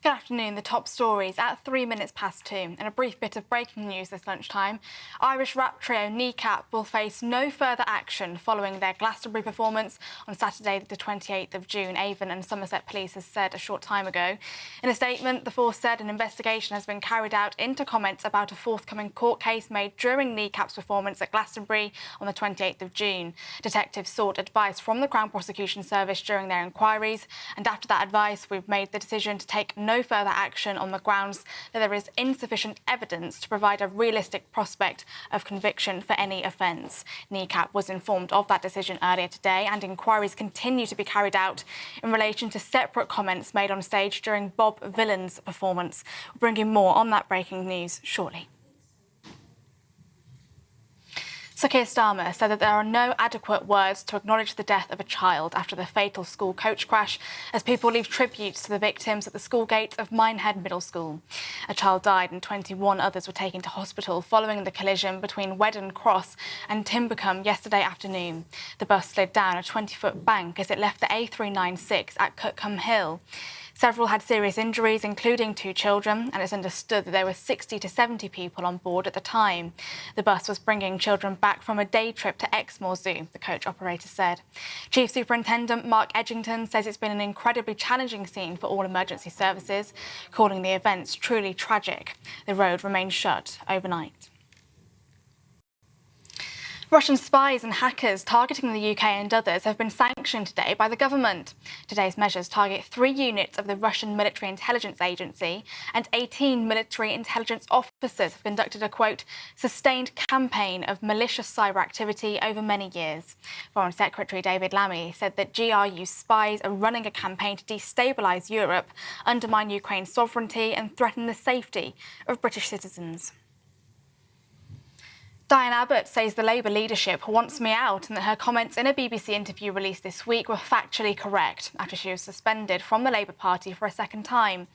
Good afternoon. The top stories at 3 minutes past 2. And a brief bit of breaking news this lunchtime. Irish rap trio Kneecap will face no further action following their Glastonbury performance on Saturday, the 28th of June, Avon and Somerset Police has said a short time ago. In a statement, the force said an investigation has been carried out into comments about a forthcoming court case made during Kneecap's performance at Glastonbury on the 28th of June. Detectives sought advice from the Crown Prosecution Service during their inquiries, and after that advice, we've made the decision to take no further action on the grounds that there is insufficient evidence to provide a realistic prospect of conviction for any offence. Kneecap was informed of that decision earlier today, and inquiries continue to be carried out in relation to separate comments made on stage during Bob Villan's performance. We'll bring you more on that breaking news shortly. Sir Keir Starmer said that there are no adequate words to acknowledge the death of a child after the fatal school coach crash as people leave tributes to the victims at the school gates of Minehead Middle School. A child died and 21 others were taken to hospital following the collision between Weddon Cross and Timbercombe yesterday afternoon. The bus slid down a 20-foot bank as it left the A396 at Cutcombe Hill. Several had serious injuries, including 2 children, and it's understood that there were 60 to 70 people on board at the time. The bus was bringing children back from a day trip to Exmoor Zoo, the coach operator said. Chief Superintendent Mark Edgington says it's been an incredibly challenging scene for all emergency services, calling the events truly tragic. The road remains shut overnight. Russian spies and hackers targeting the UK and others have been sanctioned today by the government. Today's measures target 3 units of the Russian Military Intelligence Agency, and 18 military intelligence officers have conducted a, quote, sustained campaign of malicious cyber activity over many years. Foreign Secretary David Lammy said that GRU spies are running a campaign to destabilise Europe, undermine Ukraine's sovereignty and threaten the safety of British citizens. Diane Abbott says the Labour leadership wants me out and that her comments in a BBC interview released this week were factually correct after she was suspended from the Labour Party for a second time.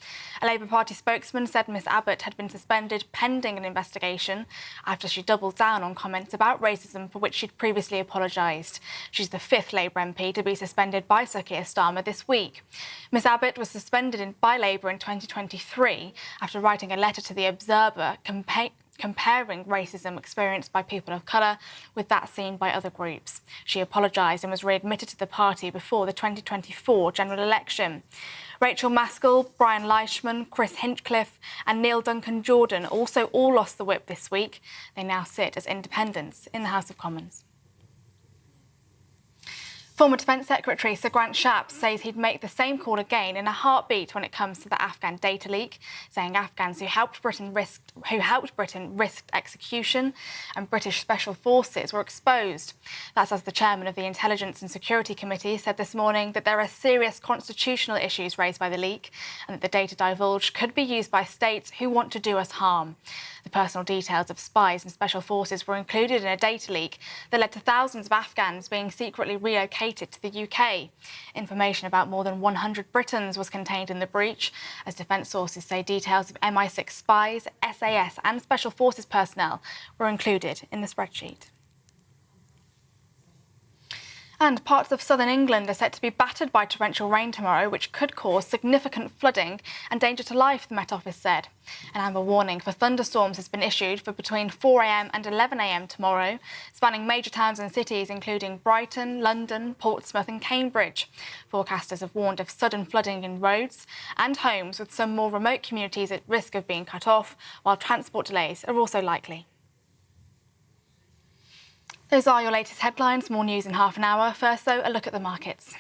A Labour Party spokesman said Miss Abbott had been suspended pending an investigation after she doubled down on comments about racism for which she'd previously apologised. She's the 5th Labour MP to be suspended by Sir Keir Starmer this week. Miss Abbott was suspended by Labour in 2023 after writing a letter to The Observer comparing racism experienced by people of colour with that seen by other groups. She apologised and was readmitted to the party before the 2024 general election. Rachel Maskell, Brian Leishman, Chris Hinchcliffe and Neil Duncan-Jordan also all lost the whip this week. They now sit as independents in the House of Commons. Former Defence Secretary Sir Grant Shapps says he'd make the same call again in a heartbeat when it comes to the Afghan data leak, saying Afghans who helped Britain risked execution and British special forces were exposed. That's as the chairman of the Intelligence and Security Committee said this morning that there are serious constitutional issues raised by the leak and that the data divulged could be used by states who want to do us harm. The personal details of spies and special forces were included in a data leak that led to thousands of Afghans being secretly relocated to the UK. Information about more than 100 Britons was contained in the breach, as defence sources say details of MI6 spies, SAS and special forces personnel were included in the spreadsheet. And parts of southern England are set to be battered by torrential rain tomorrow, which could cause significant flooding and danger to life, the Met Office said. An amber warning for thunderstorms has been issued for between 4 a.m. and 11 a.m. tomorrow, spanning major towns and cities including Brighton, London, Portsmouth and Cambridge. Forecasters have warned of sudden flooding in roads and homes, with some more remote communities at risk of being cut off, while transport delays are also likely. Those are your latest headlines. More news in half an hour. First, though, a look at the markets.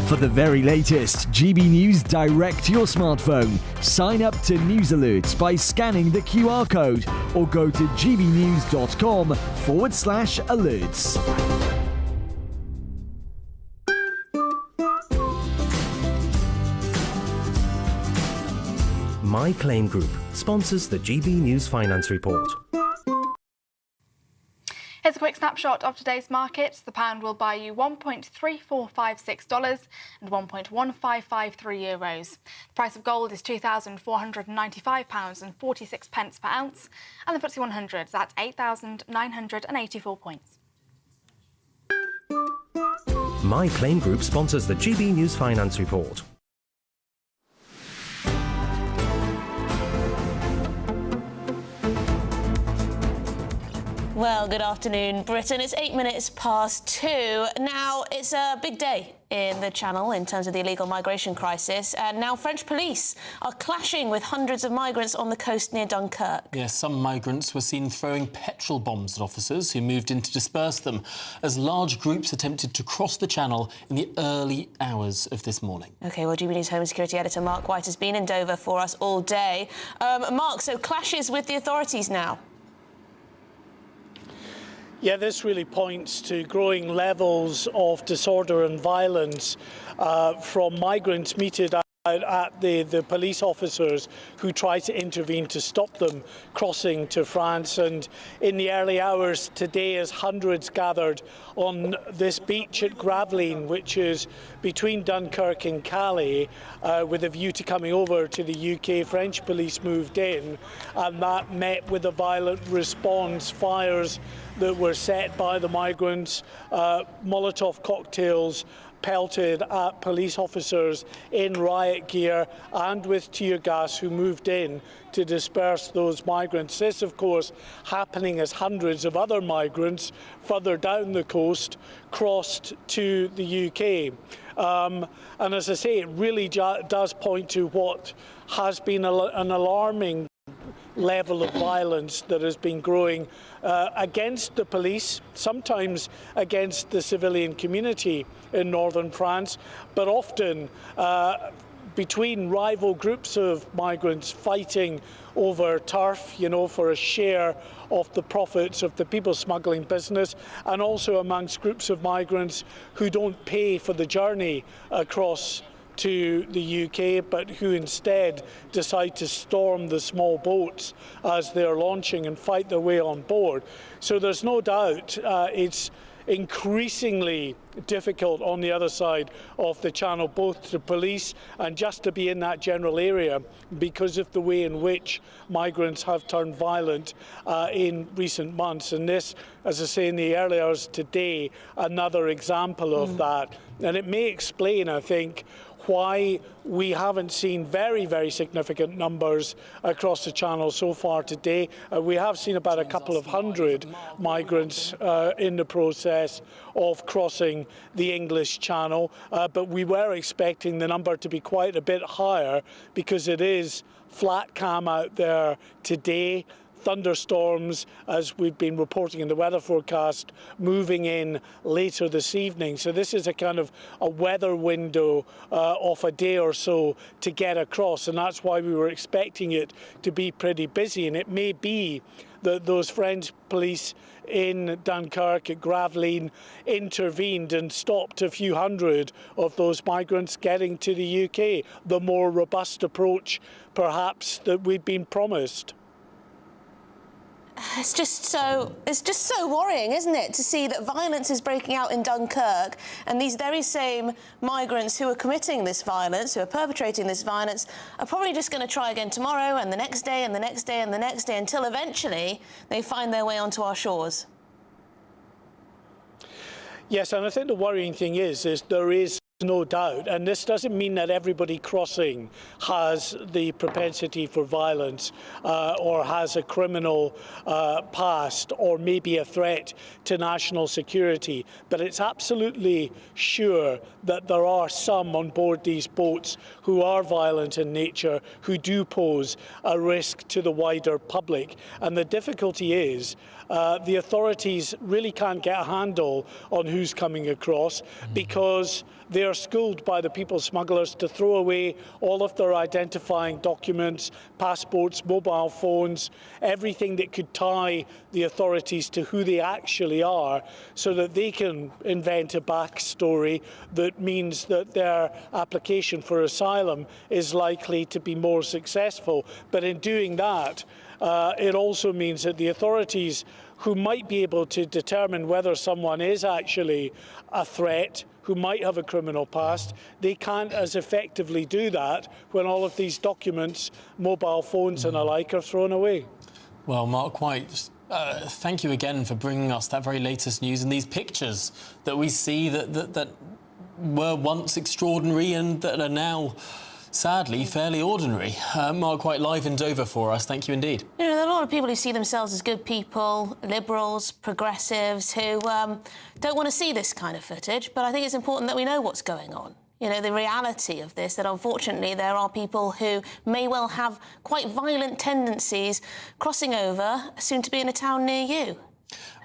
For the very latest GB News direct to your smartphone, sign up to News Alerts by scanning the QR code or go to gbnews.com/alerts. My Claim Group sponsors the GB News Finance Report. Here's a quick snapshot of today's markets. The pound will buy you $1.3456 and €1.1553. The price of gold is £2,495.46 per ounce, and the FTSE 100 is at 8,984 points. My Claim Group sponsors the GB News Finance Report. Well, good afternoon, Britain. It's 8 minutes past 2. Now, it's a big day in the Channel in terms of the illegal migration crisis. And now French police are clashing with hundreds of migrants on the coast near Dunkirk. Yes, some migrants were seen throwing petrol bombs at officers who moved in to disperse them as large groups attempted to cross the Channel in the early hours of this morning. OK, well, GB News Home and Security Editor Mark White has been in Dover for us all day. Mark, so clashes with the authorities now? Yeah, this really points to growing levels of disorder and violence from migrants meted at the police officers who try to intervene to stop them crossing to France. And in the early hours today, as hundreds gathered on this beach at Gravelines, which is between Dunkirk and Calais, with a view to coming over to the UK, French police moved in, and that met with a violent response, fires that were set by the migrants, Molotov cocktails pelted at police officers in riot gear and with tear gas who moved in to disperse those migrants. This, of course, happening as hundreds of other migrants further down the coast crossed to the UK. And as I say, it really does point to what has been an alarming level of violence that has been growing against the police, sometimes against the civilian community in northern France, but often between rival groups of migrants fighting over turf, you know, for a share of the profits of the people smuggling business, and also amongst groups of migrants who don't pay for the journey across to the UK, but who instead decide to storm the small boats as they're launching and fight their way on board. So there's no doubt it's increasingly difficult on the other side of the channel, both to police and just to be in that general area because of the way in which migrants have turned violent in recent months. And this, as I say, in the early hours today, another example of that. And it may explain, I think, why we haven't seen very, very significant numbers across the channel so far today. We have seen about a couple of hundred migrants in the process of crossing the English Channel, but we were expecting the number to be quite a bit higher because it is flat cam out there today. Thunderstorms, as we've been reporting in the weather forecast, moving in later this evening. So this is a kind of a weather window of a day or so to get across, and that's why we were expecting it to be pretty busy. And it may be that those French police in Dunkirk at Gravelines intervened and stopped a few hundred of those migrants getting to the UK, the more robust approach perhaps that we'd been promised. It's just so worrying, isn't it, to see that violence is breaking out in Dunkirk and these very same migrants who are committing this violence, who are perpetrating this violence, are probably just going to try again tomorrow and the next day and the next day and the next day until eventually they find their way onto our shores. Yes, and I think the worrying thing is there is no doubt, and this doesn't mean that everybody crossing has the propensity for violence or has a criminal past or maybe a threat to national security, but it's absolutely sure that there are some on board these boats who are violent in nature, who do pose a risk to the wider public. And the difficulty is the authorities really can't get a handle on who's coming across because they are schooled by the people smugglers to throw away all of their identifying documents, passports, mobile phones, everything that could tie the authorities to who they actually are, so that they can invent a backstory that means that their application for asylum is likely to be more successful. But in doing that, it also means that the authorities who might be able to determine whether someone is actually a threat, who might have a criminal past, they can't as effectively do that when all of these documents, mobile phones and alike are thrown away. Well, Mark White, thank you again for bringing us that very latest news and these pictures that we see that were once extraordinary and that are now, sadly, fairly ordinary. Mark White live in Dover for us. Thank you indeed. You know, there are a lot of people who see themselves as good people, liberals, progressives, who don't want to see this kind of footage, but I think it's important that we know what's going on. You know, the reality of this, that unfortunately there are people who may well have quite violent tendencies crossing over, soon to be in a town near you.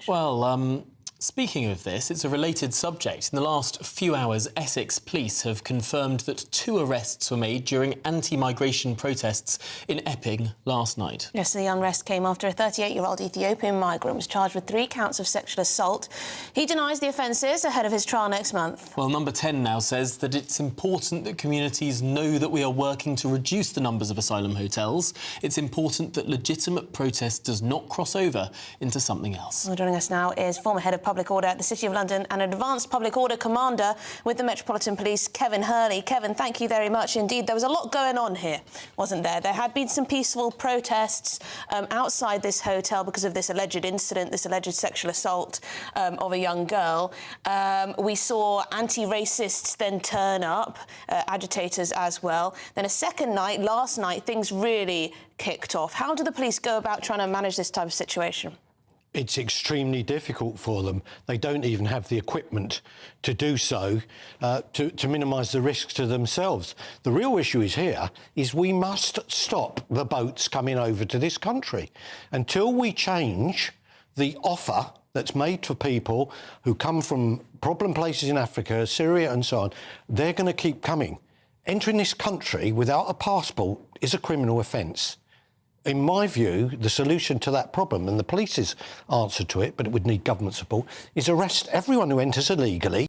Well, speaking of this, it's a related subject. In the last few hours, Essex police have confirmed that 2 arrests were made during anti-migration protests in Epping last night. Yes, the unrest came after a 38-year-old Ethiopian migrant was charged with 3 counts of sexual assault. He denies the offences ahead of his trial next month. Well, Number 10 now says that it's important that communities know that we are working to reduce the numbers of asylum hotels. It's important that legitimate protest does not cross over into something else. Well, joining us now is former head of public public order at the City of London and Advanced Public Order Commander with the Metropolitan Police, Kevin Hurley. Kevin, thank you very much indeed. There was a lot going on here, wasn't there? There had been some peaceful protests outside this hotel because of this alleged incident, this alleged sexual assault of a young girl. We saw anti-racists then turn up, agitators as well. Then a second night, last night, things really kicked off. How do the police go about trying to manage this type of situation? It's extremely difficult for them. They don't even have the equipment to do so, to minimise the risks to themselves. The real issue is we must stop the boats coming over to this country. Until we change the offer that's made to people who come from problem places in Africa, Syria and so on, they're going to keep coming. Entering this country without a passport is a criminal offence. In my view, the solution to that problem, and the police's answer to it, but it would need government support, is arrest everyone who enters illegally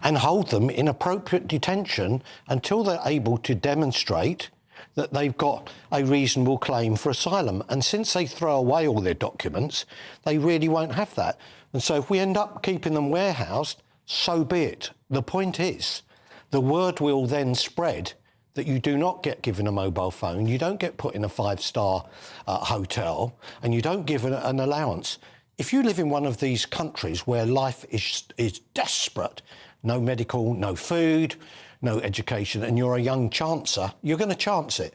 and hold them in appropriate detention until they're able to demonstrate that they've got a reasonable claim for asylum. And since they throw away all their documents, they really won't have that. And so if we end up keeping them warehoused, so be it. The point is, the word will then spread that you do not get given a mobile phone, you don't get put in a five-star hotel, and you don't give an allowance. If you live in one of these countries where life is desperate, no medical, no food, no education, and you're a young chancer, you're going to chance it.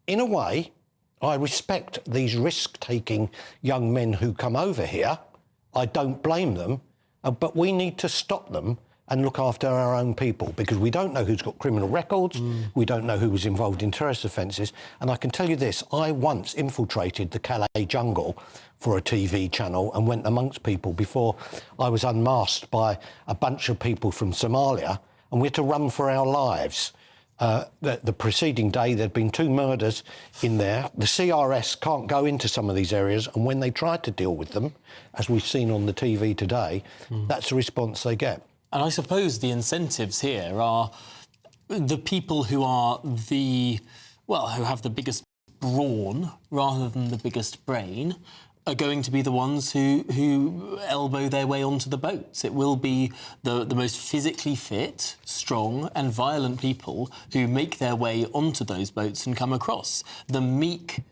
In a way, I respect these risk-taking young men who come over here. I don't blame them, but we need to stop them and look after our own people, because we don't know who's got criminal records, we don't know who was involved in terrorist offences. And I can tell you this, I once infiltrated the Calais jungle for a TV channel and went amongst people before I was unmasked by a bunch of people from Somalia, and we had to run for our lives. The preceding day, there'd been 2 murders in there. The CRS can't go into some of these areas, and when they try to deal with them, as we've seen on the TV today, that's the response they get. And I suppose the incentives here are the people who are who have the biggest brawn rather than the biggest brain are going to be the ones who elbow their way onto the boats. It will be the most physically fit, strong and violent people who make their way onto those boats and come across. The meek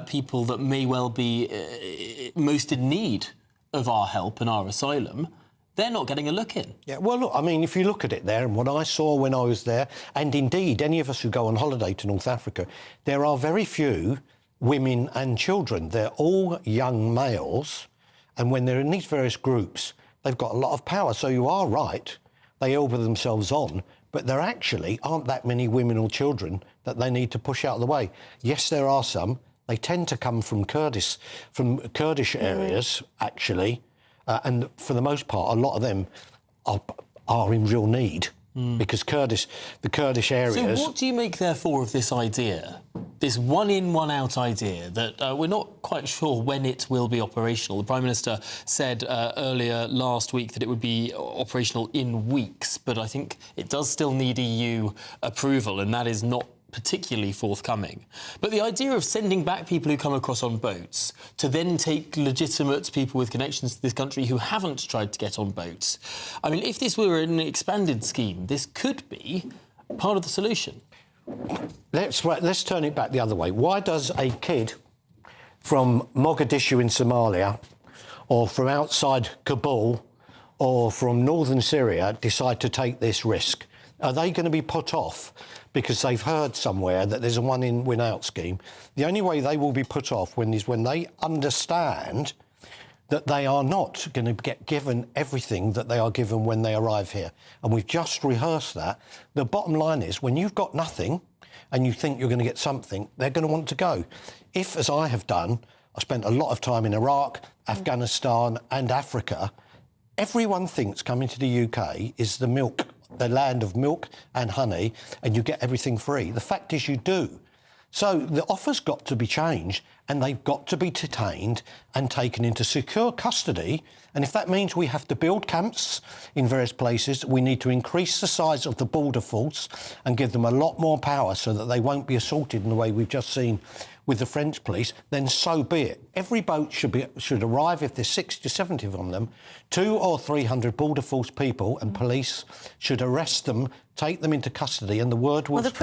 people that may well be most in need of our help and our asylum, they're not getting a look in. Yeah, well, look, I mean, if you look at it there, and what I saw when I was there, and indeed any of us who go on holiday to North Africa, there are very few women and children. They're all young males, and when they're in these various groups, they've got a lot of power. So you are right, they elbow themselves on, but there actually aren't that many women or children that they need to push out of the way. Yes, there are some. They tend to come from Kurdish areas, actually, and for the most part, a lot of them are in real need because the Kurdish areas... So what do you make, therefore, of this idea, this one-in, one-out idea, that we're not quite sure when it will be operational? The Prime Minister said earlier last week that it would be operational in weeks, but I think it does still need EU approval, and that is not particularly forthcoming. But the idea of sending back people who come across on boats to then take legitimate people with connections to this country who haven't tried to get on boats, I mean, if this were an expanded scheme, this could be part of the solution. Let's turn it back the other way. Why does a kid from Mogadishu in Somalia, or from outside Kabul, or from northern Syria decide to take this risk? Are they going to be put off because they've heard somewhere that there's a one-in, one-out scheme? The only way they will be put off is when they understand that they are not going to get given everything that they are given when they arrive here. And we've just rehearsed that. The bottom line is, when you've got nothing and you think you're going to get something, they're going to want to go. If, as I have done, I spent a lot of time in Iraq, Afghanistan and Africa, everyone thinks coming to the UK is the land of milk and honey, and you get everything free. The fact is you do. So the offer's got to be changed, and they've got to be detained and taken into secure custody. And if that means we have to build camps in various places, we need to increase the size of the border force and give them a lot more power so that they won't be assaulted in the way we've just seen with the French police, then so be it. Every boat should arrive, if there's 60 to 70 of them, 200 or 300 border force people and police should arrest them, take them into custody, and the word will spread. The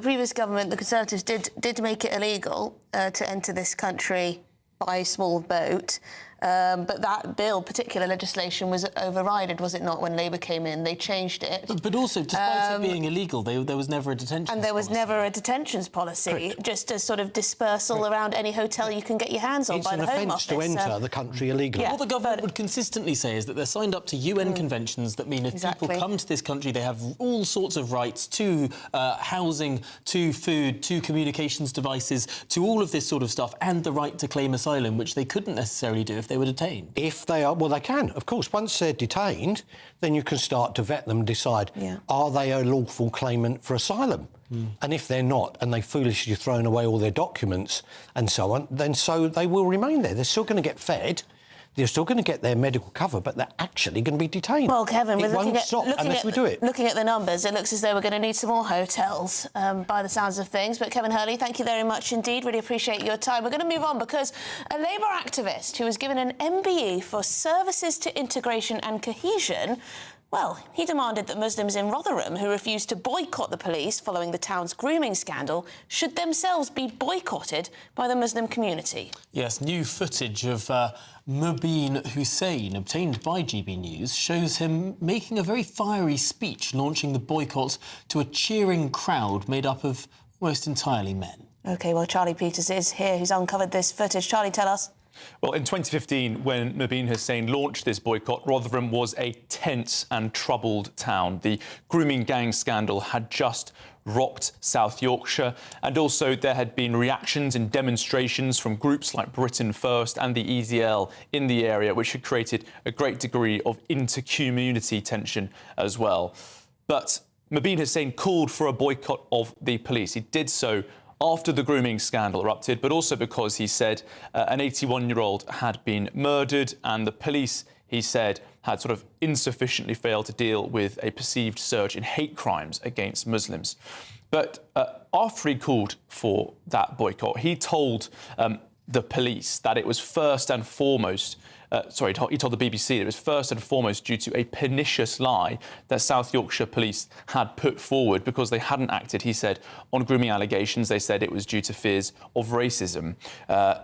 previous government, the Conservatives did make it illegal to enter this country by small boat. But that bill, particular legislation, was overridden, was it not, when Labour came in? They changed it. But also, despite it being illegal, there was never a detention policy. And there was never a detentions policy, Correct. Just a sort of dispersal around any hotel you can get your hands on by the Home Office. It's an offence to enter the country illegally. What the government would consistently say is that they're signed up to UN conventions that mean if people come to this country, they have all sorts of rights to housing, to food, to communications devices, to all of this sort of stuff, and the right to claim asylum, which they couldn't necessarily do if they were detained. If they are, well, they can, of course. Once they're detained, then you can start to vet them and decide, are they a lawful claimant for asylum? And if they're not, and they foolishly thrown away all their documents and so on, then so they will remain there. They're still going to get fed, they're still going to get their medical cover, but they're actually going to be detained. Well, Kevin, it won't stop unless we do it. Looking at the numbers, it looks as though we're going to need some more hotels, by the sounds of things. But Kevin Hurley, thank you very much indeed. Really appreciate your time. We're going to move on because a Labour activist who was given an MBE for Services to Integration and Cohesion, well, he demanded that Muslims in Rotherham who refused to boycott the police following the town's grooming scandal should themselves be boycotted by the Muslim community. Yes, new footage of Mubin Hussein, obtained by GB News, shows him making a very fiery speech launching the boycott to a cheering crowd made up of almost entirely men. OK, well, Charlie Peters is here, who's uncovered this footage. Charlie, tell us. Well, in 2015, when Mubin Hussein launched this boycott, Rotherham was a tense and troubled town. The grooming gang scandal had just rocked South Yorkshire, and also there had been reactions and demonstrations from groups like Britain First and the EZL in the area, which had created a great degree of inter-community tension as well. But Mubin Hussein called for a boycott of the police. He did so after the grooming scandal erupted, but also because he said an 81-year-old had been murdered and the police, he said, had sort of insufficiently failed to deal with a perceived surge in hate crimes against Muslims. But after he called for that boycott, he told the police that it was first and foremost he told the BBC that it was first and foremost due to a pernicious lie that South Yorkshire police had put forward because they hadn't acted, he said, on grooming allegations. They said it was due to fears of racism.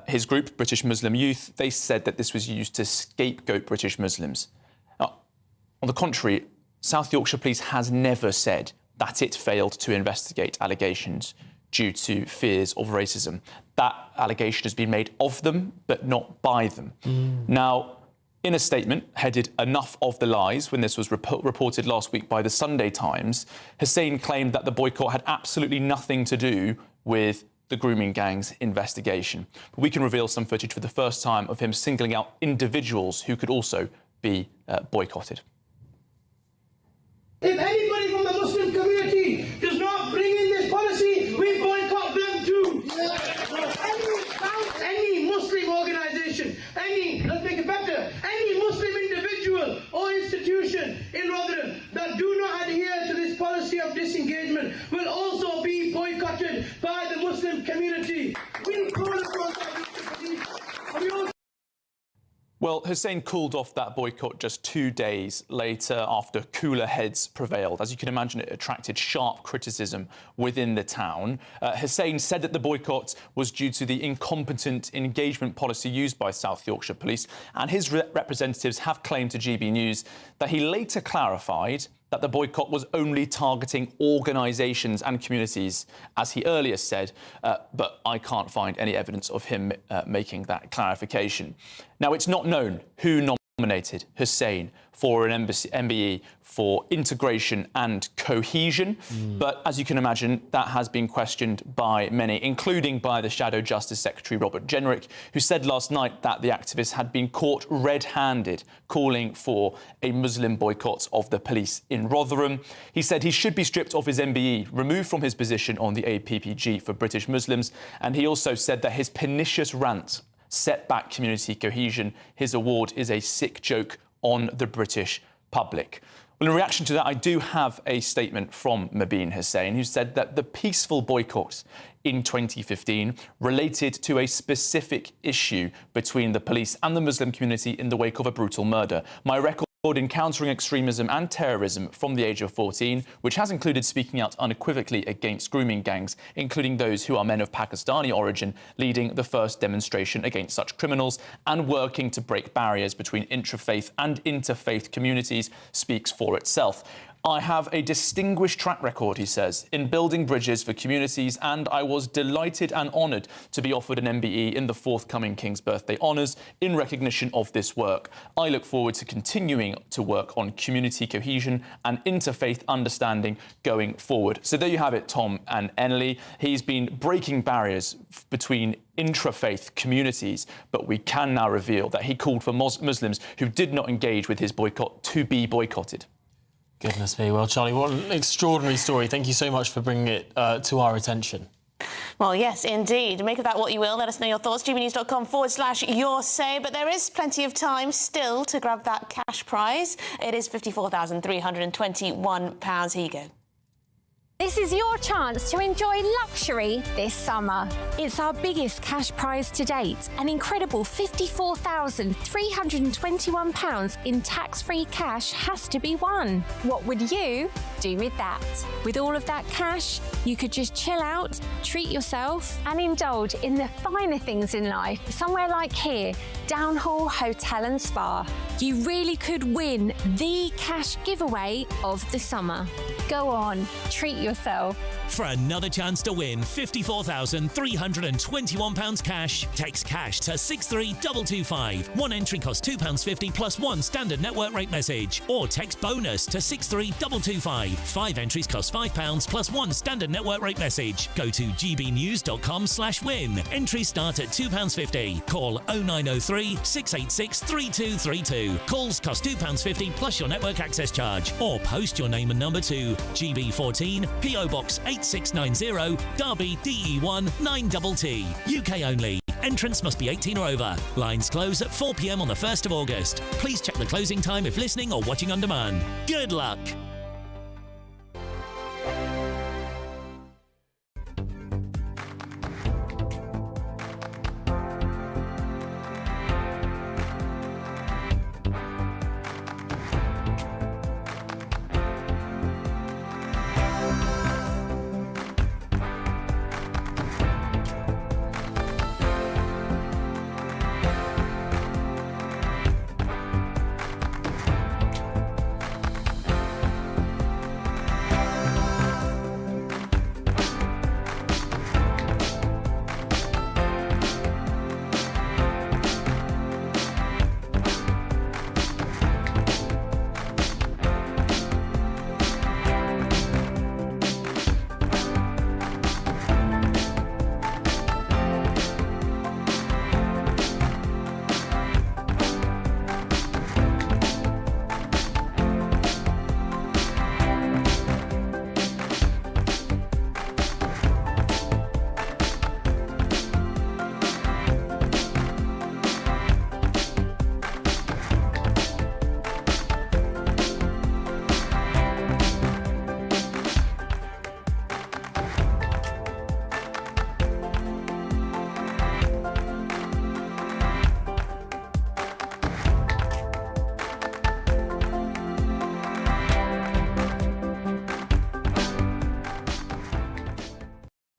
His group, British Muslim Youth, they said that this was used to scapegoat British Muslims. Now, on the contrary, South Yorkshire police has never said that it failed to investigate allegations due to fears of racism. That allegation has been made of them, but not by them. Now, in a statement headed "Enough of the Lies," when this was reported last week by the Sunday Times, Hussein claimed that the boycott had absolutely nothing to do with the grooming gang's investigation. But we can reveal some footage for the first time of him singling out individuals who could also be boycotted. If anybody from the Muslim community does not bring in this policy, we boycott them too. Any Muslim organisation, let's make it better, any Muslim individual or institution in Rotherham that do not adhere to this policy of disengagement will also be boycotted by the Muslim community. We call upon that. Well, Hussein called off that boycott just 2 days later after cooler heads prevailed. As you can imagine, it attracted sharp criticism within the town. Hussein said that the boycott was due to the incompetent engagement policy used by South Yorkshire Police, and his representatives have claimed to GB News that he later clarified that the boycott was only targeting organisations and communities, as he earlier said, but I can't find any evidence of him making that clarification. Now, it's not known who nominated Hussein for an MBE for integration and cohesion. But as you can imagine, that has been questioned by many, including by the Shadow Justice Secretary Robert Jenrick, who said last night that the activist had been caught red-handed calling for a Muslim boycott of the police in Rotherham. He said he should be stripped of his MBE, removed from his position on the APPG for British Muslims, and he also said that his pernicious rant set back community cohesion. His award is a sick joke on the British public. Well, in reaction to that, I do have a statement from Mobeen Hussein, who said that the peaceful boycott in 2015 related to a specific issue between the police and the Muslim community in the wake of a brutal murder. My record in countering extremism and terrorism from the age of 14, which has included speaking out unequivocally against grooming gangs, including those who are men of Pakistani origin, leading the first demonstration against such criminals and working to break barriers between intra-faith and interfaith communities, speaks for itself. I have a distinguished track record, he says, in building bridges for communities, and I was delighted and honoured to be offered an MBE in the forthcoming King's Birthday Honours in recognition of this work. I look forward to continuing to work on community cohesion and interfaith understanding going forward. So there you have it, Tom and Enley. He's been breaking barriers between intra-faith communities, but we can now reveal that he called for Muslims who did not engage with his boycott to be boycotted. Goodness me. Well, Charlie, what an extraordinary story. Thank you so much for bringing it to our attention. Well, yes, indeed. Make of that what you will. Let us know your thoughts. gbnews.com/your say. But there is plenty of time still to grab that cash prize. It is £54,321. Here you go. This is your chance to enjoy luxury this summer. It's our biggest cash prize to date, an incredible £54,321 in tax-free cash has to be won. What would you do with that? With all of that cash, you could just chill out, treat yourself and indulge in the finer things in life, somewhere like here, Downhall Hotel and Spa. You really could win the cash giveaway of the summer. Go on, treat yourself. For another chance to win £54,321 cash, text cash to 63225. One entry costs £2.50 plus one standard network rate message. Or text bonus to 63225. 5 entries cost £5 plus one standard network rate message. Go to gbnews.com/win. Entries start at £2.50. Call 0903 686 3232. Calls cost £2.50 plus your network access charge. Or post your name and number to GB14 PO Box 8690 Derby DE1 9TT. UK only. Entrance must be 18 or over. Lines close at 4 p.m. on the 1st of August. Please check the closing time if listening or watching on demand. Good luck.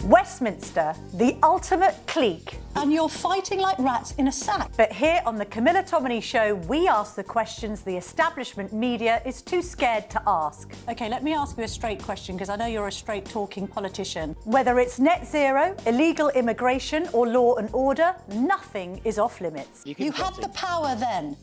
Westminster, the ultimate clique. And you're fighting like rats in a sack. But here on the Camilla Tominey Show, we ask the questions the establishment media is too scared to ask. OK, let me ask you a straight question, because I know you're a straight-talking politician. Whether it's net zero, illegal immigration or law and order, nothing is off limits. You have the power then.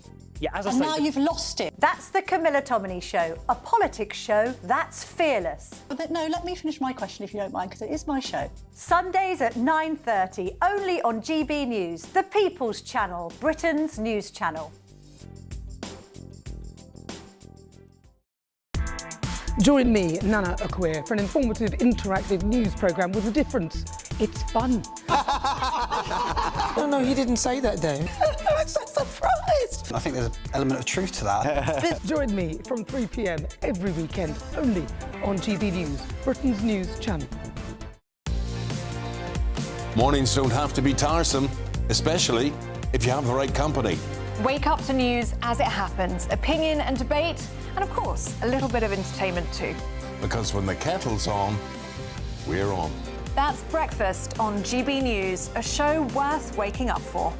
Yeah, as I and say, now you've lost it. That's the Camilla Tominey Show, a politics show that's fearless. No, let me finish my question if you don't mind, because it is my show. Sundays at 9:30, only on GB News, the People's Channel, Britain's news channel. Join me, Nana Akweer, for an informative, interactive news programme with a difference. It's fun. No, he didn't say that, Dave. I'm so surprised. I think there's an element of truth to that. Join me from 3 p.m. every weekend, only on GB News, Britain's news channel. Mornings don't have to be tiresome, especially if you have the right company. Wake up to news as it happens, opinion and debate, and of course, a little bit of entertainment too. Because when the kettle's on, we're on. That's Breakfast on GB News, a show worth waking up for.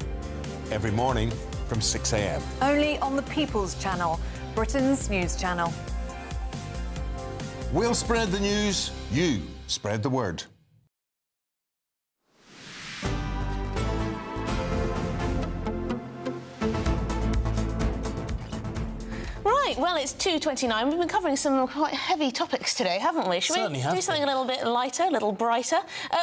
Every morning from 6 a.m. Only on the People's Channel, Britain's news channel. We'll spread the news, you spread the word. Right, well, it's 2:29. We've been covering some quite heavy topics today, haven't we? Should we do something a little bit lighter, a little brighter?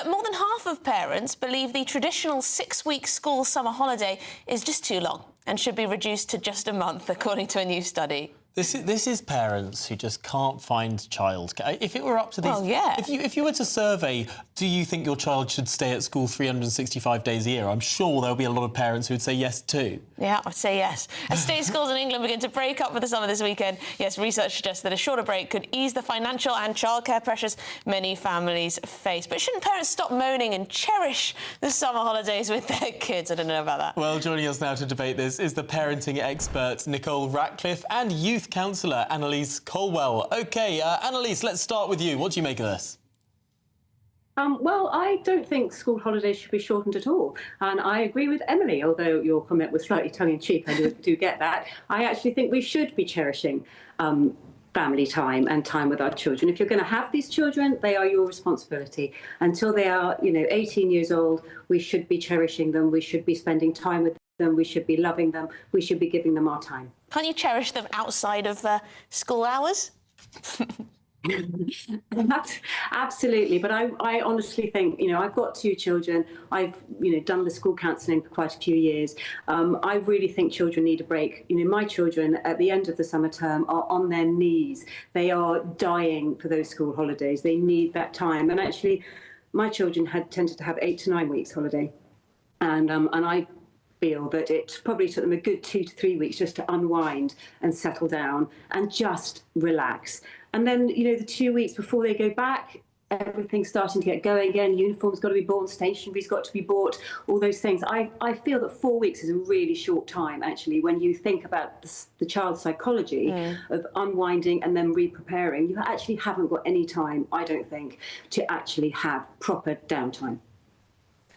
More than half of parents believe the traditional 6-week school summer holiday is just too long and should be reduced to just a month, according to a new study. This is parents who just can't find childcare. If it were up to these... Well, yeah. If you were to survey, do you think your child should stay at school 365 days a year, I'm sure there'll be a lot of parents who would say yes too. Yeah, I'd say yes. As state schools in England begin to break up for the summer this weekend, yes, research suggests that a shorter break could ease the financial and childcare pressures many families face. But shouldn't parents stop moaning and cherish the summer holidays with their kids? I don't know about that. Well, joining us now to debate this is the parenting expert Nicole Ratcliffe and youth counsellor Annalise Colwell. OK, Annalise, let's start with you. What do you make of this? Well, I don't think school holidays should be shortened at all. And I agree with Emily, although your comment was slightly tongue-in-cheek, I do get that. I actually think we should be cherishing family time and time with our children. If you're going to have these children, they are your responsibility. Until they are, 18 years old, we should be cherishing them. We should be spending time with them. We should be loving them. We should be giving them our time. Can't you cherish them outside of school hours? Absolutely, but I honestly think, I've got 2 children. I've, done the school counselling for quite a few years. I really think children need a break. My children at the end of the summer term are on their knees. They are dying for those school holidays. They need that time. And actually, my children tended to have 8 to 9 weeks holiday, and I feel that it probably took them a good 2 to 3 weeks just to unwind and settle down and just relax. And then, the 2 weeks before they go back, everything's starting to get going again. Uniforms got to be bought, stationery's got to be bought, all those things. I feel that 4 weeks is a really short time, actually, when you think about the child's psychology of unwinding and then re-preparing. You actually haven't got any time, I don't think, to actually have proper downtime.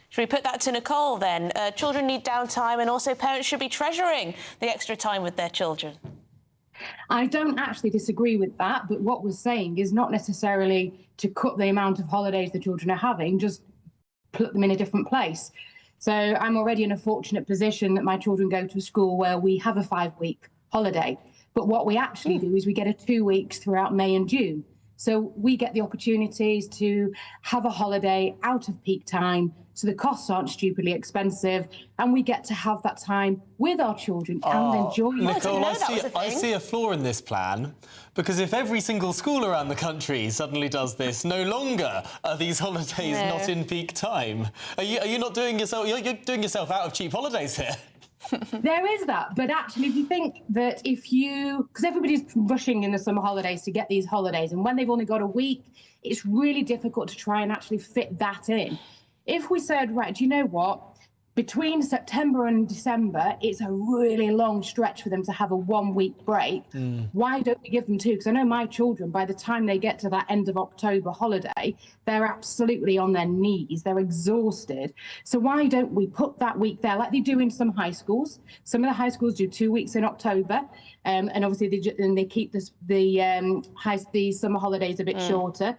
Should we put that to Nicole, then? Children need downtime, and also parents should be treasuring the extra time with their children. I don't actually disagree with that, but what we're saying is not necessarily to cut the amount of holidays the children are having, just put them in a different place. So I'm already in a fortunate position that my children go to a school where we have a 5-week holiday. But what we actually do is we get a 2 weeks throughout May and June. So we get the opportunities to have a holiday out of peak time, so the costs aren't stupidly expensive, and we get to have that time with our children and enjoy it. Nicole, I see a flaw in this plan, because if every single school around the country suddenly does this, no longer are these holidays not in peak time. Are you not doing yourself... You're doing yourself out of cheap holidays here. There is that, but actually if you think that because everybody's rushing in the summer holidays to get these holidays, and when they've only got a week, it's really difficult to try and actually fit that in. If we said, right, do you know what? Between September and December, it's a really long stretch for them to have a 1-week break. Why don't we give them 2? Because I know my children, by the time they get to that end of October holiday, they're absolutely on their knees. They're exhausted. So why don't we put that week there like they do in some high schools? Some of the high schools do 2 weeks in October, and obviously they keep the summer holidays a bit shorter.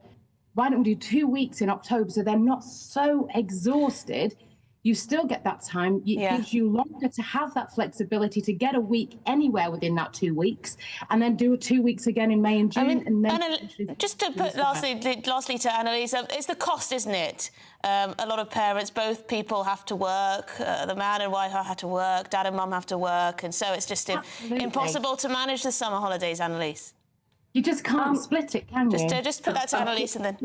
Why don't we do 2 weeks in October so they're not so exhausted? you still get that time. It gives you longer to have that flexibility to get a week anywhere within that 2 weeks, and then do 2 weeks again in May and June. And then just to put lastly to Annalise, it's the cost, isn't it? A lot of parents, both people have to work. The man and wife have to work. Dad and mum have to work, and so it's just impossible to manage the summer holidays, Annalise. You just can't split it, can you? Just put that to Annalise, and then.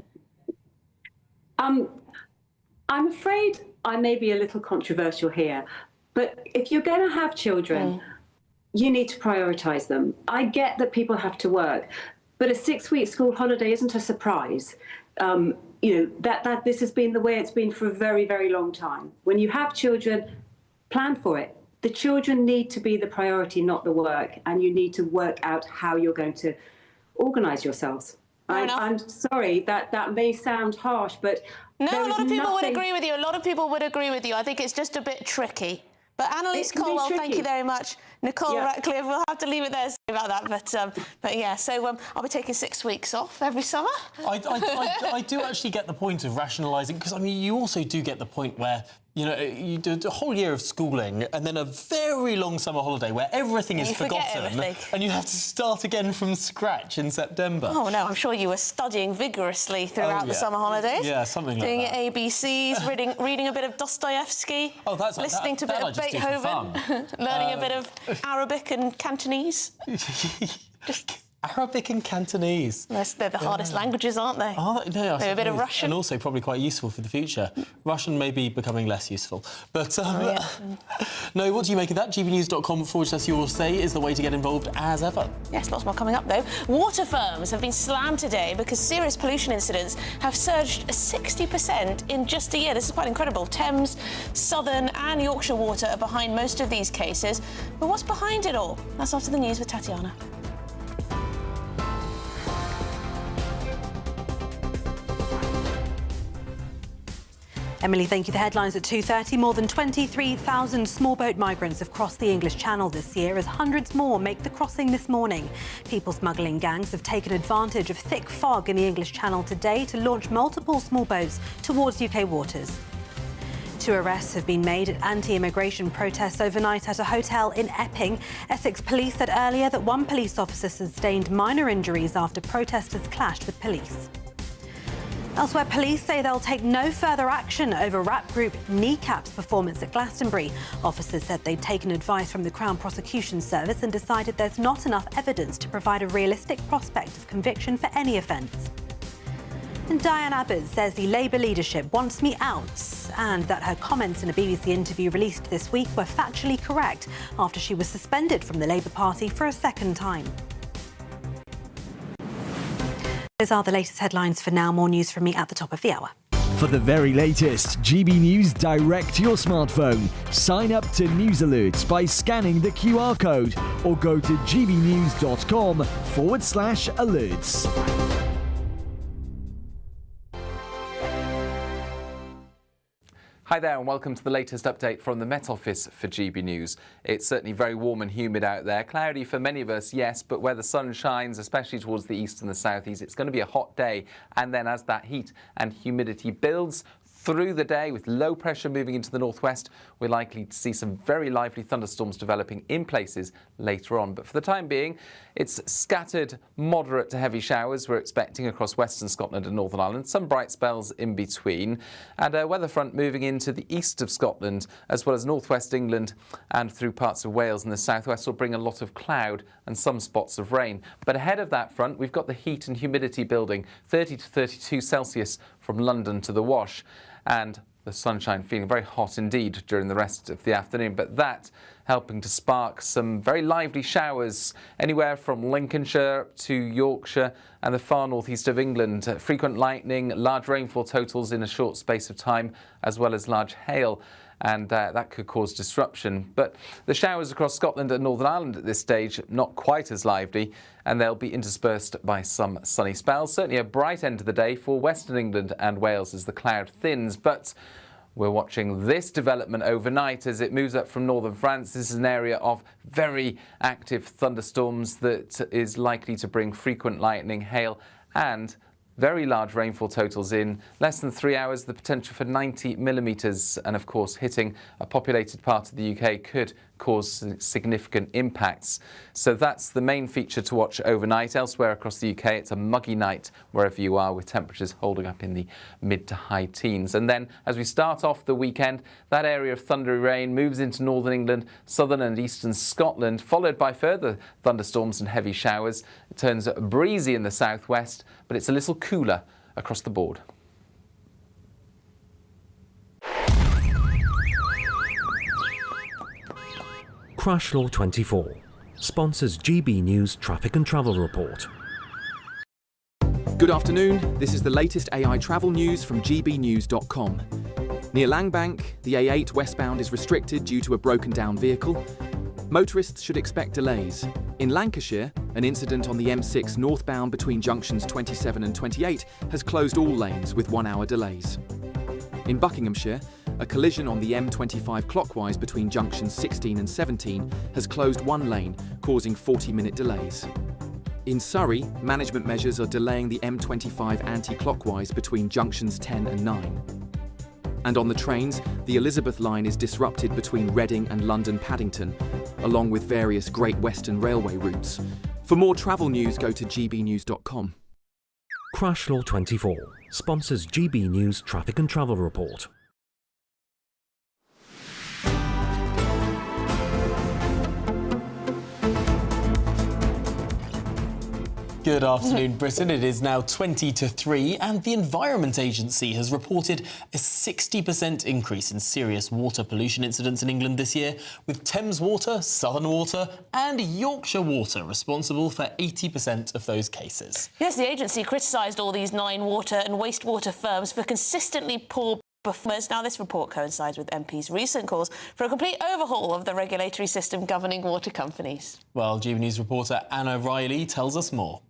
I'm afraid I may be a little controversial here, but if you're going to have children, you need to prioritise them. I get that people have to work, but a 6-week school holiday isn't a surprise. You know, that this has been the way it's been for a very, very long time. When you have children, plan for it. The children need to be the priority, not the work, and you need to work out how you're going to organise yourselves. I'm sorry, that may sound harsh, but no, a lot of people would agree with you. A lot of people would agree with you. I think it's just a bit tricky. But Annalise Colwell, thank you very much. Nicole Ratcliffe, we'll have to leave it there about that. But yeah, so I'll be taking 6 weeks off every summer. I do actually get the point of rationalising, because, I mean, you also do get the point where, you know, you do a whole year of schooling and then a very long summer holiday where everything is forgotten and you have to start again from scratch in September. Oh, no, I'm sure you were studying vigorously throughout the summer holidays. Yeah, something like doing that. Doing your ABCs, reading a bit of Dostoevsky, listening to a bit of Beethoven, learning a bit of Arabic and Cantonese. Arabic and Cantonese. They're the hardest languages, aren't they? Maybe a bit of Russian. And also probably quite useful for the future. Russian may be becoming less useful. But, no, what do you make of that? gbnews.com/your say is the way to get involved as ever. Yes, lots more coming up, though. Water firms have been slammed today because serious pollution incidents have surged 60% in just a year. This is quite incredible. Thames, Southern and Yorkshire Water are behind most of these cases. But what's behind it all? That's after the news with Tatiana. Emily, thank you. The headlines at 2:30. More than 23,000 small boat migrants have crossed the English Channel this year, as hundreds more make the crossing this morning. People smuggling gangs have taken advantage of thick fog in the English Channel today to launch multiple small boats towards UK waters. 2 arrests have been made at anti-immigration protests overnight at a hotel in Epping. Essex police said earlier that one police officer sustained minor injuries after protesters clashed with police. Elsewhere, police say they'll take no further action over rap group Kneecap's performance at Glastonbury. Officers said they'd taken advice from the Crown Prosecution Service and decided there's not enough evidence to provide a realistic prospect of conviction for any offence. And Diane Abbott says the Labour leadership wants me out, and that her comments in a BBC interview released this week were factually correct after she was suspended from the Labour Party for a second time. Those are the latest headlines for now. More news from me at the top of the hour. For the very latest GB News direct to your smartphone, sign up to News Alerts by scanning the QR code or go to gbnews.com/alerts. Hi there and welcome to the latest update from the Met Office for GB News. It's certainly very warm and humid out there. Cloudy for many of us, yes, but where the sun shines, especially towards the east and the southeast, it's going to be a hot day. And then as that heat and humidity builds through the day with low pressure moving into the northwest, we're likely to see some very lively thunderstorms developing in places later on. But for the time being, it's scattered moderate to heavy showers we're expecting across western Scotland and Northern Ireland, some bright spells in between, and a weather front moving into the east of Scotland as well as northwest England and through parts of Wales and the southwest will bring a lot of cloud and some spots of rain. But ahead of that front, we've got the heat and humidity building, 30 to 32 Celsius from London to the Wash. And the sunshine feeling very hot indeed during the rest of the afternoon, but that helping to spark some very lively showers anywhere from Lincolnshire to Yorkshire and the far northeast of England. Frequent lightning, large rainfall totals in a short space of time, as well as large hail. And that could cause disruption. But the showers across Scotland and Northern Ireland at this stage, not quite as lively, and they'll be interspersed by some sunny spells. Certainly a bright end of the day for Western England and Wales as the cloud thins. But we're watching this development overnight as it moves up from northern France. This is an area of very active thunderstorms that is likely to bring frequent lightning, hail, and Very large rainfall totals in less than 3 hours, the potential for 90 millimetres. And of course, hitting a populated part of the UK could cause significant impacts. So that's the main feature to watch overnight. Elsewhere across the UK, it's a muggy night wherever you are, with temperatures holding up in the mid to high teens. And then as we start off the weekend, that area of thundery rain moves into northern England, southern and eastern Scotland, followed by further thunderstorms and heavy showers. It turns breezy in the southwest, but it's a little cooler across the board. Crash Law 24 sponsors GB News Traffic and Travel Report. Good afternoon, this is the latest AI travel news from gbnews.com. Near Langbank, the A8 westbound is restricted due to a broken down vehicle. Motorists should expect delays. In Lancashire, an incident on the M6 northbound between junctions 27 and 28 has closed all lanes with 1 hour delays. In Buckinghamshire, a collision on the M25 clockwise between junctions 16 and 17 has closed one lane, causing 40-minute delays. In Surrey, management measures are delaying the M25 anti-clockwise between junctions 10 and 9. And on the trains, the Elizabeth line is disrupted between Reading and London Paddington, along with various Great Western Railway routes. For more travel news, go to gbnews.com. Crash Law 24 sponsors GB News Traffic and Travel Report. Good afternoon, Britain. It is now 20 to 3, and the Environment Agency has reported a 60% increase in serious water pollution incidents in England this year, with Thames Water, Southern Water and Yorkshire Water responsible for 80% of those cases. Yes, the agency criticised all these 9 water and wastewater firms for consistently poor performance. Now, this report coincides with MPs' recent calls for a complete overhaul of the regulatory system governing water companies. Well, GB News reporter Anna Riley tells us more.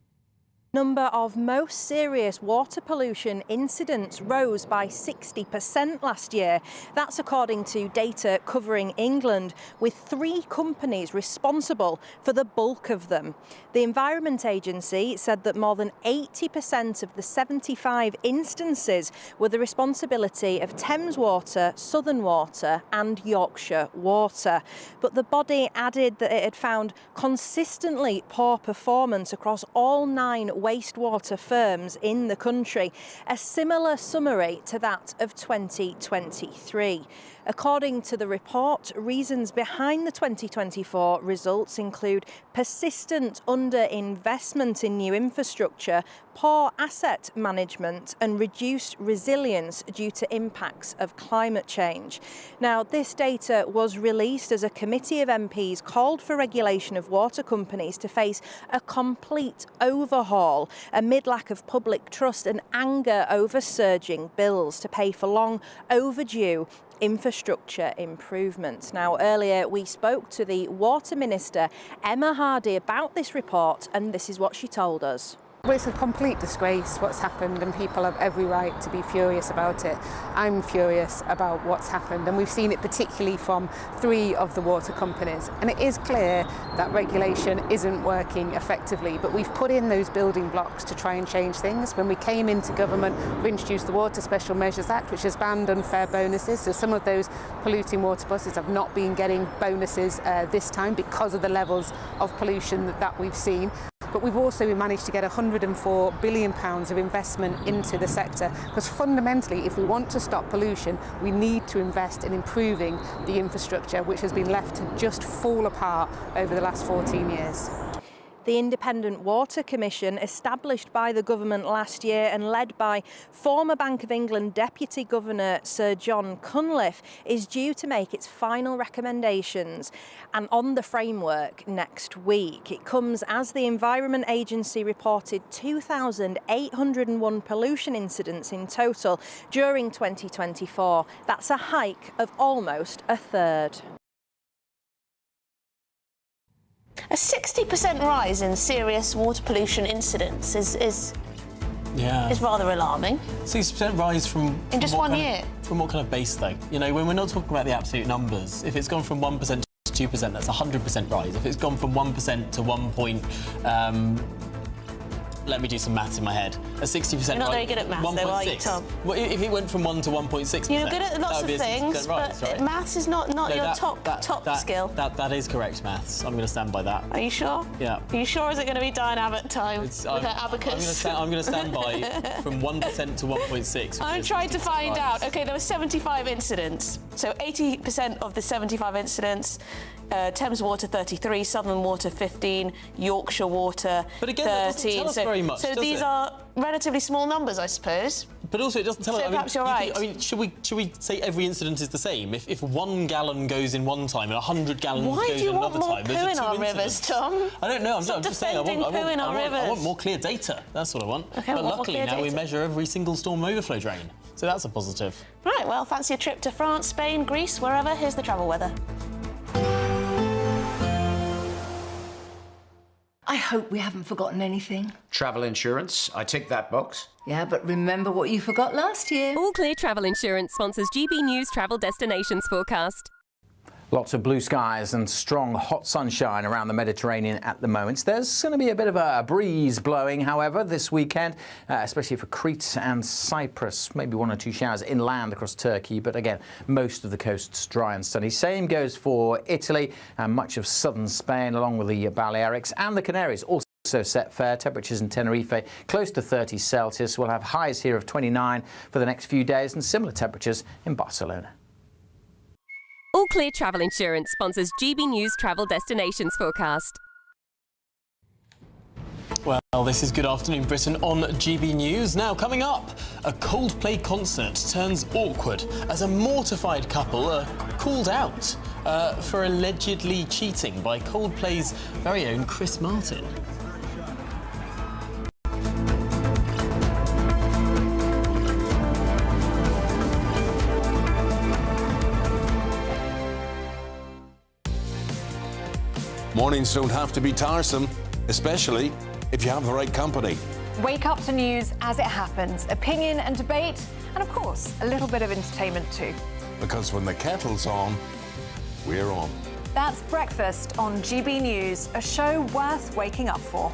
Number of most serious water pollution incidents rose by 60% last year. That's according to data covering England, with 3 companies responsible for the bulk of them. The Environment Agency said that more than 80% of the 75 instances were the responsibility of Thames Water, Southern Water and Yorkshire Water. But the body added that it had found consistently poor performance across all 9 wastewater firms in the country, a similar summary to that of 2023. According to the report, reasons behind the 2024 results include persistent underinvestment in new infrastructure, poor asset management and reduced resilience due to impacts of climate change. Now, this data was released as a committee of MPs called for regulation of water companies to face a complete overhaul amid lack of public trust and anger over surging bills to pay for long overdue infrastructure improvements. Now, earlier we spoke to the Water Minister, Emma Hardy, about this report, and this is what she told us. Well, it's a complete disgrace what's happened, and people have every right to be furious about it. I'm furious about what's happened, and we've seen it particularly from 3 of the water companies. And it is clear that regulation isn't working effectively, but we've put in those building blocks to try and change things. When we came into government, we introduced the Water Special Measures Act, which has banned unfair bonuses. So some of those polluting water buses have not been getting bonuses this time because of the levels of pollution that we've seen. But we've also managed to get £104 billion of investment into the sector, because fundamentally, if we want to stop pollution, we need to invest in improving the infrastructure, which has been left to just fall apart over the last 14 years. The Independent Water Commission, established by the government last year and led by former Bank of England Deputy Governor Sir John Cunliffe, is due to make its final recommendations and on the framework next week. It comes as the Environment Agency reported 2,801 pollution incidents in total during 2024. That's a hike of almost a third. A 60% rise in serious water pollution incidents is rather alarming. 60% rise from in just 1 year. From what kind of base, though? You know, when we're not talking about the absolute numbers, if it's gone from 1% to 2%, that's a 100% rise. If it's gone from 1% to Let me do some maths in my head. A 60%. You're not very good at maths, though, are you, Tom? Well, if it went from 1 to 1.6%, you're good at lots of things, right, but maths is not your top skill. That is correct, maths. I'm going to stand by that. Are you sure? Yeah. Are you sure? Is it going to be Diane Abbott time with her abacus? I'm going to stand by from 1% to 1.6. I'm trying to find out. OK, there were 75 incidents. So 80% of the 75 incidents, Thames Water 33, Southern Water 15, Yorkshire Water 13. But again, that doesn't tell us very much, So does these it? are relatively small numbers, I suppose. But also, it doesn't tell us. Perhaps you're right. Should we say every incident is the same? If 1 gallon goes in one time and 100 gallons goes in another time, Why do you want more poo in our rivers, Tom? I don't know. I'm just saying. I want more clear data. That's what I want. Okay, but luckily now we measure every single storm overflow drain, so that's a positive. Right. Well, fancy a trip to France, Spain, Greece, wherever. Here's the travel weather. I hope we haven't forgotten anything. Travel insurance, I tick that box. Yeah, but remember what you forgot last year. All Clear Travel Insurance sponsors GB News Travel Destinations Forecast. Lots of blue skies and strong hot sunshine around the Mediterranean at the moment. There's going to be a bit of a breeze blowing, however, this weekend, especially for Crete and Cyprus. Maybe 1 or 2 showers inland across Turkey, but again, most of the coast's dry and sunny. Same goes for Italy and much of southern Spain, along with the Balearics and the Canaries. Also set fair. Temperatures in Tenerife close to 30 Celsius. We'll have highs here of 29 for the next few days and similar temperatures in Barcelona. All Clear Travel Insurance sponsors GB News Travel Destinations Forecast. Well, this is Good Afternoon Britain on GB News. Now, coming up, a Coldplay concert turns awkward as a mortified couple are called out for allegedly cheating by Coldplay's very own Chris Martin. Mornings don't have to be tiresome, especially if you have the right company. Wake up to news as it happens, opinion and debate, and of course, a little bit of entertainment too. Because when the kettle's on, we're on. That's Breakfast on GB News, a show worth waking up for.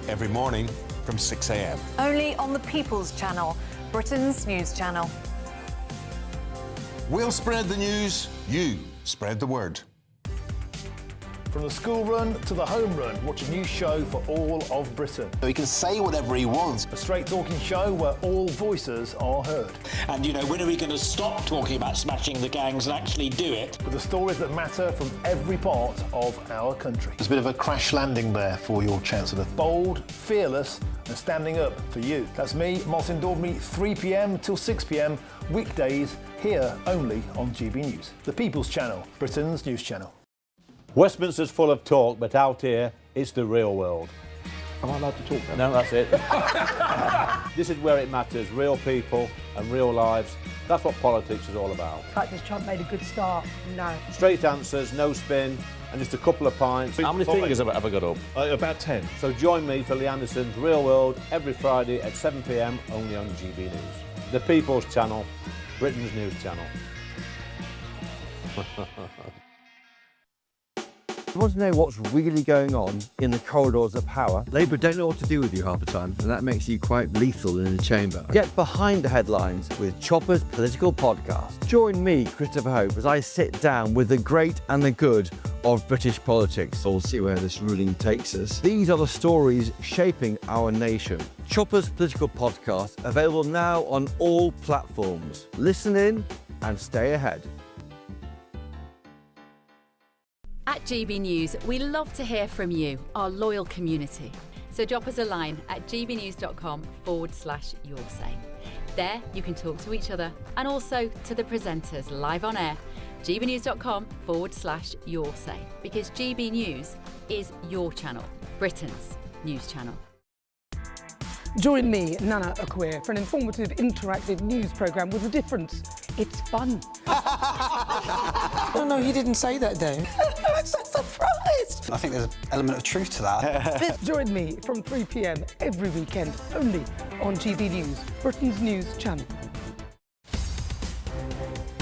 Every morning from 6 a.m. Only on the People's Channel, Britain's news channel. We'll spread the news, you spread the word. From the school run to the home run, watch a new show for all of Britain. He can say whatever he wants. A straight-talking show where all voices are heard. And, you know, when are we going to stop talking about smashing the gangs and actually do it? With the stories that matter from every part of our country. There's a bit of a crash landing there for your Chancellor. Bold, fearless and standing up for you. That's me, Martin Daubney, 3 p.m. till 6 p.m, weekdays, here only on GB News. The People's Channel, Britain's news channel. Westminster's full of talk, but out here, it's the real world. Am I allowed to talk No, now? that's it. This is where it matters, real people and real lives. That's what politics is all about. The fact has Trump made a good start? No. Straight answers, no spin, and just a couple of pints. How many fingers have I got up? About 10. So join me for Lee Anderson's Real World every Friday at 7 p.m, only on GB News. The People's Channel, Britain's news channel. You want to know what's really going on in the corridors of power? Labour don't know what to do with you half the time, and that makes you quite lethal in the chamber. Get behind the headlines with Chopper's Political Podcast. Join me, Christopher Hope, as I sit down with the great and the good of British politics. We'll see where this ruling takes us. These are the stories shaping our nation. Chopper's Political Podcast, available now on all platforms. Listen in and stay ahead. At GB News, we love to hear from you, our loyal community. So drop us a line at gbnews.com/yoursay. There you can talk to each other and also to the presenters live on air. gbnews.com/yoursay, because GB News is your channel, Britain's news channel. Join me, Nana Akweer, for an informative, interactive news programme with a difference. It's fun. Oh, no, he didn't say that, though. I'm so surprised. I think there's an element of truth to that. Join me from 3 p.m. every weekend, only on GB News, Britain's news channel.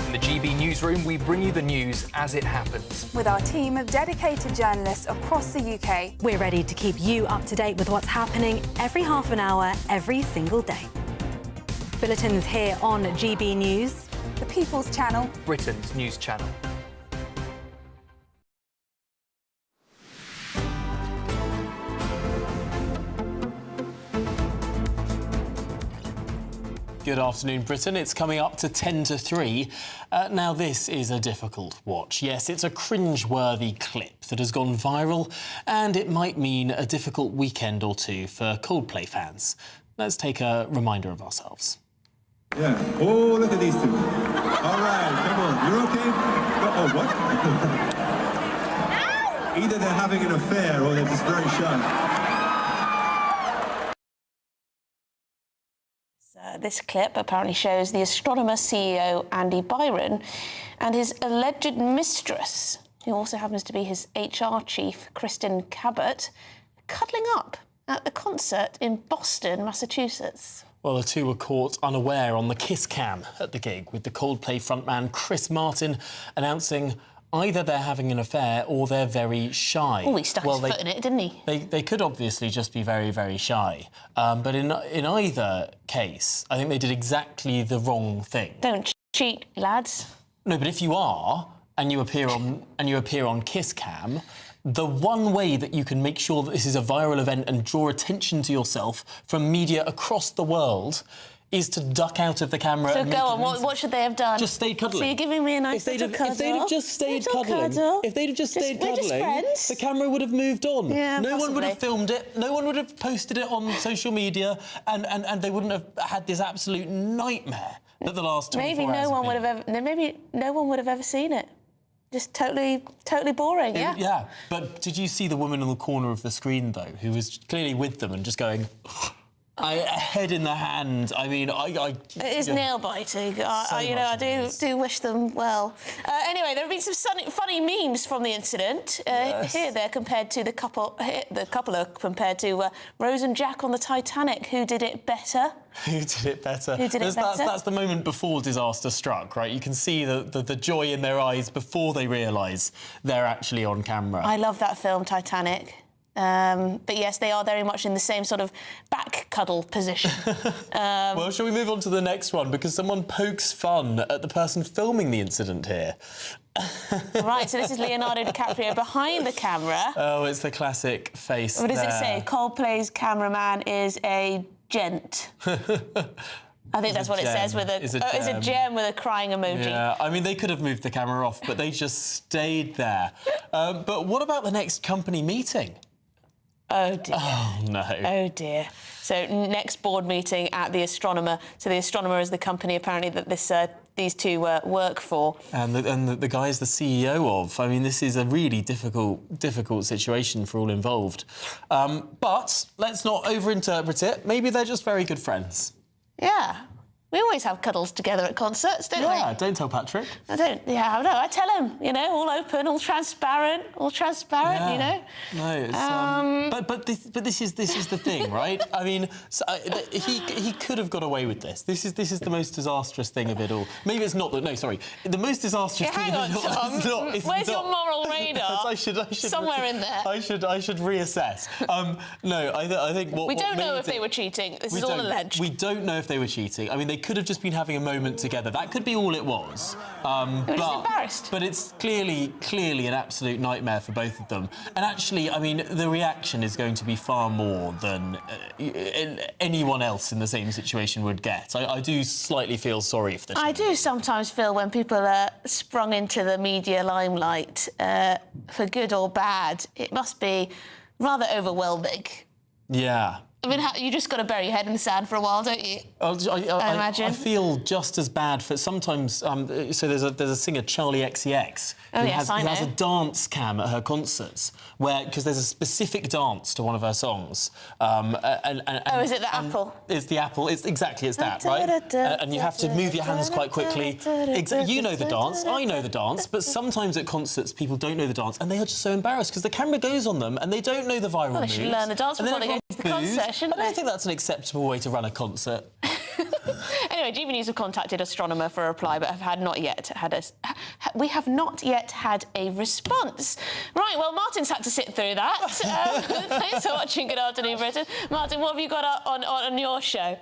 In the GB Newsroom, we bring you the news as it happens. With our team of dedicated journalists across the UK. We're ready to keep you up to date with what's happening every half an hour, every single day. Bulletins here on GB News. The People's Channel. Britain's news channel. Good afternoon, Britain. It's coming up to 10 to 3. Now, this is a difficult watch. Yes, it's a cringe-worthy clip that has gone viral, and it might mean a difficult weekend or two for Coldplay fans. Let's take a reminder of ourselves. Yeah. Oh, look at these two. All right, come on. You're okay? Oh, what? Either they're having an affair or they're just very shy. This clip apparently shows the astronomer CEO Andy Byron and his alleged mistress, who also happens to be his HR chief, Kristen Cabot, cuddling up at the concert in Boston, Massachusetts. Well, the two were caught unaware on the kiss cam at the gig, with the Coldplay frontman Chris Martin announcing either they're having an affair or they're very shy. Oh, he stuck his foot in it, didn't he? They could obviously just be very, very shy. But in either case, I think they did exactly the wrong thing. Don't cheat, lads. No, but if you are, and you appear on Kiss Cam, the one way that you can make sure that this is a viral event and draw attention to yourself from media across the world is to duck out of the camera. So and go on, what should they have done? Just stayed cuddling. So you're giving me a nice little cuddle. If they'd have just stayed cuddling, the camera would have moved on. Yeah, no one would have possibly. filmed it, no one would have posted it on social media, and they wouldn't have had this absolute nightmare that the last 24 maybe hours maybe no one would have ever seen it. Just totally boring, yeah. Yeah, but did you see the woman in the corner of the screen, though, who was clearly with them and just going... head in the hand. I mean, It is nail-biting. I do wish them well. Anyway, there have been some funny memes from the incident. Yes. Here they're compared to the couple are compared to Rose and Jack on the Titanic. Who did it better? Who did it better? Who did it better? That's the moment before disaster struck, right? You can see the joy in their eyes before they realise they're actually on camera. I love that film, Titanic. But yes, they are very much in the same sort of back cuddle position. Well, shall we move on to the next one? Because someone pokes fun at the person filming the incident here. Right, so this is Leonardo DiCaprio behind the camera. Oh, it's the classic face. What does it say? Coldplay's cameraman is a gent. I think that's what it says with it's a gem with a crying emoji. Yeah, I mean, they could have moved the camera off, but they just stayed there. But what about the next company meeting? Oh, dear. Oh, no. Oh, dear. So, next board meeting at the Astronomer. So, the Astronomer is the company, apparently, that these two work for. And the guy is the CEO of. I mean, this is a really difficult situation for all involved. But let's not overinterpret it. Maybe they're just very good friends. Yeah. We always have cuddles together at concerts, don't we? Yeah, don't tell Patrick. I don't. Yeah, no, I tell him, all open, all transparent, yeah. No, it's, but this is the thing, right? I mean, he could have got away with this. This is the most disastrous thing of it all. Maybe it's not. No, sorry. The most disastrous thing of it all is not. Where's your moral radar? I should somewhere in there. I should reassess. No, I think what we don't what know made if they were cheating. This is all alleged. We don't know if they were cheating. I mean, they could have just been having a moment together. That could be all it was. They were just embarrassed. But it's clearly an absolute nightmare for both of them. And actually, I mean, the reaction is going to be far more than anyone else in the same situation would get. I do slightly feel sorry for this. I do sometimes feel when people are sprung into the media limelight, for good or bad, it must be rather overwhelming. Yeah. I mean, you just got to bury your head in the sand for a while, don't you? I imagine. I feel just as bad for sometimes. So there's a singer, Charlie XCX, who has a dance cam at her concerts, because there's a specific dance to one of her songs. Is it the apple? It's the apple. It's that, right? And you have to move your hands quite quickly. You know the dance. I know the dance. But sometimes at concerts, people don't know the dance, and they are just so embarrassed because the camera goes on them and they don't know the viral moves. They should learn the dance before they go to the concert. I don't think that's an acceptable way to run a concert. Anyway, GB News have contacted astronomer for a reply, but have not yet had a response. Right, well, Martin's had to sit through that. Thanks for watching Good Afternoon Britain. Martin, what have you got on your show?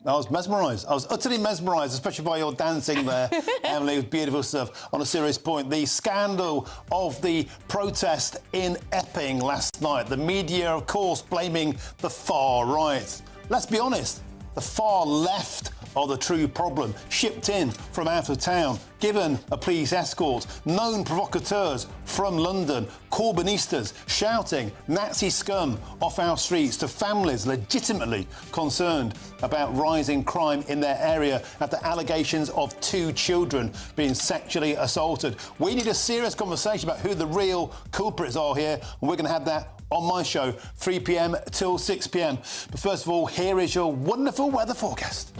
I was mesmerised. I was utterly mesmerised, especially by your dancing there, Emily. It was beautiful stuff. On a serious point, the scandal of the protest in Epping last night. The media, of course, blaming the far right. Let's be honest, the far left are the true problem. Shipped in from out of town, given a police escort, known provocateurs from London, Corbynistas shouting Nazi scum off our streets to families legitimately concerned about rising crime in their area after allegations of 2 children being sexually assaulted. We need a serious conversation about who the real culprits are here, and we're going to have that on my show, 3 p.m. till 6 p.m. But first of all, here is your wonderful weather forecast.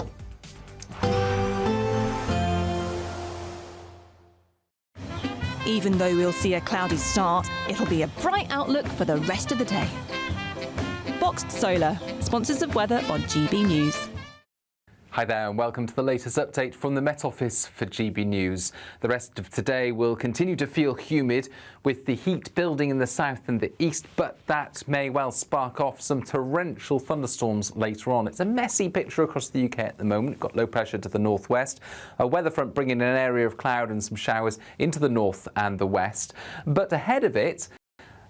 Even though we'll see a cloudy start, it'll be a bright outlook for the rest of the day. Boxed Solar, sponsors of weather on GB News. Hi there and welcome to the latest update from the Met Office for GB News. The rest of today will continue to feel humid with the heat building in the south and the east, but that may well spark off some torrential thunderstorms later on. It's a messy picture across the UK at the moment. We've got low pressure to the northwest, a weather front bringing an area of cloud and some showers into the north and the west. But ahead of it,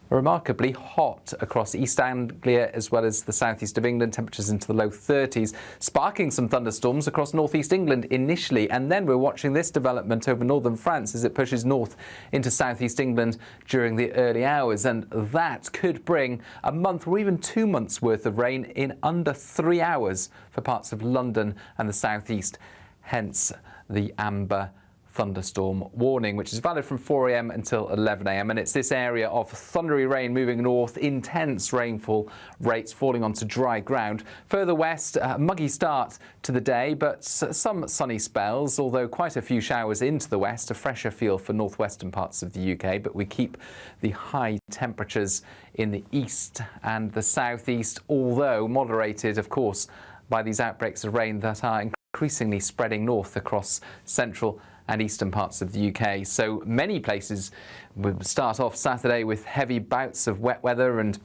remarkably hot across East Anglia as well as the southeast of England, temperatures into the low 30s, sparking some thunderstorms across northeast England initially, and then we're watching this development over northern France as it pushes north into southeast England during the early hours, and that could bring a month or even 2 months worth of rain in under 3 hours for parts of London and the southeast, hence the amber thunderstorm warning, which is valid from 4 a.m. until 11 a.m. And it's this area of thundery rain moving north, intense rainfall rates falling onto dry ground. Further west, muggy start to the day, but some sunny spells, although quite a few showers into the west, a fresher feel for northwestern parts of the UK. But we keep the high temperatures in the east and the southeast, although moderated, of course, by these outbreaks of rain that are increasingly spreading north across central and eastern parts of the UK. So many places will start off Saturday with heavy bouts of wet weather and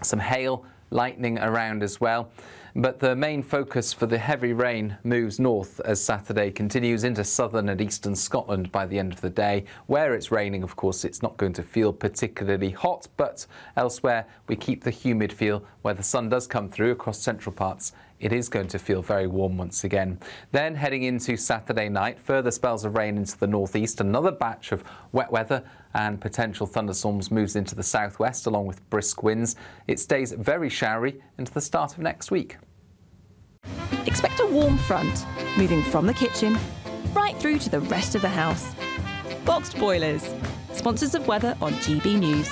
some hail, lightning around as well. But the main focus for the heavy rain moves north as Saturday continues into southern and eastern Scotland by the end of the day. Where it's raining, of course, it's not going to feel particularly hot, but elsewhere we keep the humid feel. Where the sun does come through across central parts, it is going to feel very warm once again. Then heading into Saturday night, further spells of rain into the northeast. Another batch of wet weather and potential thunderstorms moves into the southwest along with brisk winds. It stays very showery into the start of next week. Expect a warm front, moving from the kitchen right through to the rest of the house. Boxed Boilers, sponsors of weather on GB News.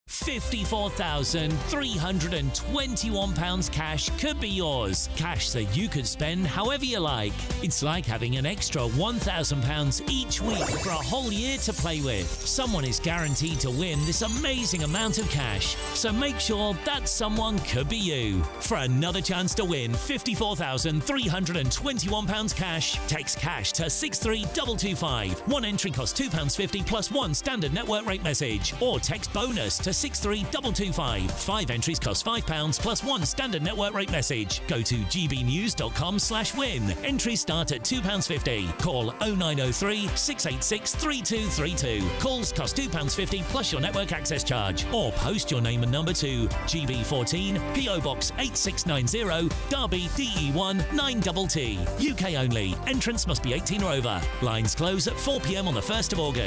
£54,321 cash could be yours. Cash that you could spend however you like. It's like having an extra £1,000 each week for a whole year to play with. Someone is guaranteed to win this amazing amount of cash. So make sure that someone could be you. For another chance to win £54,321 cash, text cash to 63225. One entry costs £2.50 plus one standard network rate message. Or text bonus to 63225. 5 entries cost £5 plus one standard network rate message. Go to gbnews.com/win. Entries start at £2.50. Call 0903 686 3232. Calls cost £2.50 plus your network access charge. Or post your name and number to GB14 PO Box 8690 Derby DE1 9TT. UK only. Entrance must be 18 or over. Lines close at 4 p.m. on the 1st of August.